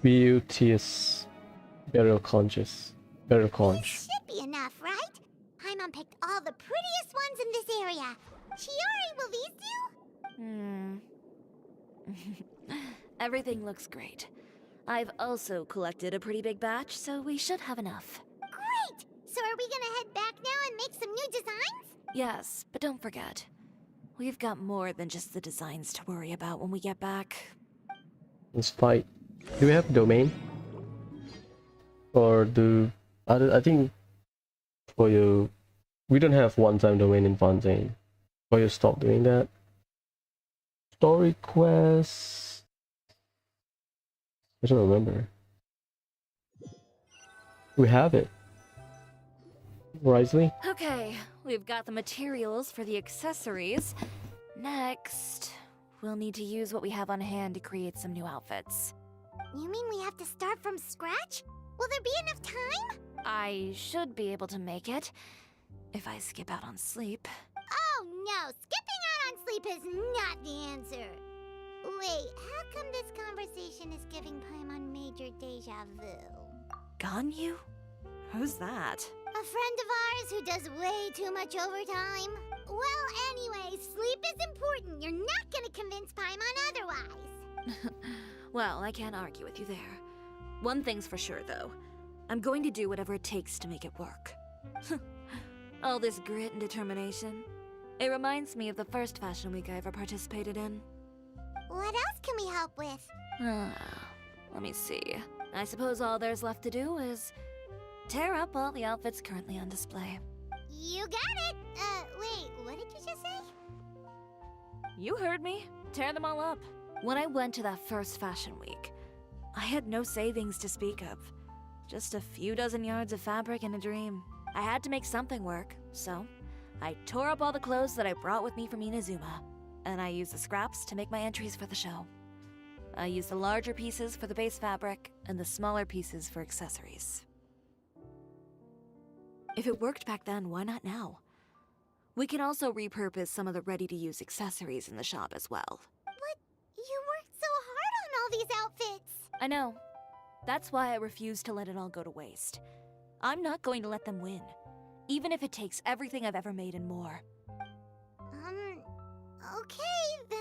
Beauteous Burial Conch. This should be enough, right? Paimon picked all the prettiest ones in this area. Chiori, will these do? Everything looks great. I've also collected a pretty big batch, so we should have enough. Great! So are we gonna head back now and make some new designs? Yes, but don't forget, we've got more than just the designs to worry about when we get back. Let's fight. Do we have a domain? Or do... I think for you... We don't have one-time domain in Fontaine. Or you stop doing that. Story quests... I don't remember. We have it. Risley? Okay, we've got the materials for the accessories. Next, we'll need to use what we have on hand to create some new outfits. You mean we have to start from scratch? Will there be enough time? I should be able to make it, if I skip out on sleep. Oh no, skipping out on sleep is not the answer. Wait, how come this conversation is giving Paimon major deja vu? Ganyu? Who's that? A friend of ours who does way too much overtime. Well, anyway, sleep is important. You're not gonna convince Paimon otherwise. Well, I can't argue with you there. One thing's for sure, though. I'm going to do whatever it takes to make it work. All this grit and determination. It reminds me of the first Fashion Week I ever participated in. What else can we help with? Let me see. I suppose all there's left to do is tear up all the outfits currently on display. You got it! Wait, what did you just say? You heard me. Tear them all up. When I went to that first fashion week, I had no savings to speak of. Just a few dozen yards of fabric and a dream. I had to make something work, so I tore up all the clothes that I brought with me from Inazuma, and I used the scraps to make my entries for the show. I used the larger pieces for the base fabric and the smaller pieces for accessories. If it worked back then, why not now? We can also repurpose some of the ready-to-use accessories in the shop as well. But you worked so hard on all these outfits! I know. That's why I refuse to let it all go to waste. I'm not going to let them win, even if it takes everything I've ever made and more. Okay, then...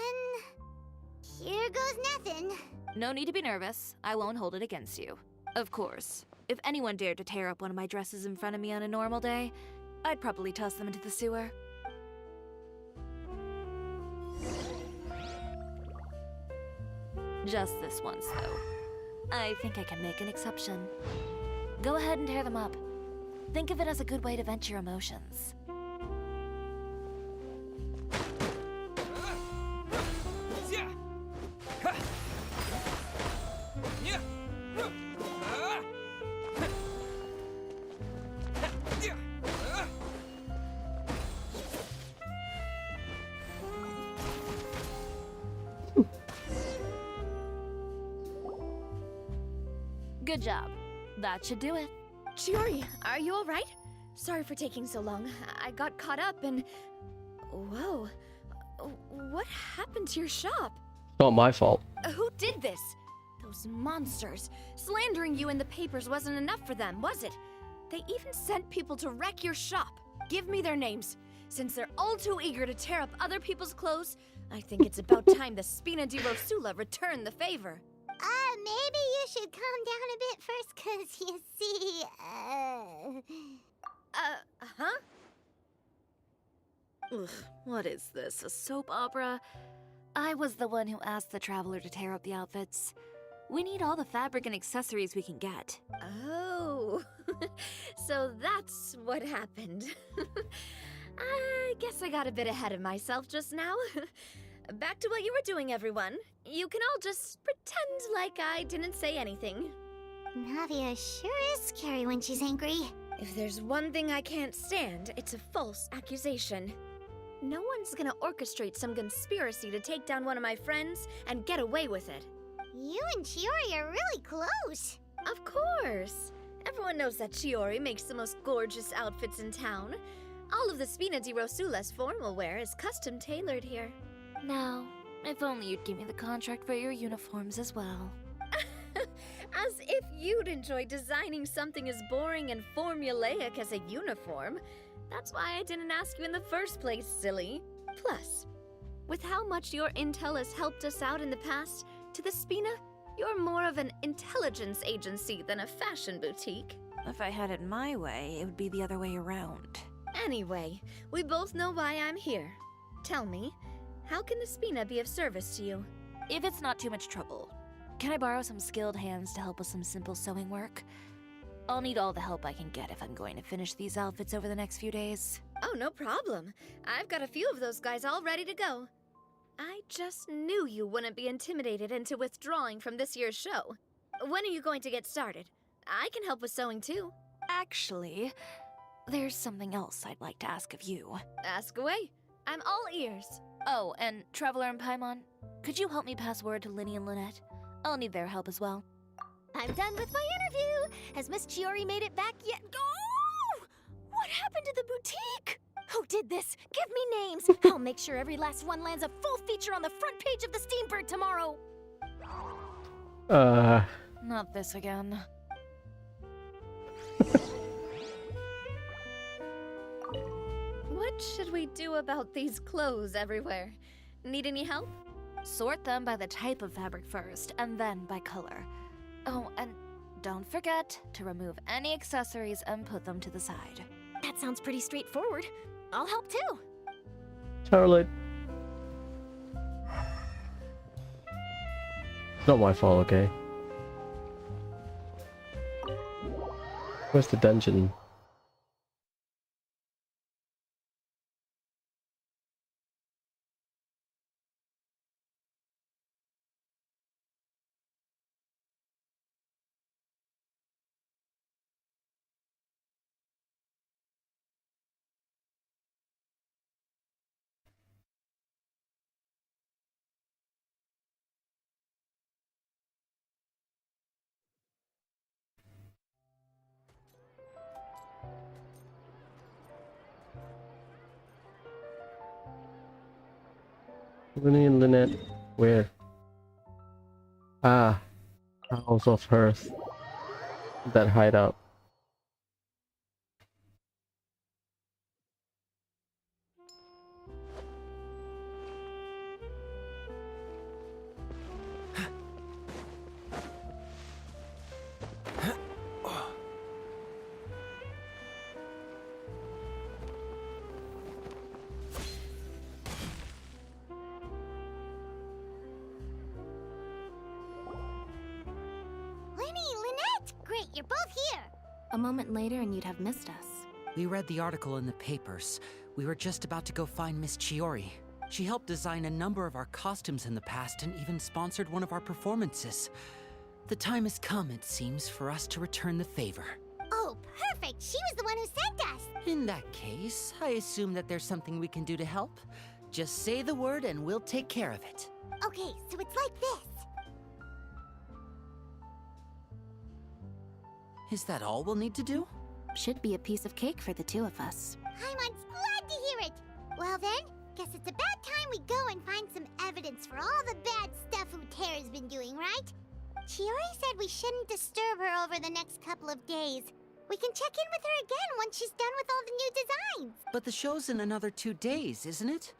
Here goes nothing. No need to be nervous. I won't hold it against you. Of course, if anyone dared to tear up one of my dresses in front of me on a normal day, I'd probably toss them into the sewer. Just this once, though. I think I can make an exception. Go ahead and tear them up. Think of it as a good way to vent your emotions. Good job. That should do it. Chiori, are you alright? Sorry for taking so long. I got caught up and... Whoa. What happened to your shop? Not my fault. Who did this? Those monsters. Slandering you in the papers wasn't enough for them, was it? They even sent people to wreck your shop. Give me their names. Since they're all too eager to tear up other people's clothes, I think it's about time the Spina di Rosula returned the favor. Maybe you should calm down a bit first, 'cause you see, huh? Ugh, what is this, a soap opera? I was the one who asked the traveler to tear up the outfits. We need all the fabric and accessories we can get. Oh, so that's what happened. I guess I got a bit ahead of myself just now. Back to what you were doing, everyone. You can all just pretend like I didn't say anything. Navia sure is scary when she's angry. If there's one thing I can't stand, it's a false accusation. No one's gonna orchestrate some conspiracy to take down one of my friends and get away with it. You and Chiori are really close. Of course. Everyone knows that Chiori makes the most gorgeous outfits in town. All of the Spina di Rosula's formal wear is custom tailored here. Now, if only you'd give me the contract for your uniforms as well. As if you'd enjoy designing something as boring and formulaic as a uniform. That's why I didn't ask you in the first place, silly. Plus, with how much your intel has helped us out in the past, to the Spina, you're more of an intelligence agency than a fashion boutique. If I had it my way, it would be the other way around. Anyway, we both know why I'm here. Tell me, how can the Spina be of service to you? If it's not too much trouble, can I borrow some skilled hands to help with some simple sewing work? I'll need all the help I can get if I'm going to finish these outfits over the next few days. Oh, no problem. I've got a few of those guys all ready to go. I just knew you wouldn't be intimidated into withdrawing from this year's show. When are you going to get started? I can help with sewing too. Actually, there's something else I'd like to ask of you. Ask away. I'm all ears. Oh, and Traveler and Paimon, could you help me pass word to Linny and Lynette? I'll need their help as well. I'm done with my interview. Has Miss Chiori made it back yet? Oh! What happened to the boutique? Who did this? Give me names. I'll make sure every last one lands a full feature on the front page of the Steambird tomorrow. Not this again. What should we do about these clothes everywhere? Need any help? Sort them by the type of fabric first, and then by color. Oh, and don't forget to remove any accessories and put them to the side. That sounds pretty straightforward. I'll help too. Charlotte. Not my fault, okay? Where's the dungeon? Winnie and Lynette, where? Ah, House of Hearth. That hideout. Great, you're both here! A moment later and you'd have missed us. We read the article in the papers. We were just about to go find Miss Chiori. She helped design a number of our costumes in the past and even sponsored one of our performances. The time has come, it seems, for us to return the favor. Oh, perfect! She was the one who sent us! In that case, I assume that there's something we can do to help. Just say the word and we'll take care of it. Okay, so it's like this. Is that all we'll need to do? Should be a piece of cake for the two of us. Paimon's glad to hear it! Well then, guess it's about time we go and find some evidence for all the bad stuff Utera's been doing, right? Chiori said we shouldn't disturb her over the next couple of days. We can check in with her again once she's done with all the new designs. But the show's in another 2 days, isn't it?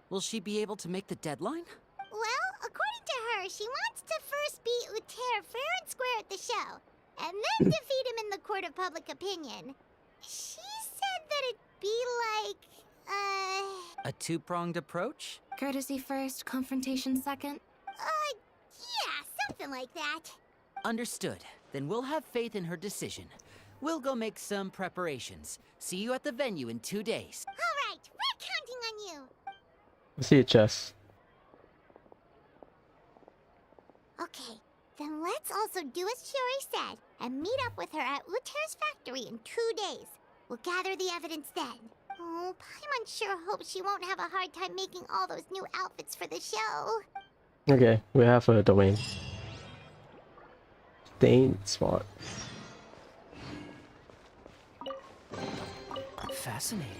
Will she be able to make the deadline? Well, according to her, she wants to first beat Utera fair and square at the show, and then defeat him in the court of public opinion. She said that it'd be like, A two-pronged approach? Courtesy first, confrontation second? Yeah, something like that. Understood. Then we'll have faith in her decision. We'll go make some preparations. See you at the venue in 2 days. All right, we're counting on you. See you, Chess. Okay, then let's also do as Chiori said and meet up with her at Utera's factory in 2 days. We'll gather the evidence then. Oh, Paimon sure hopes she won't have a hard time making all those new outfits for the show. Okay, we have a domain. Stain spot. Fascinating.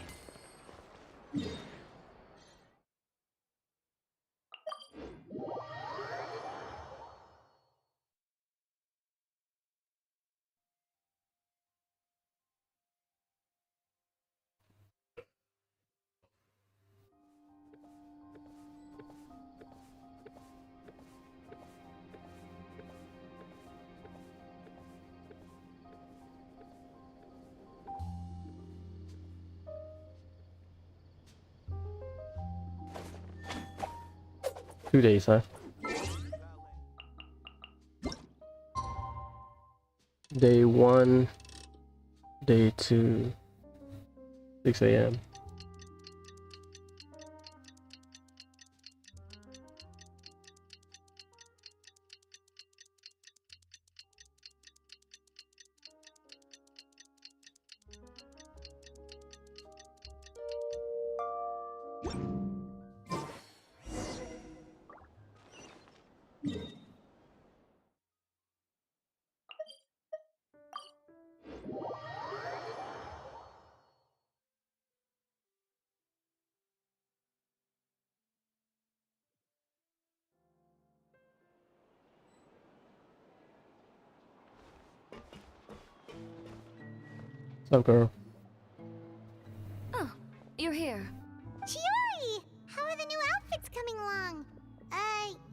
Two days, huh? Day 1, day 2, 6 a.m. What's up, girl? Oh, you're here. Chiori! How are the new outfits coming along?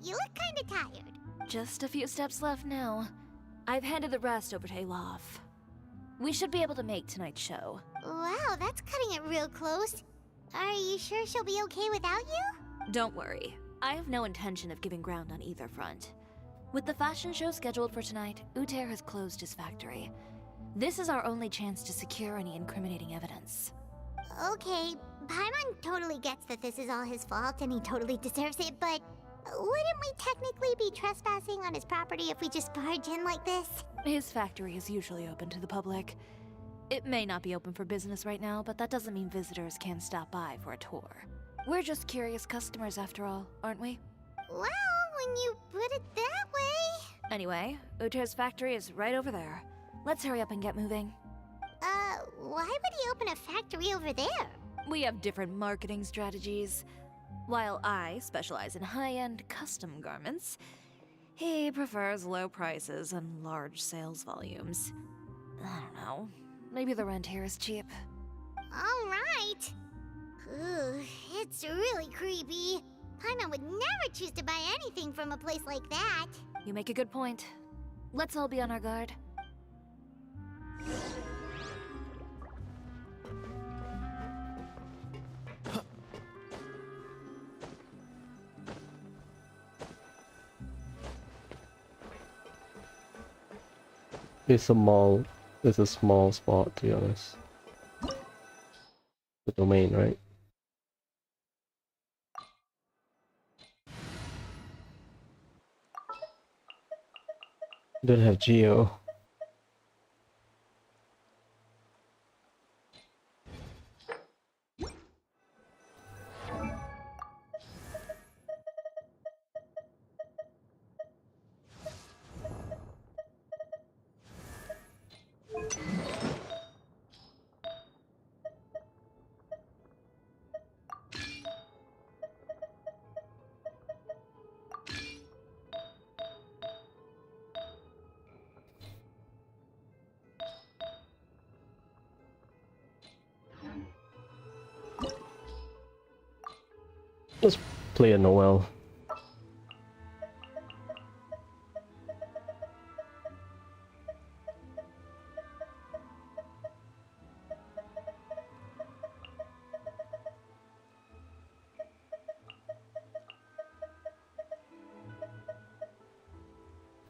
You look kinda tired. Just a few steps left now. I've handed the rest over to Alof. We should be able to make tonight's show. Wow, that's cutting it real close. Are you sure she'll be okay without you? Don't worry. I have no intention of giving ground on either front. With the fashion show scheduled for tonight, Uter has closed his factory. This is our only chance to secure any incriminating evidence. Okay, Paimon totally gets that this is all his fault and he totally deserves it, but wouldn't we technically be trespassing on his property if we just barge in like this? His factory is usually open to the public. It may not be open for business right now, but that doesn't mean visitors can't stop by for a tour. We're just curious customers after all, aren't we? Well, when you put it that way... Anyway, Uter's factory is right over there. Let's hurry up and get moving. Why would he open a factory over there? We have different marketing strategies. While I specialize in high-end custom garments, he prefers low prices and large sales volumes. I don't know. Maybe the rent here is cheap. Alright. Ooh, it's really creepy. Paimon would never choose to buy anything from a place like that. You make a good point. Let's all be on our guard. It's a mall. It's a small spot, to be honest. The domain, right? Don't have Geo. Let's play a Noel.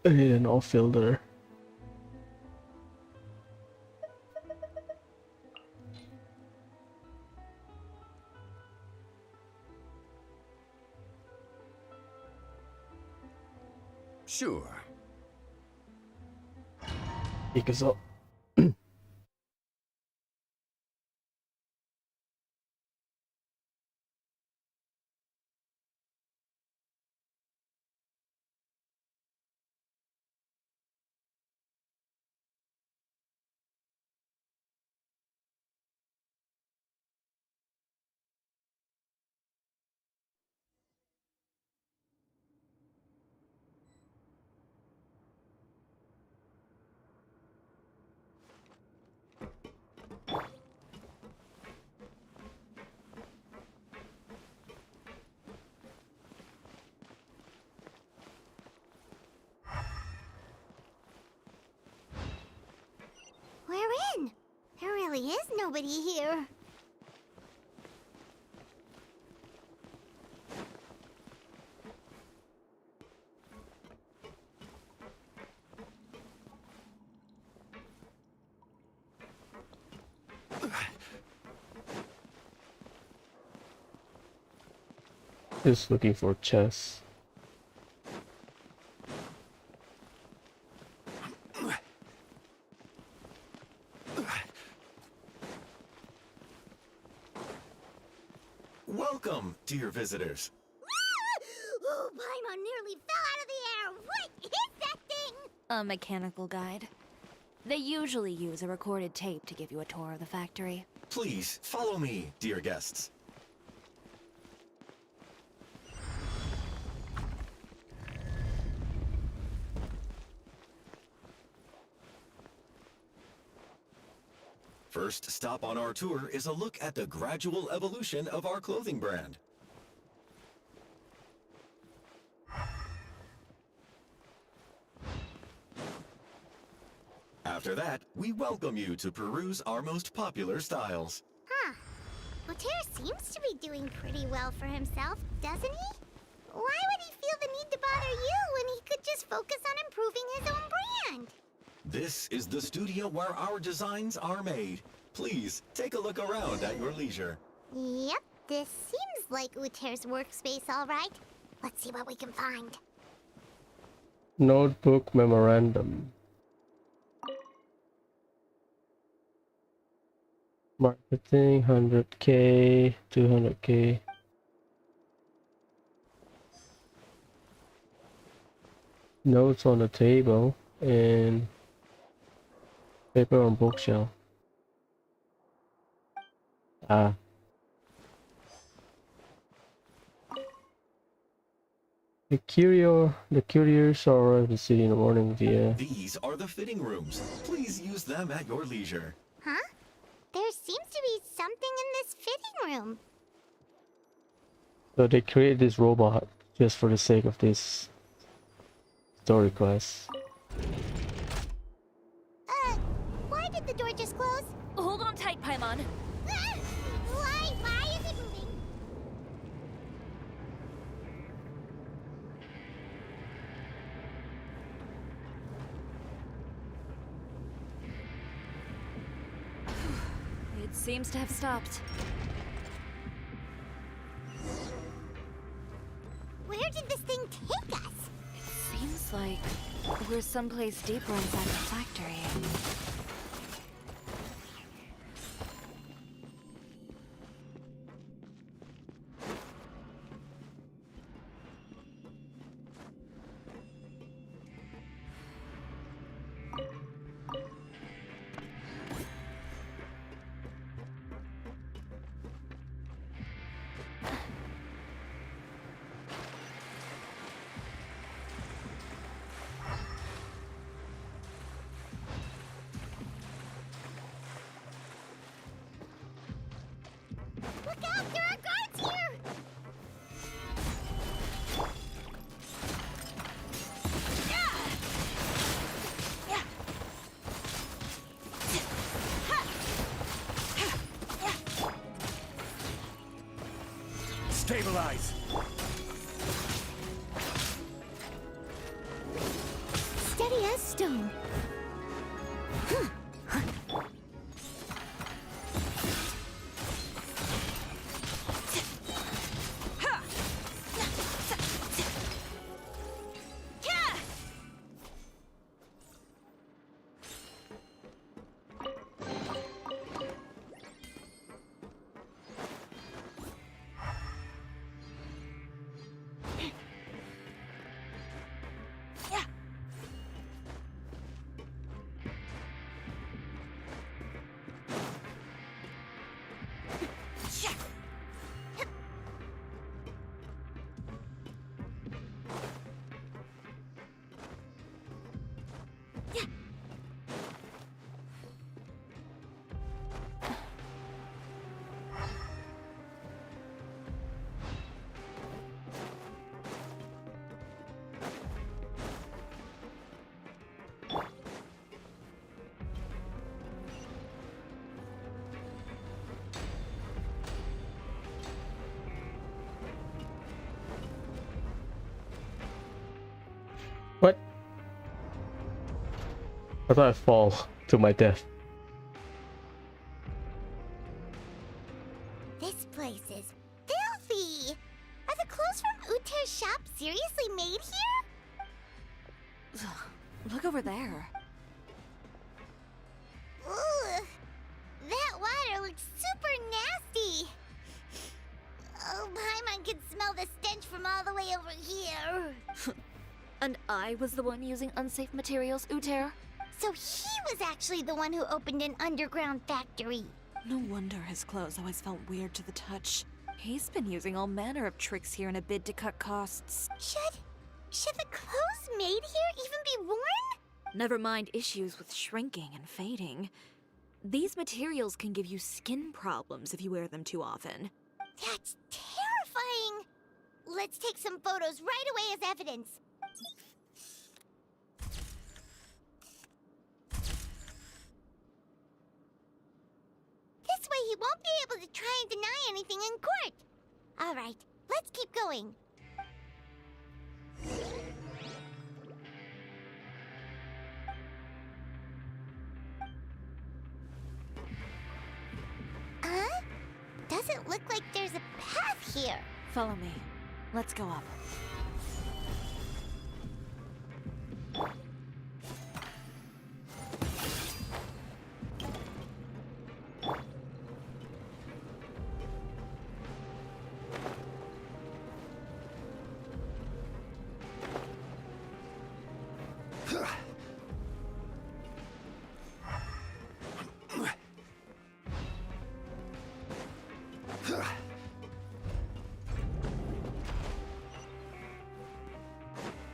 I need an off-fielder. Sure. Because of We're in! There really is nobody here. just looking for chess. Welcome, dear visitors. Oh, Paimon nearly fell out of the air! What is that thing? A mechanical guide. They usually use a recorded tape to give you a tour of the factory. Please, follow me, dear guests. First stop on our tour is a look at the gradual evolution of our clothing brand. After that, we welcome you to peruse our most popular styles. Huh. Uter seems to be doing pretty well for himself, doesn't he? Why would he feel the need to bother you when he could just focus on improving his own brand? This is the studio where our designs are made. Please, take a look around at your leisure. Yep, this seems like Uter's workspace, all right. Let's see what we can find. Notebook memorandum. Marketing 100k, 200k. Notes on the table and paper on bookshelf. Ah. The couriers arrive at the city in the morning via... These are the fitting rooms. Please use them at your leisure. Huh? There seems to be something in this fitting room. So they create this robot just for the sake of this story quest. Why did the door just close? Hold on tight, Paimon. Why is it moving? It seems to have stopped. Where did this thing take us? It seems like we're someplace deeper inside the factory. Look out! There are guards here! Stabilize! Steady as stone. What? I thought I'd fall to my death. This place is filthy! Are the clothes from Uter's shop seriously made here? Look over there. Ugh! That water looks super nasty! Oh, Paimon can smell the stench from all the way over here! And I was the one using unsafe materials, Uter? So he was actually the one who opened an underground factory. No wonder his clothes always felt weird to the touch. He's been using all manner of tricks here in a bid to cut costs. Should the clothes made here even be worn? Never mind issues with shrinking and fading. These materials can give you skin problems if you wear them too often. That's terrifying! Let's take some photos right away as evidence. This way he won't be able to try and deny anything in court. All right, let's keep going. look like there's a path here. Follow me. Let's go up.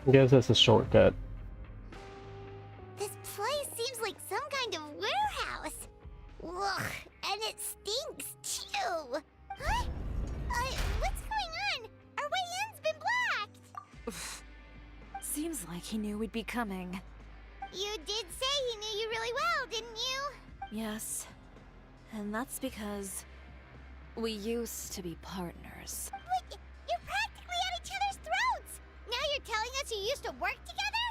I guess that's a shortcut. This place seems like some kind of warehouse. Ugh, and it stinks too. Huh? What's going on? Our way in's been blocked. Seems like he knew we'd be coming. You did say he knew you really well, didn't you? Yes. And that's because we used to be partners. But you're practically at each other's throats. Now you're telling us you used to work together?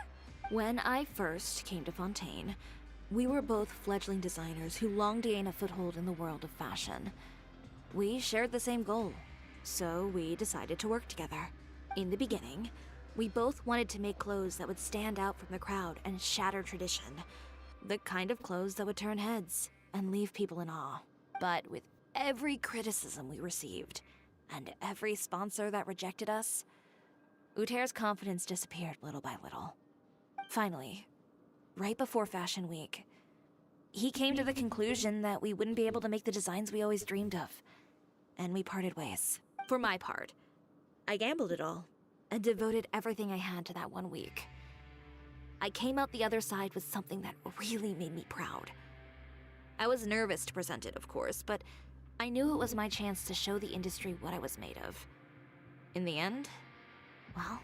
When I first came to Fontaine, we were both fledgling designers who longed to gain a foothold in the world of fashion. We shared the same goal, so we decided to work together. In the beginning, we both wanted to make clothes that would stand out from the crowd and shatter tradition. The kind of clothes that would turn heads and leave people in awe. But with every criticism we received, and every sponsor that rejected us, Uter's confidence disappeared little by little. Finally, right before Fashion Week, he came to the conclusion that we wouldn't be able to make the designs we always dreamed of, and we parted ways. For my part, I gambled it all, and devoted everything I had to that 1 week. I came out the other side with something that really made me proud. I was nervous to present it, of course, but I knew it was my chance to show the industry what I was made of. In the end, well,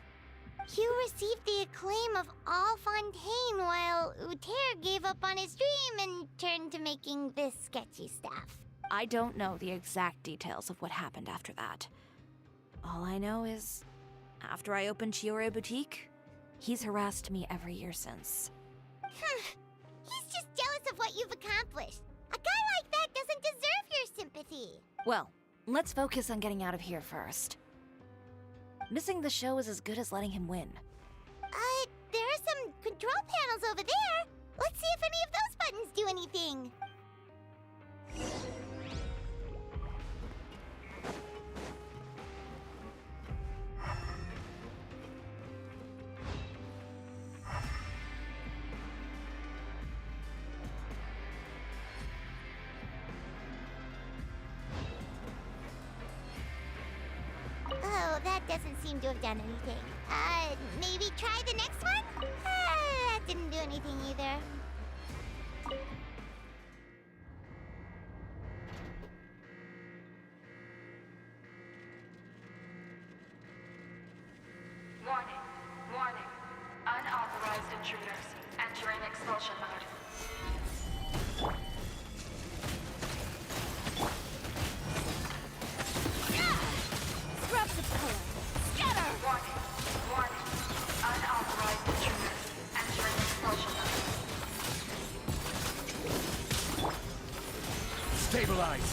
You received the acclaim of all Fontaine while Uter gave up on his dream and turned to making this sketchy stuff. I don't know the exact details of what happened after that. All I know is, after I opened Chiori Boutique, he's harassed me every year since. He's just jealous of what you've accomplished. A guy like that doesn't deserve your sympathy. Well, let's focus on getting out of here first. Missing the show is as good as letting him win. There are some control panels over there. Let's see if any of those buttons do anything. Oh, that doesn't seem to have done anything. Maybe try the next one? That didn't do anything either. Warning. Warning. Unauthorized intruders entering expulsion mode. Scraps of color. Scatter! Warning. Warning. Unauthorized intruders entering expulsion mode. Stabilize!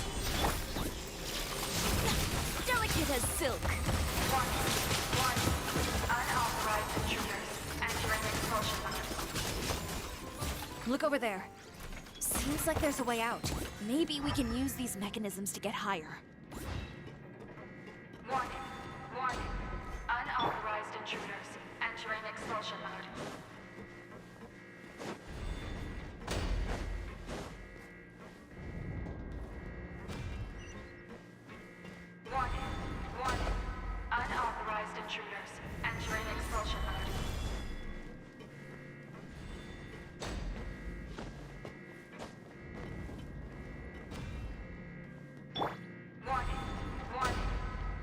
Delicate as silk. Warning. Warning. Unauthorized intruders entering expulsion mode. Look over there. Seems like there's a way out. Maybe we can use these mechanisms to get higher. Warning. Warning. Unauthorized intruders entering expulsion mode. Warning. Warning. Unauthorized intruders entering expulsion mode. Warning. Warning.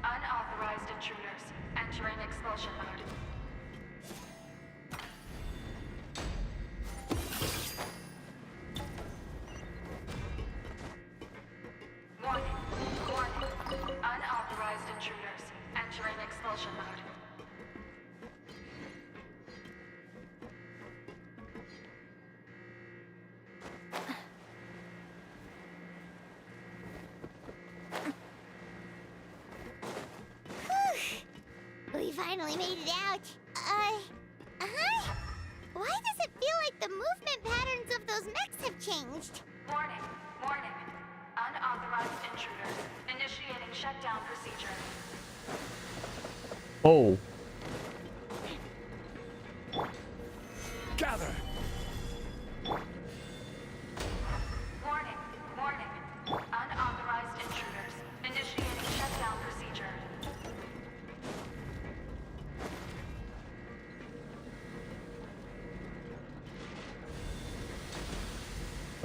Unauthorized intruders entering expulsion mode. Warning. Warning. Unauthorized intruders entering expulsion mode. finally made it out. Why does it feel like the movement patterns of those mechs have changed? Warning, warning. Unauthorized intruders. Initiating shutdown procedure. Oh. Gather! Warning, warning. Unauthorized intruders. Initiating shutdown procedure.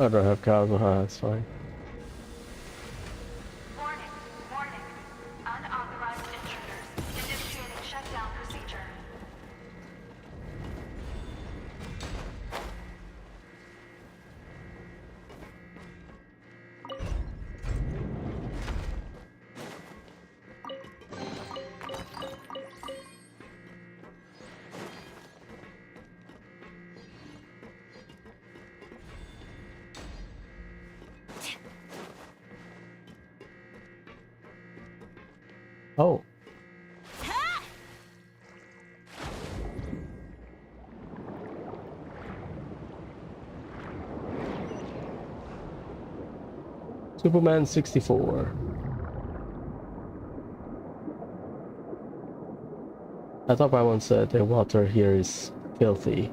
I don't have cows. That's fine. Warning, warning. Unauthorized intruders. Initiating shutdown procedure. Oh. Superman 64. I thought I once said the water here is filthy.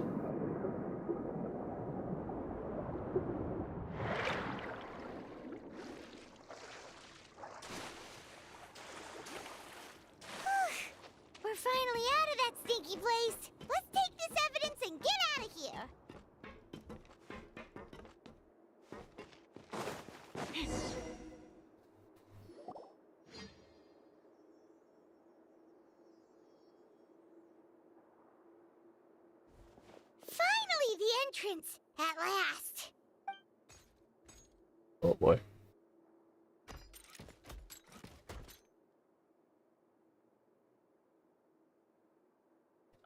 We're finally out of that stinky place. Let's take this evidence and get out of here. Finally, the entrance! At last! Oh boy.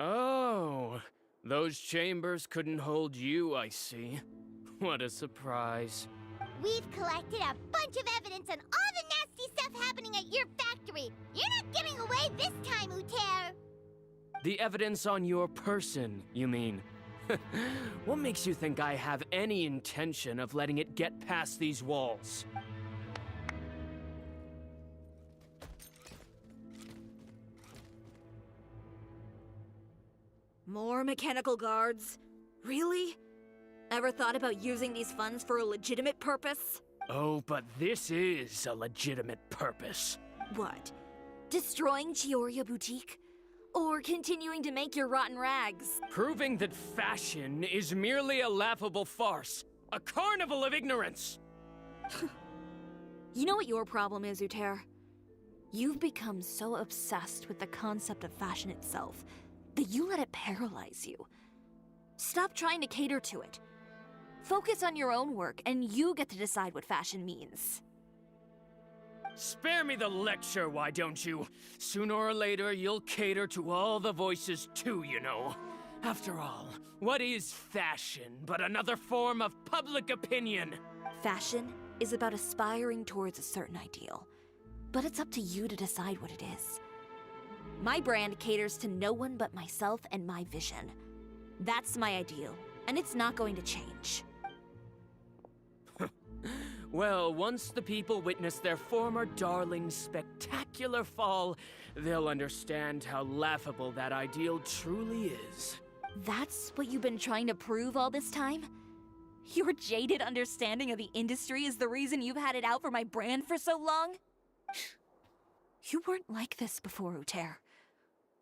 Oh, those chambers couldn't hold you, I see. What a surprise. We've collected a bunch of evidence on all the nasty stuff happening at your factory. You're not getting away this time, Uter. The evidence on your person, you mean? What makes you think I have any intention of letting it get past these walls? More mechanical guards? Really? Ever thought about using these funds for a legitimate purpose? Oh, but this is a legitimate purpose. What? Destroying Chiori Boutique? Or continuing to make your rotten rags? Proving that fashion is merely a laughable farce. A carnival of ignorance! You know what your problem is, Uter? You've become so obsessed with the concept of fashion itself that you let it paralyze you. Stop trying to cater to it. Focus on your own work, and you get to decide what fashion means. Spare me the lecture, why don't you? Sooner or later, you'll cater to all the voices too, you know. After all, what is fashion but another form of public opinion? Fashion is about aspiring towards a certain ideal, but it's up to you to decide what it is. My brand caters to no one but myself and my vision. That's my ideal, and it's not going to change. Well, once the people witness their former darling's spectacular fall, they'll understand how laughable that ideal truly is. That's what you've been trying to prove all this time? Your jaded understanding of the industry is the reason you've had it out for my brand for so long? You weren't like this before, Uter.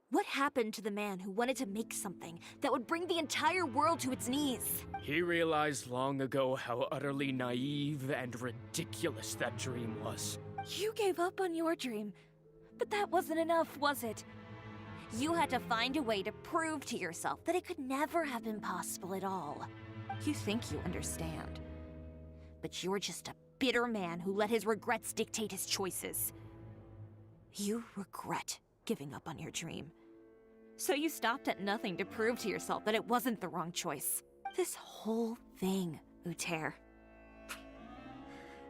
What happened to the man who wanted to make something that would bring the entire world to its knees? He realized long ago how utterly naive and ridiculous that dream was. You gave up on your dream, but that wasn't enough, was it? You had to find a way to prove to yourself that it could never have been possible at all. You think you understand, but you're just a bitter man who let his regrets dictate his choices. You regret giving up on your dream. So you stopped at nothing to prove to yourself that it wasn't the wrong choice. This whole thing, Uter.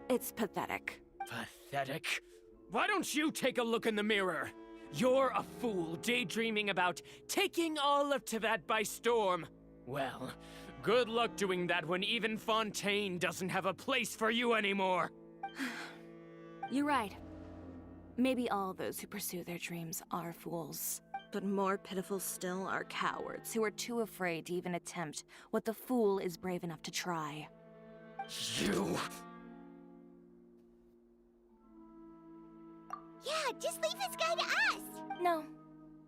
It's pathetic. Pathetic? Why don't you take a look in the mirror? You're a fool daydreaming about taking all of Tibet by storm. Well, good luck doing that when even Fontaine doesn't have a place for you anymore. You're right. Maybe all those who pursue their dreams are fools. But more pitiful still are cowards who are too afraid to even attempt what the fool is brave enough to try. You... Yeah, just leave this guy to us! No,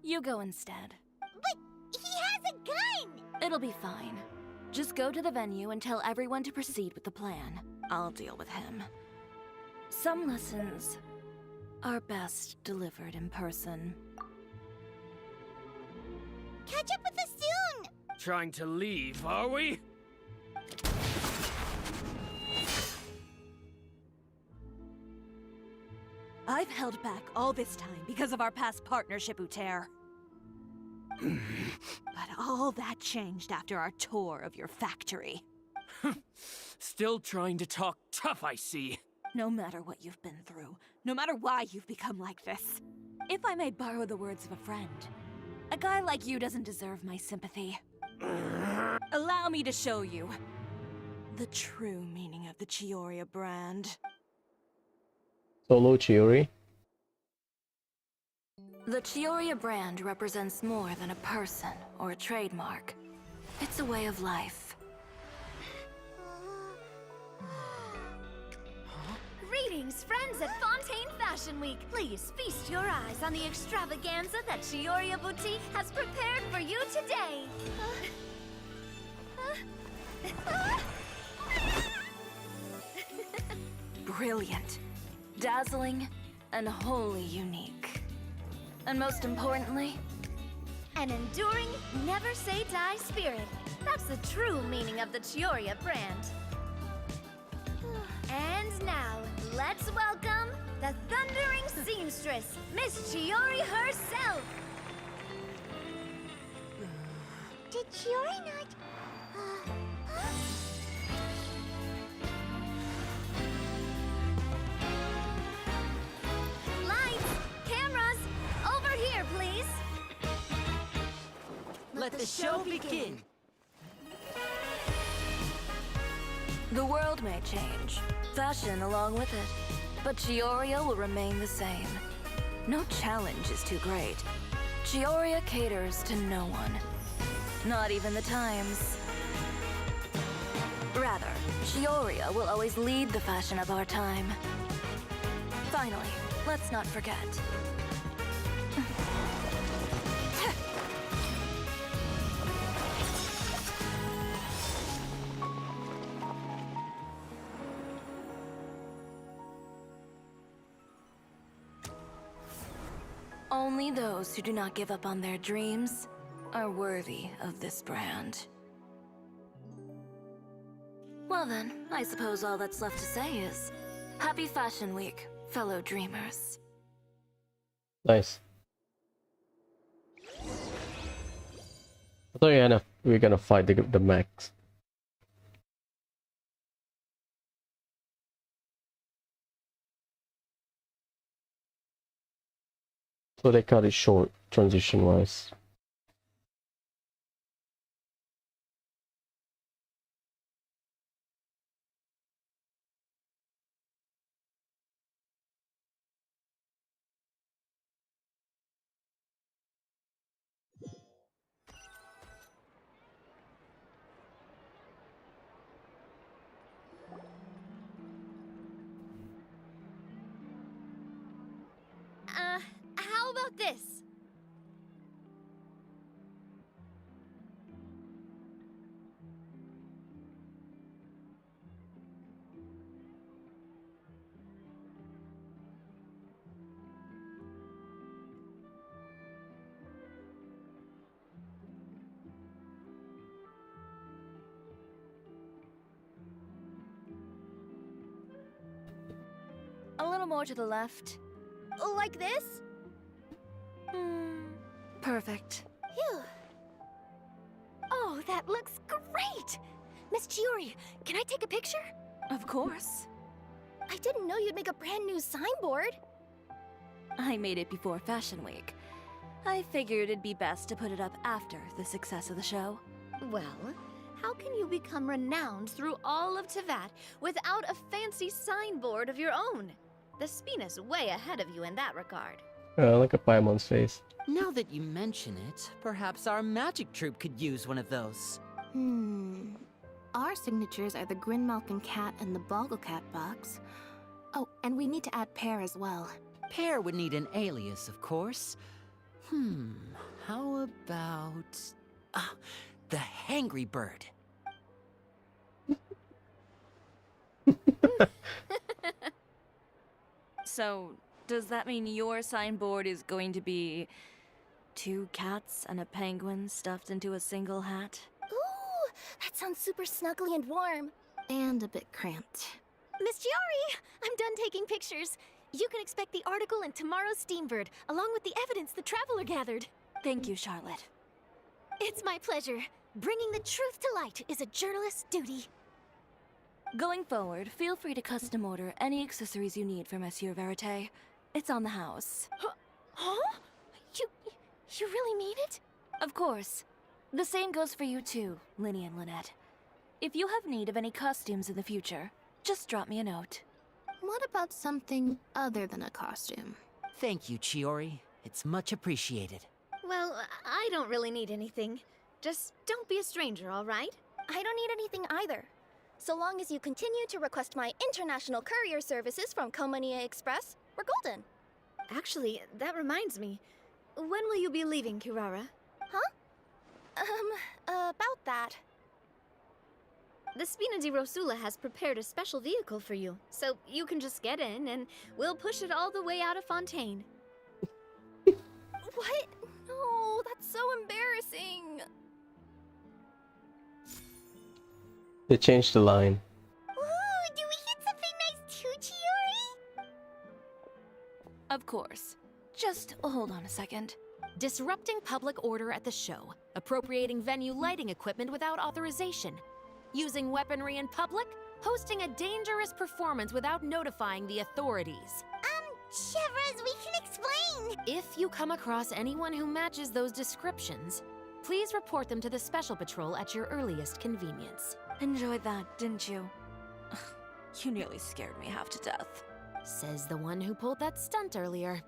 you go instead. But he has a gun! It'll be fine. Just go to the venue and tell everyone to proceed with the plan. I'll deal with him. Some lessons are best delivered in person. Catch up with us soon! Trying to leave, are we? I've held back all this time because of our past partnership, Uter. But all that changed after our tour of your factory. Still trying to talk tough, I see. No matter what you've been through, no matter why you've become like this, if I may borrow the words of a friend, a guy like you doesn't deserve my sympathy. Allow me to show you the true meaning of the Chiori brand. Solo Chiori. The Chiori brand represents more than a person or a trademark. It's a way of life. Greetings, friends at Fontaine Fashion Week. Please feast your eyes on the extravaganza that Cisoria Boutique has prepared for you today. Brilliant, dazzling, and wholly unique. And most importantly, an enduring, never-say-die spirit. That's the true meaning of the Chiori brand. And now, let's welcome the thundering seamstress, Miss Chiori herself! Did Chiori not... Lights! Cameras! Over here, please! Let the show begin! the world may change, fashion along with it, but Chioria will remain the same. No challenge is too great. Chioria caters to no one. Not even the times. Rather, Chioria will always lead the fashion of our time. Finally, let's not forget. Only those who do not give up on their dreams are worthy of this brand. Well then, I suppose all that's left to say is, Happy Fashion Week, fellow dreamers. Nice. I thought we were gonna fight the mechs. So they cut it short, transition-wise. How about this? A little more to the left. Like this? Perfect. Phew. Oh, that looks great! Miss Chiori, can I take a picture? Of course. I didn't know you'd make a brand new signboard. I made it before Fashion Week. I figured it'd be best to put it up after the success of the show. Well, how can you become renowned through all of Tevat without a fancy signboard of your own? The Spina's way ahead of you in that regard. Like a Paimon's face. Now that you mention it, perhaps our magic troupe could use one of those. Our signatures are the Grinmalkin cat and the Bogglecat box. Oh, and we need to add Pear as well. Pear would need an alias, of course. How about... the Hangry Bird. So, does that mean your signboard is going to be 2 cats and a penguin stuffed into a single hat? Ooh, that sounds super snuggly and warm. And a bit cramped. Miss Chiori, I'm done taking pictures. You can expect the article in tomorrow's Steambird, along with the evidence the Traveler gathered. Thank you, Charlotte. It's my pleasure. Bringing the truth to light is a journalist's duty. Going forward, feel free to custom order any accessories you need for Monsieur Verite. It's on the house. Huh? You really mean it? Of course. The same goes for you too, Linny and Lynette. If you have need of any costumes in the future, just drop me a note. What about something other than a costume? Thank you, Chiori. It's much appreciated. Well, I don't really need anything. Just don't be a stranger, all right? I don't need anything either. So long as you continue to request my international courier services from Komania Express, we're golden. Actually, that reminds me. When will you be leaving, Kirara? Huh? About that. The Spina di Rosula has prepared a special vehicle for you, so you can just get in and we'll push it all the way out of Fontaine. What? No, that's so embarrassing. They changed the line. Ooh, do we get something nice too, Chiori? Of course. Just hold on a second. Disrupting public order at the show. Appropriating venue lighting equipment without authorization. Using weaponry in public. Hosting a dangerous performance without notifying the authorities. Chevras, we can explain! If you come across anyone who matches those descriptions, please report them to the Special Patrol at your earliest convenience. Enjoyed that, didn't you? You nearly scared me half to death. Says the one who pulled that stunt earlier.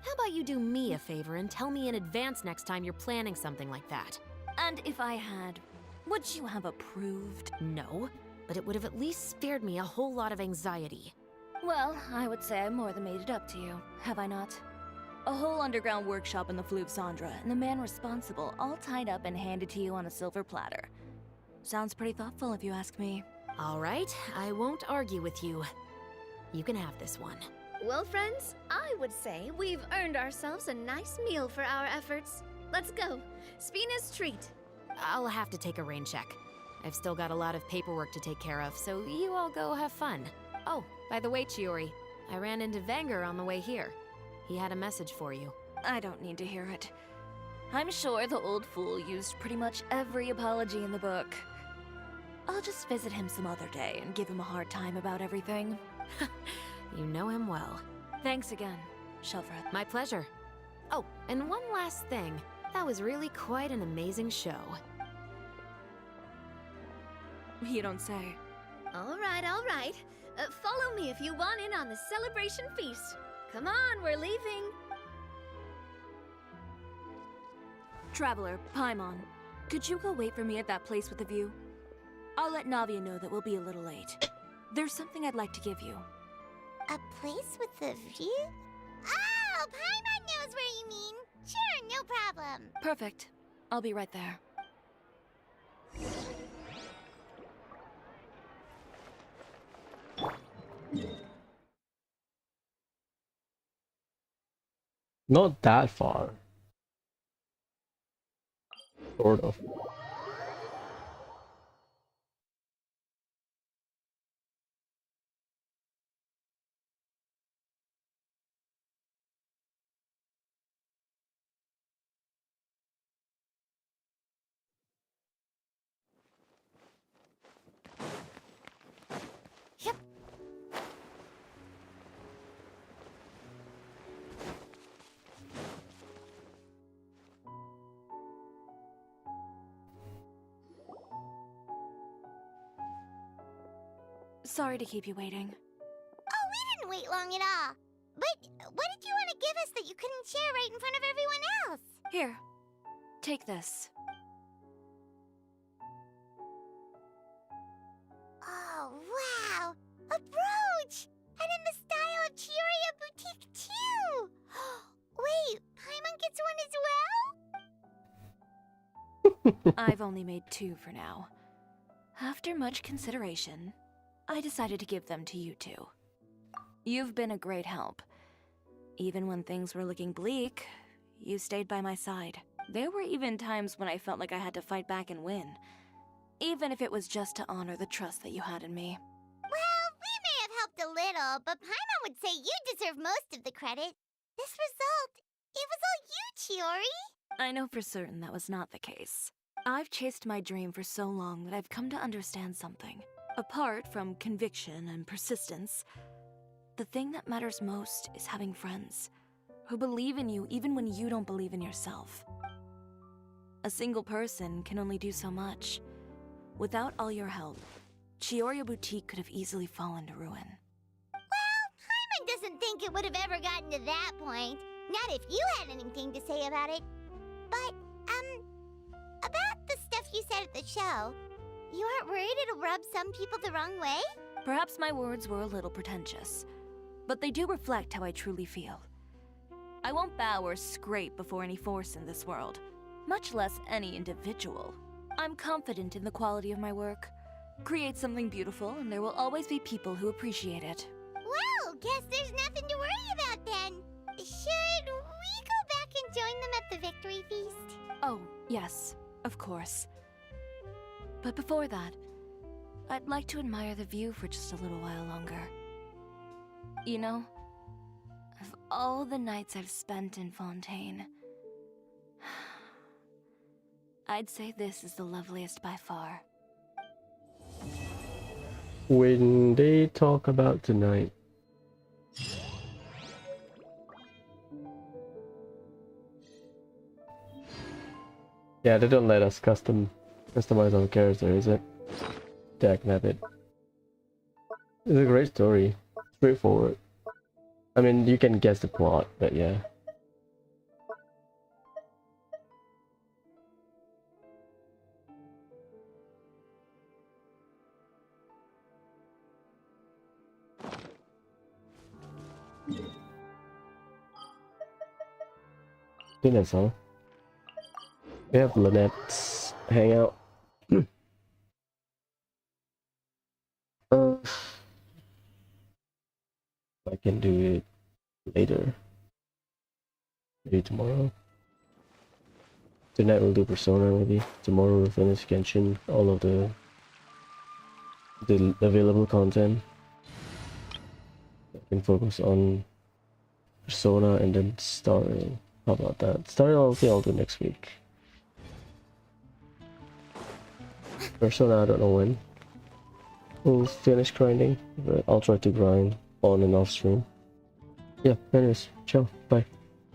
How about you do me a favor and tell me in advance next time you're planning something like that? And if I had, would you have approved? No, but it would have at least spared me a whole lot of anxiety. Well, I would say I more than made it up to you, have I not? A whole underground workshop in the Fleuve Cendre, and the man responsible all tied up and handed to you on a silver platter. Sounds pretty thoughtful if you ask me. All right, I won't argue with you. You can have this one. Well, friends, I would say we've earned ourselves a nice meal for our efforts. Let's go. Spina's treat. I'll have to take a rain check. I've still got a lot of paperwork to take care of, so you all go have fun. Oh, by the way, Chiori, I ran into Venger on the way here. He had a message for you. I don't need to hear it. I'm sure the old fool used pretty much every apology in the book. I'll just visit him some other day and give him a hard time about everything. You know him well. Thanks again, Shelfred. My pleasure. Oh, and one last thing. That was really quite an amazing show. You don't say. All right, all right. Follow me if you want in on the celebration feast. Come on, we're leaving. Traveler, Paimon, could you go wait for me at that place with the view? I'll let Navia know that we'll be a little late. There's something I'd like to give you. A place with a view? Oh, Paimon knows where you mean. Sure, no problem. Perfect. I'll be right there. Not that far. Sort of. Sorry to keep you waiting. Oh, we didn't wait long at all. But what did you want to give us that you couldn't share right in front of everyone else? Here, take this. Oh, wow! A brooch! And in the style of Chiori Boutique, too! Wait, Paimon gets one as well? I've only made 2 for now. After much consideration, I decided to give them to you two. You've been a great help. Even when things were looking bleak, you stayed by my side. There were even times when I felt like I had to fight back and win. Even if it was just to honor the trust that you had in me. Well, we may have helped a little, but Paimon would say you deserve most of the credit. This result, it was all you, Chiori. I know for certain that was not the case. I've chased my dream for so long that I've come to understand something. Apart from conviction and persistence, the thing that matters most is having friends who believe in you even when you don't believe in yourself. A single person can only do so much. Without all your help, Chiori Boutique could have easily fallen to ruin. Well, Paimon doesn't think it would have ever gotten to that point. Not if you had anything to say about it. But, about the stuff you said at the show, you aren't worried it'll rub some people the wrong way? Perhaps my words were a little pretentious, but they do reflect how I truly feel. I won't bow or scrape before any force in this world, much less any individual. I'm confident in the quality of my work. Create something beautiful, and there will always be people who appreciate it. Well, guess there's nothing to worry about then. Should we go back and join them at the victory feast? Oh, yes, of course. But before that, I'd like to admire the view for just a little while longer. You know, of all the nights I've spent in Fontaine, I'd say this is the loveliest by far. When they talk about tonight, yeah, they don't let us customize our character, is it? Dagnabbit. It's a great story. Straightforward. I mean, you can guess the plot, but yeah. I think that's all. We have Lynette's hangout. I can do it later. Maybe tomorrow. Tonight we'll do Persona maybe. Tomorrow we'll finish Genshin, all of the available content. I can focus on Persona and then Starry. How about that? Starry I'll do next week. Persona I don't know when. We'll finish grinding, but I'll try to grind on and off stream. Yeah, anyways, ciao, bye.